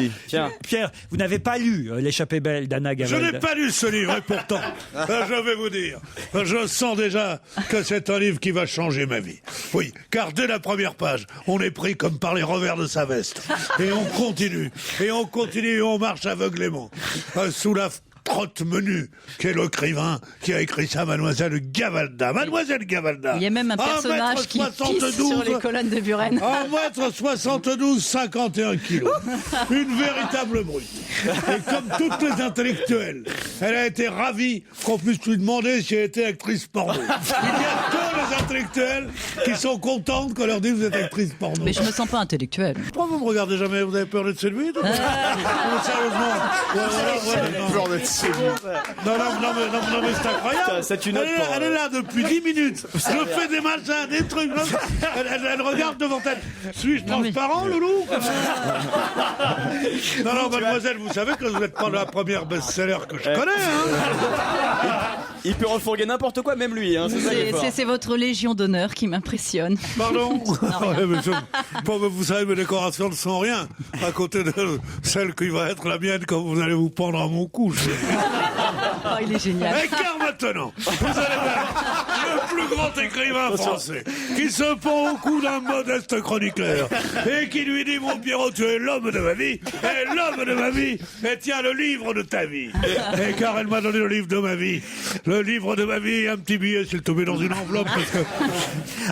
Pierre, vous n'avez pas lu L'échappée belle d'Anna Gabald. Je n'ai pas lu ce livre et pourtant, je vais vous dire, je sens déjà que c'est un livre qui va changer ma vie. Oui, car dès la première page, on est pris comme par les revers de sa veste. Et on continue, et on marche aveuglément. Sous la trotte menue, qui est l'écrivain qui a écrit ça, Mademoiselle Gavalda. Mademoiselle Gavalda. Il y a même un personnage qui pisse sur les colonnes de Buren. 1m72, 51 kilos. Une véritable brute. Et comme toutes les intellectuelles, elle a été ravie qu'on puisse lui demander si elle était actrice porno. Il y a que les intellectuels qui sont contentes qu'on leur dise vous êtes actrice porno. Mais je me sens pas intellectuelle. Pourquoi vous me regardez jamais? Vous avez peur d'être séduite? Sérieusement. Peur d'être séduite. Non, mais c'est incroyable. Elle est là depuis 10 minutes. Je fais des machins, des trucs. Elle regarde devant elle. Suis-je transparent, Loulou? Non, mademoiselle, vous savez que vous n'êtes pas la première best-seller que je connais. Il peut refourguer n'importe quoi, même lui. C'est votre légion d'honneur qui m'impressionne. Pardon? Vous savez, mes décorations ne sont rien à côté de celle qui va être la mienne quand vous allez vous pendre à mon cou. Oh, il est génial. Et car maintenant, vous allez voir le plus grand écrivain français qui se pend au cou d'un modeste chroniqueur et qui lui dit mon Pierrot, tu es l'homme de ma vie, et l'homme de ma vie, et tiens le livre de ta vie. Et car elle m'a donné le livre de ma vie, le livre de ma vie, un petit billet s'il te met dans une enveloppe. Parce que...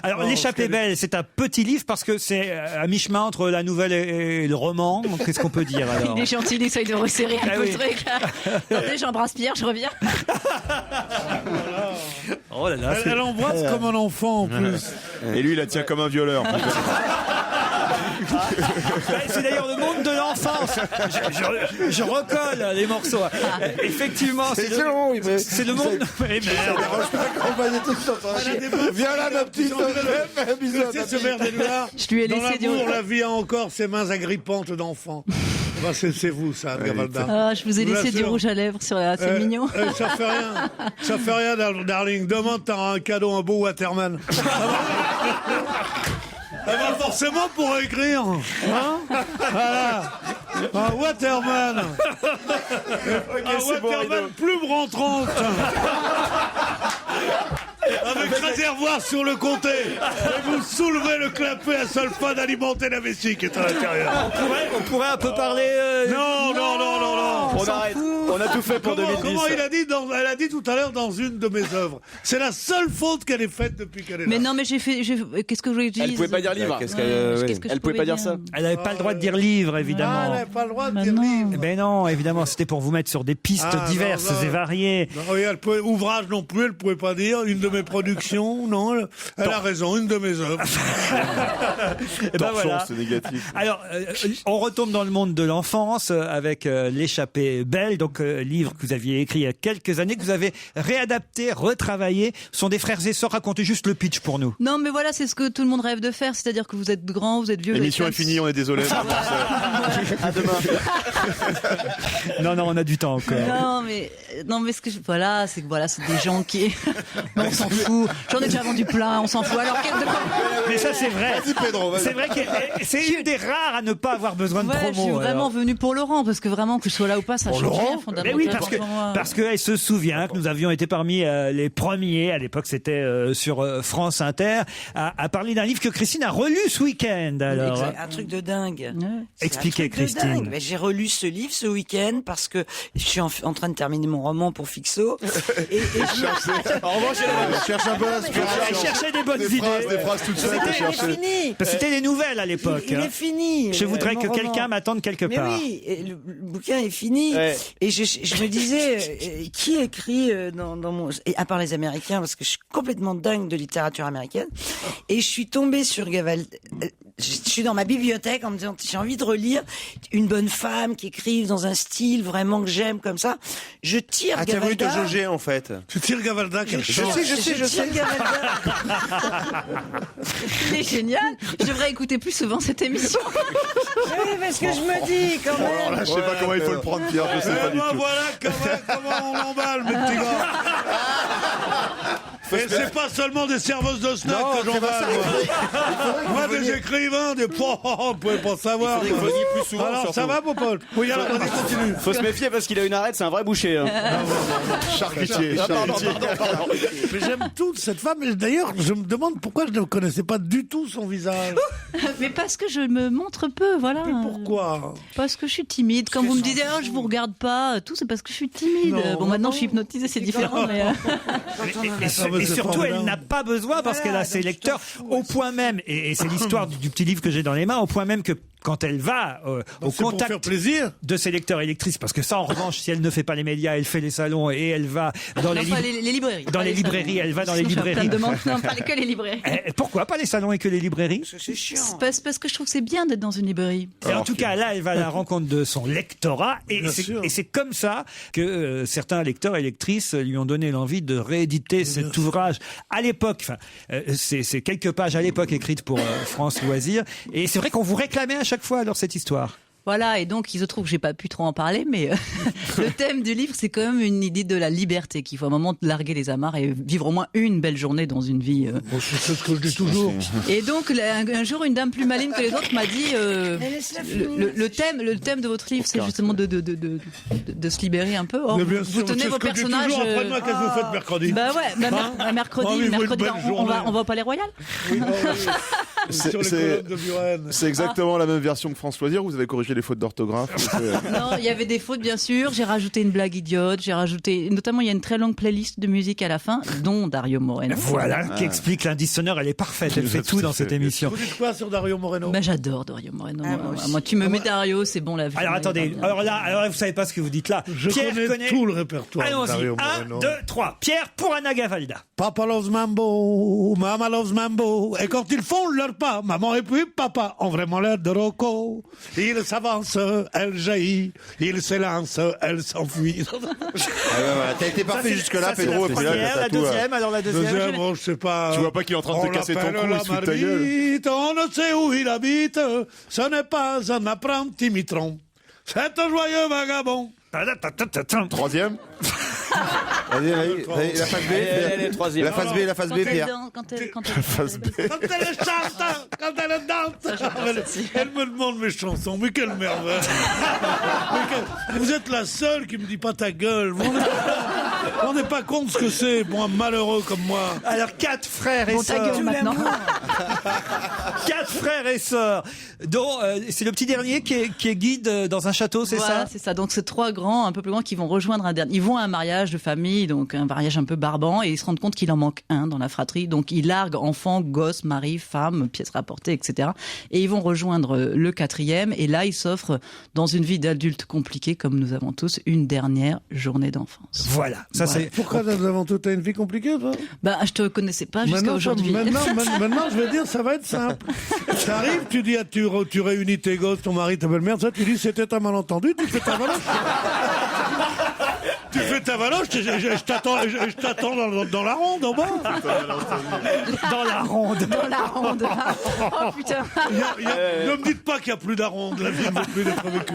Alors, L'échappée belle, c'est un petit livre parce que c'est à mi-chemin entre la nouvelle et le roman. Qu'est-ce qu'on peut dire alors? Il est gentil, il essaye de resserrer un peu le truc. Attendez, j'embrasse Pierre, je reviens. Oh là là, elle embrasse comme un enfant en plus. Et lui, il la tient comme un violeur. C'est d'ailleurs le monde de l'enfance. Je recolle les morceaux. Effectivement, c'est le monde. Mais merde. Viens là, ma petite. C'est ce verre d'éluard. Je lui ai laissé du la vie a encore ses mains agrippantes d'enfant. C'est vous, ça, Gavalda. Je vous ai laissé du rouge à lèvres sur la. C'est mignon. Ça fait rien. Ça fait rien, darling. Demain, t'auras un cadeau, un beau Waterman. Forcément pour écrire. Voilà. Un Waterman. Waterman plume rentrante. Avec réservoir sur le côté. Et vous soulevez le clapet à seule fin d'alimenter la vessie qui est à l'intérieur. On pourrait un peu parler... Non. On arrête. On a tout fait pour 2010. Comment elle a dit tout à l'heure dans une de mes œuvres. C'est la seule faute qu'elle ait faite depuis qu'elle est là. Mais non, mais j'ai fait... Qu'est-ce que je voulais dire? Elle pouvait pas dire livre. Elle pouvait pas dire ça. Elle n'avait pas le droit de dire livre, évidemment. Elle n'avait pas le droit de dire livre. Ben non, évidemment, c'était pour vous mettre sur des pistes diverses et variées. Non, ouvrage non plus, elle ne pouvait pas dire. Une de mes productions, non. Elle a raison, une de mes œuvres. Voilà. C'est négatif. Alors, on retombe dans le monde de l'enfance avec L'échappée belle, donc livre que vous aviez écrit il y a quelques années, que vous avez réadapté, retravaillé. Ce sont des frères et sœurs. Racontez juste le pitch pour nous. Non, mais voilà, c'est ce que tout le monde rêve de faire, c'est-à-dire que vous êtes grand, vous êtes vieux. L'émission est finie, on est désolé. À demain. Non, on a du temps encore. Non, mais c'est des gens qui. On s'en fout. J'en ai déjà vendu plein, on s'en fout. Alors, mais ça, c'est vrai. C'est vrai que c'est une des rares à ne pas avoir besoin de promo. Je suis vraiment venue pour Laurent, parce que vraiment, que je sois là ou pas, ça change rien. fondamental. Mais oui, parce qu'elle se souvient que nous avions été parmi les premiers, à l'époque c'était sur France Inter, à parler d'un livre que Christine a relu ce week-end. Alors, un truc de dingue. expliquez, Christine. Mais j'ai relu ce livre ce week-end parce que je suis en train de terminer mon roman pour Fixo. Et Je cherche un peu l'inspiration. Elle cherchait des bonnes idées. Des phrases toutes seules. Parce que c'était les nouvelles à l'époque. Il est fini. Je voudrais que mon quelqu'un roman. m'attende quelque part. Mais oui, et le bouquin est fini. Et je me disais, qui écrit dans mon... Et à part les Américains, parce que je suis complètement dingue de littérature américaine. Et je suis tombée sur Gaval... Je suis dans ma bibliothèque en me disant, j'ai envie de relire une bonne femme qui écrive dans un style vraiment que j'aime comme ça. Je tire Ah, tu as voulu te Gavalda. jauger, en fait. Tu tires Gavalda, quelle Je chance. tire Gavalda. Il est génial. Je devrais écouter plus souvent cette émission. Oui, parce que je me dis quand même. Alors là, je sais pas comment il faut le prendre, Pierre, je sais pas du tout. Voilà comment on l'emballe, mes petits gars. Et c'est pas seulement des serveuses de snack que j'emballe, moi. Moi, des écrivains, des... on pouvait pas savoir. Il faudrait que vous veniez plus souvent, Alors, surtout. ça va, Popol? Oui, alors, on continue. Faut se méfier parce qu'il a une arête, c'est un vrai boucher. Hein. Charcutier. Pardon. Mais j'aime toute cette femme. Et d'ailleurs, je me demande pourquoi je ne connaissais pas du tout son visage. Mais parce que je me montre peu, voilà. Mais pourquoi? Parce que je suis timide. Quand vous me disiez, je vous regarde pas, tout, c'est parce que je suis timide. Bon, maintenant, je suis hypnotisée, c'est différent. Mais Et surtout, elle n'a pas besoin parce qu'elle a ses lecteurs au point même, et c'est l'histoire du petit livre que j'ai dans les mains, au point même que quand elle va au contact de ses lecteurs et lectrices, parce que ça, en revanche, si elle ne fait pas les médias, elle fait les salons et elle va dans les librairies. Dans les librairies, elle va dans les librairies. Non, pas que les librairies. Pourquoi pas les salons et que les librairies? C'est chiant. Parce que je trouve que c'est bien d'être dans une librairie. Et en tout cas, là, elle va à la rencontre de son lectorat, et c'est comme ça que certains lecteurs et lectrices lui ont donné l'envie de rééditer cet ouvrage à l'époque. Enfin, c'est quelques pages à l'époque écrites pour France Loisirs, et c'est vrai qu'on vous réclamait à chaque fois alors cette histoire. Voilà, et donc il se trouve que j'ai pas pu trop en parler, mais le thème du livre, c'est quand même une idée de la liberté, qu'il faut à un moment larguer les amarres et vivre au moins une belle journée dans une vie. C'est ce que je dis toujours. Et donc un jour, une dame plus maligne que les autres m'a dit le thème de votre livre, c'est justement de se libérer un peu. Or, vous tenez vos personnages. Après demain, qu'est-ce que vous faites mercredi? Bah ouais, mercredi, on va au Palais Royal. Sur les colonnes de Buren. C'est exactement la même version que France Loisirs. Vous avez corrigé les fautes d'orthographe. Non, il y avait des fautes, bien sûr. J'ai rajouté une blague idiote. Notamment, il y a une très longue playlist de musique à la fin, dont Dario Moreno. Voilà, qui explique l'indice sonore. Elle est parfaite. Elle fait tout dans cette émission. Vous dites quoi sur Dario Moreno? Bah, j'adore Dario Moreno. Moi, tu me mets Dario, c'est bon la vie. Alors attendez, alors là, vous savez pas ce que vous dites là. Je connais tout le répertoire. Allons-y, 1, 2, 3. Pierre pour Anna Gavalda. Papa loves mambo, mama loves mambo. Et quand ils font leur pas, maman et puis papa ont vraiment l'air de Rocco. Ils s'avancent, elle jaillit. Ils s'élancent, elle s'enfuit. T'as été parfait jusque-là, Pedro. Et puis là, la deuxième, alors la deuxième. Bon, je sais pas. Tu vois pas qu'il est en train de te casser ton cou, il se fout de ta gueule. On ne sait où il habite. Ce n'est pas un apprenti mitron. C'est un joyeux vagabond. Troisième. Vas-y, la phase B. La phase B, la phase B, Pierre. Quand elle chante, quand elle danse. Elle me demande mes chansons. Mais quelle merveille. Vous êtes la seule qui me dit pas ta gueule. Vous ne rendez pas compte ce que c'est pour un malheureux comme moi. Alors, 4 frères et sœurs. Ta gueule maintenant. 4 frères et sœurs. Dont c'est le petit dernier qui est guide dans un château, c'est voilà, ça? C'est ça. Donc c'est 3 grands, un peu plus grands, qui vont rejoindre un dernier. Ils vont à un mariage de famille, donc un mariage un peu barbant, et ils se rendent compte qu'il en manque un dans la fratrie. Donc ils larguent enfants, gosses, mari, femme, pièces rapportées, etc. Et ils vont rejoindre le 4e. Et là, ils s'offrent, dans une vie d'adulte compliquée, comme nous avons tous, une dernière journée d'enfance. Voilà. Ça, c'est... Pourquoi nous avons toute une vie compliquée, toi? Bah, je te connaissais pas jusqu'à aujourd'hui. Maintenant, je vais dire, ça va être simple. T'arrives, tu dis, tu réunis tes gosses, ton mari, ta belle-mère, ça, tu dis, c'était un malentendu, tu fais ta valoche. Tu fais ta valoche, je t'attends dans la ronde, en bas. Dans la ronde. Dans la ronde. Oh putain. Ne me dites pas qu'il n'y a plus d'aronde, la vie ne veut plus d'être vécue.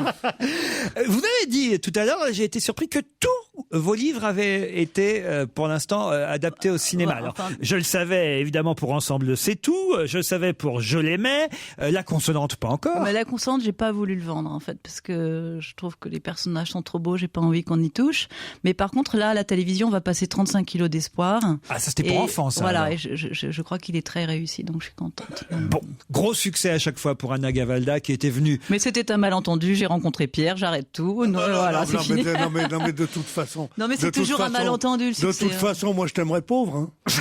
Vous avez dit tout à l'heure, j'ai été surpris que tout vos livres avaient été, pour l'instant, adaptés au cinéma. Alors, je le savais, évidemment, pour Ensemble, c'est tout. Je le savais pour Je l'aimais. La consonante, pas encore. Mais la consonante, j'ai pas voulu le vendre, en fait, parce que je trouve que les personnages sont trop beaux, j'ai pas envie qu'on y touche. Mais par contre, là, à la télévision, on va passer 35 kilos d'espoir. Ah, ça, c'était pour enfants, ça. Voilà, alors. et je crois qu'il est très réussi, donc je suis contente. Bon, gros succès à chaque fois pour Anna Gavalda, qui était venue. Mais c'était un malentendu, j'ai rencontré Pierre, j'arrête tout. Voilà, c'est fini. Non, mais de toute façon. Non, mais c'est toujours un malentendu, le succès. De toute façon, moi, je t'aimerais pauvre. Hein.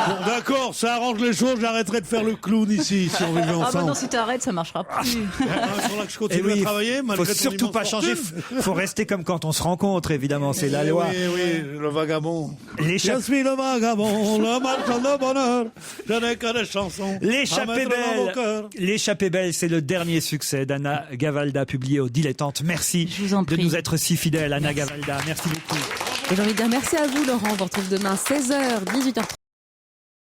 Bon, d'accord, ça arrange les choses, j'arrêterai de faire le clown ici, si on vivait ensemble. Ah bah non, si t'arrêtes, ça marchera plus. Il faudra que je continue à travailler, malgré faut ton surtout immense pas changer, fortune. faut rester comme quand on se rencontre, évidemment, c'est la loi. Oui, le vagabond. Je suis le vagabond, le marchand de bonheur, je n'ai que des chansons. L'échappée belle, l'échappée belle, c'est le dernier succès d'Anna Gavalda, publié au Dilettante. Merci de nous être si fidèles, Anna Gavalda. Merci beaucoup. Et j'ai envie de dire merci à vous, Laurent. On vous retrouve demain 16h, 18h30.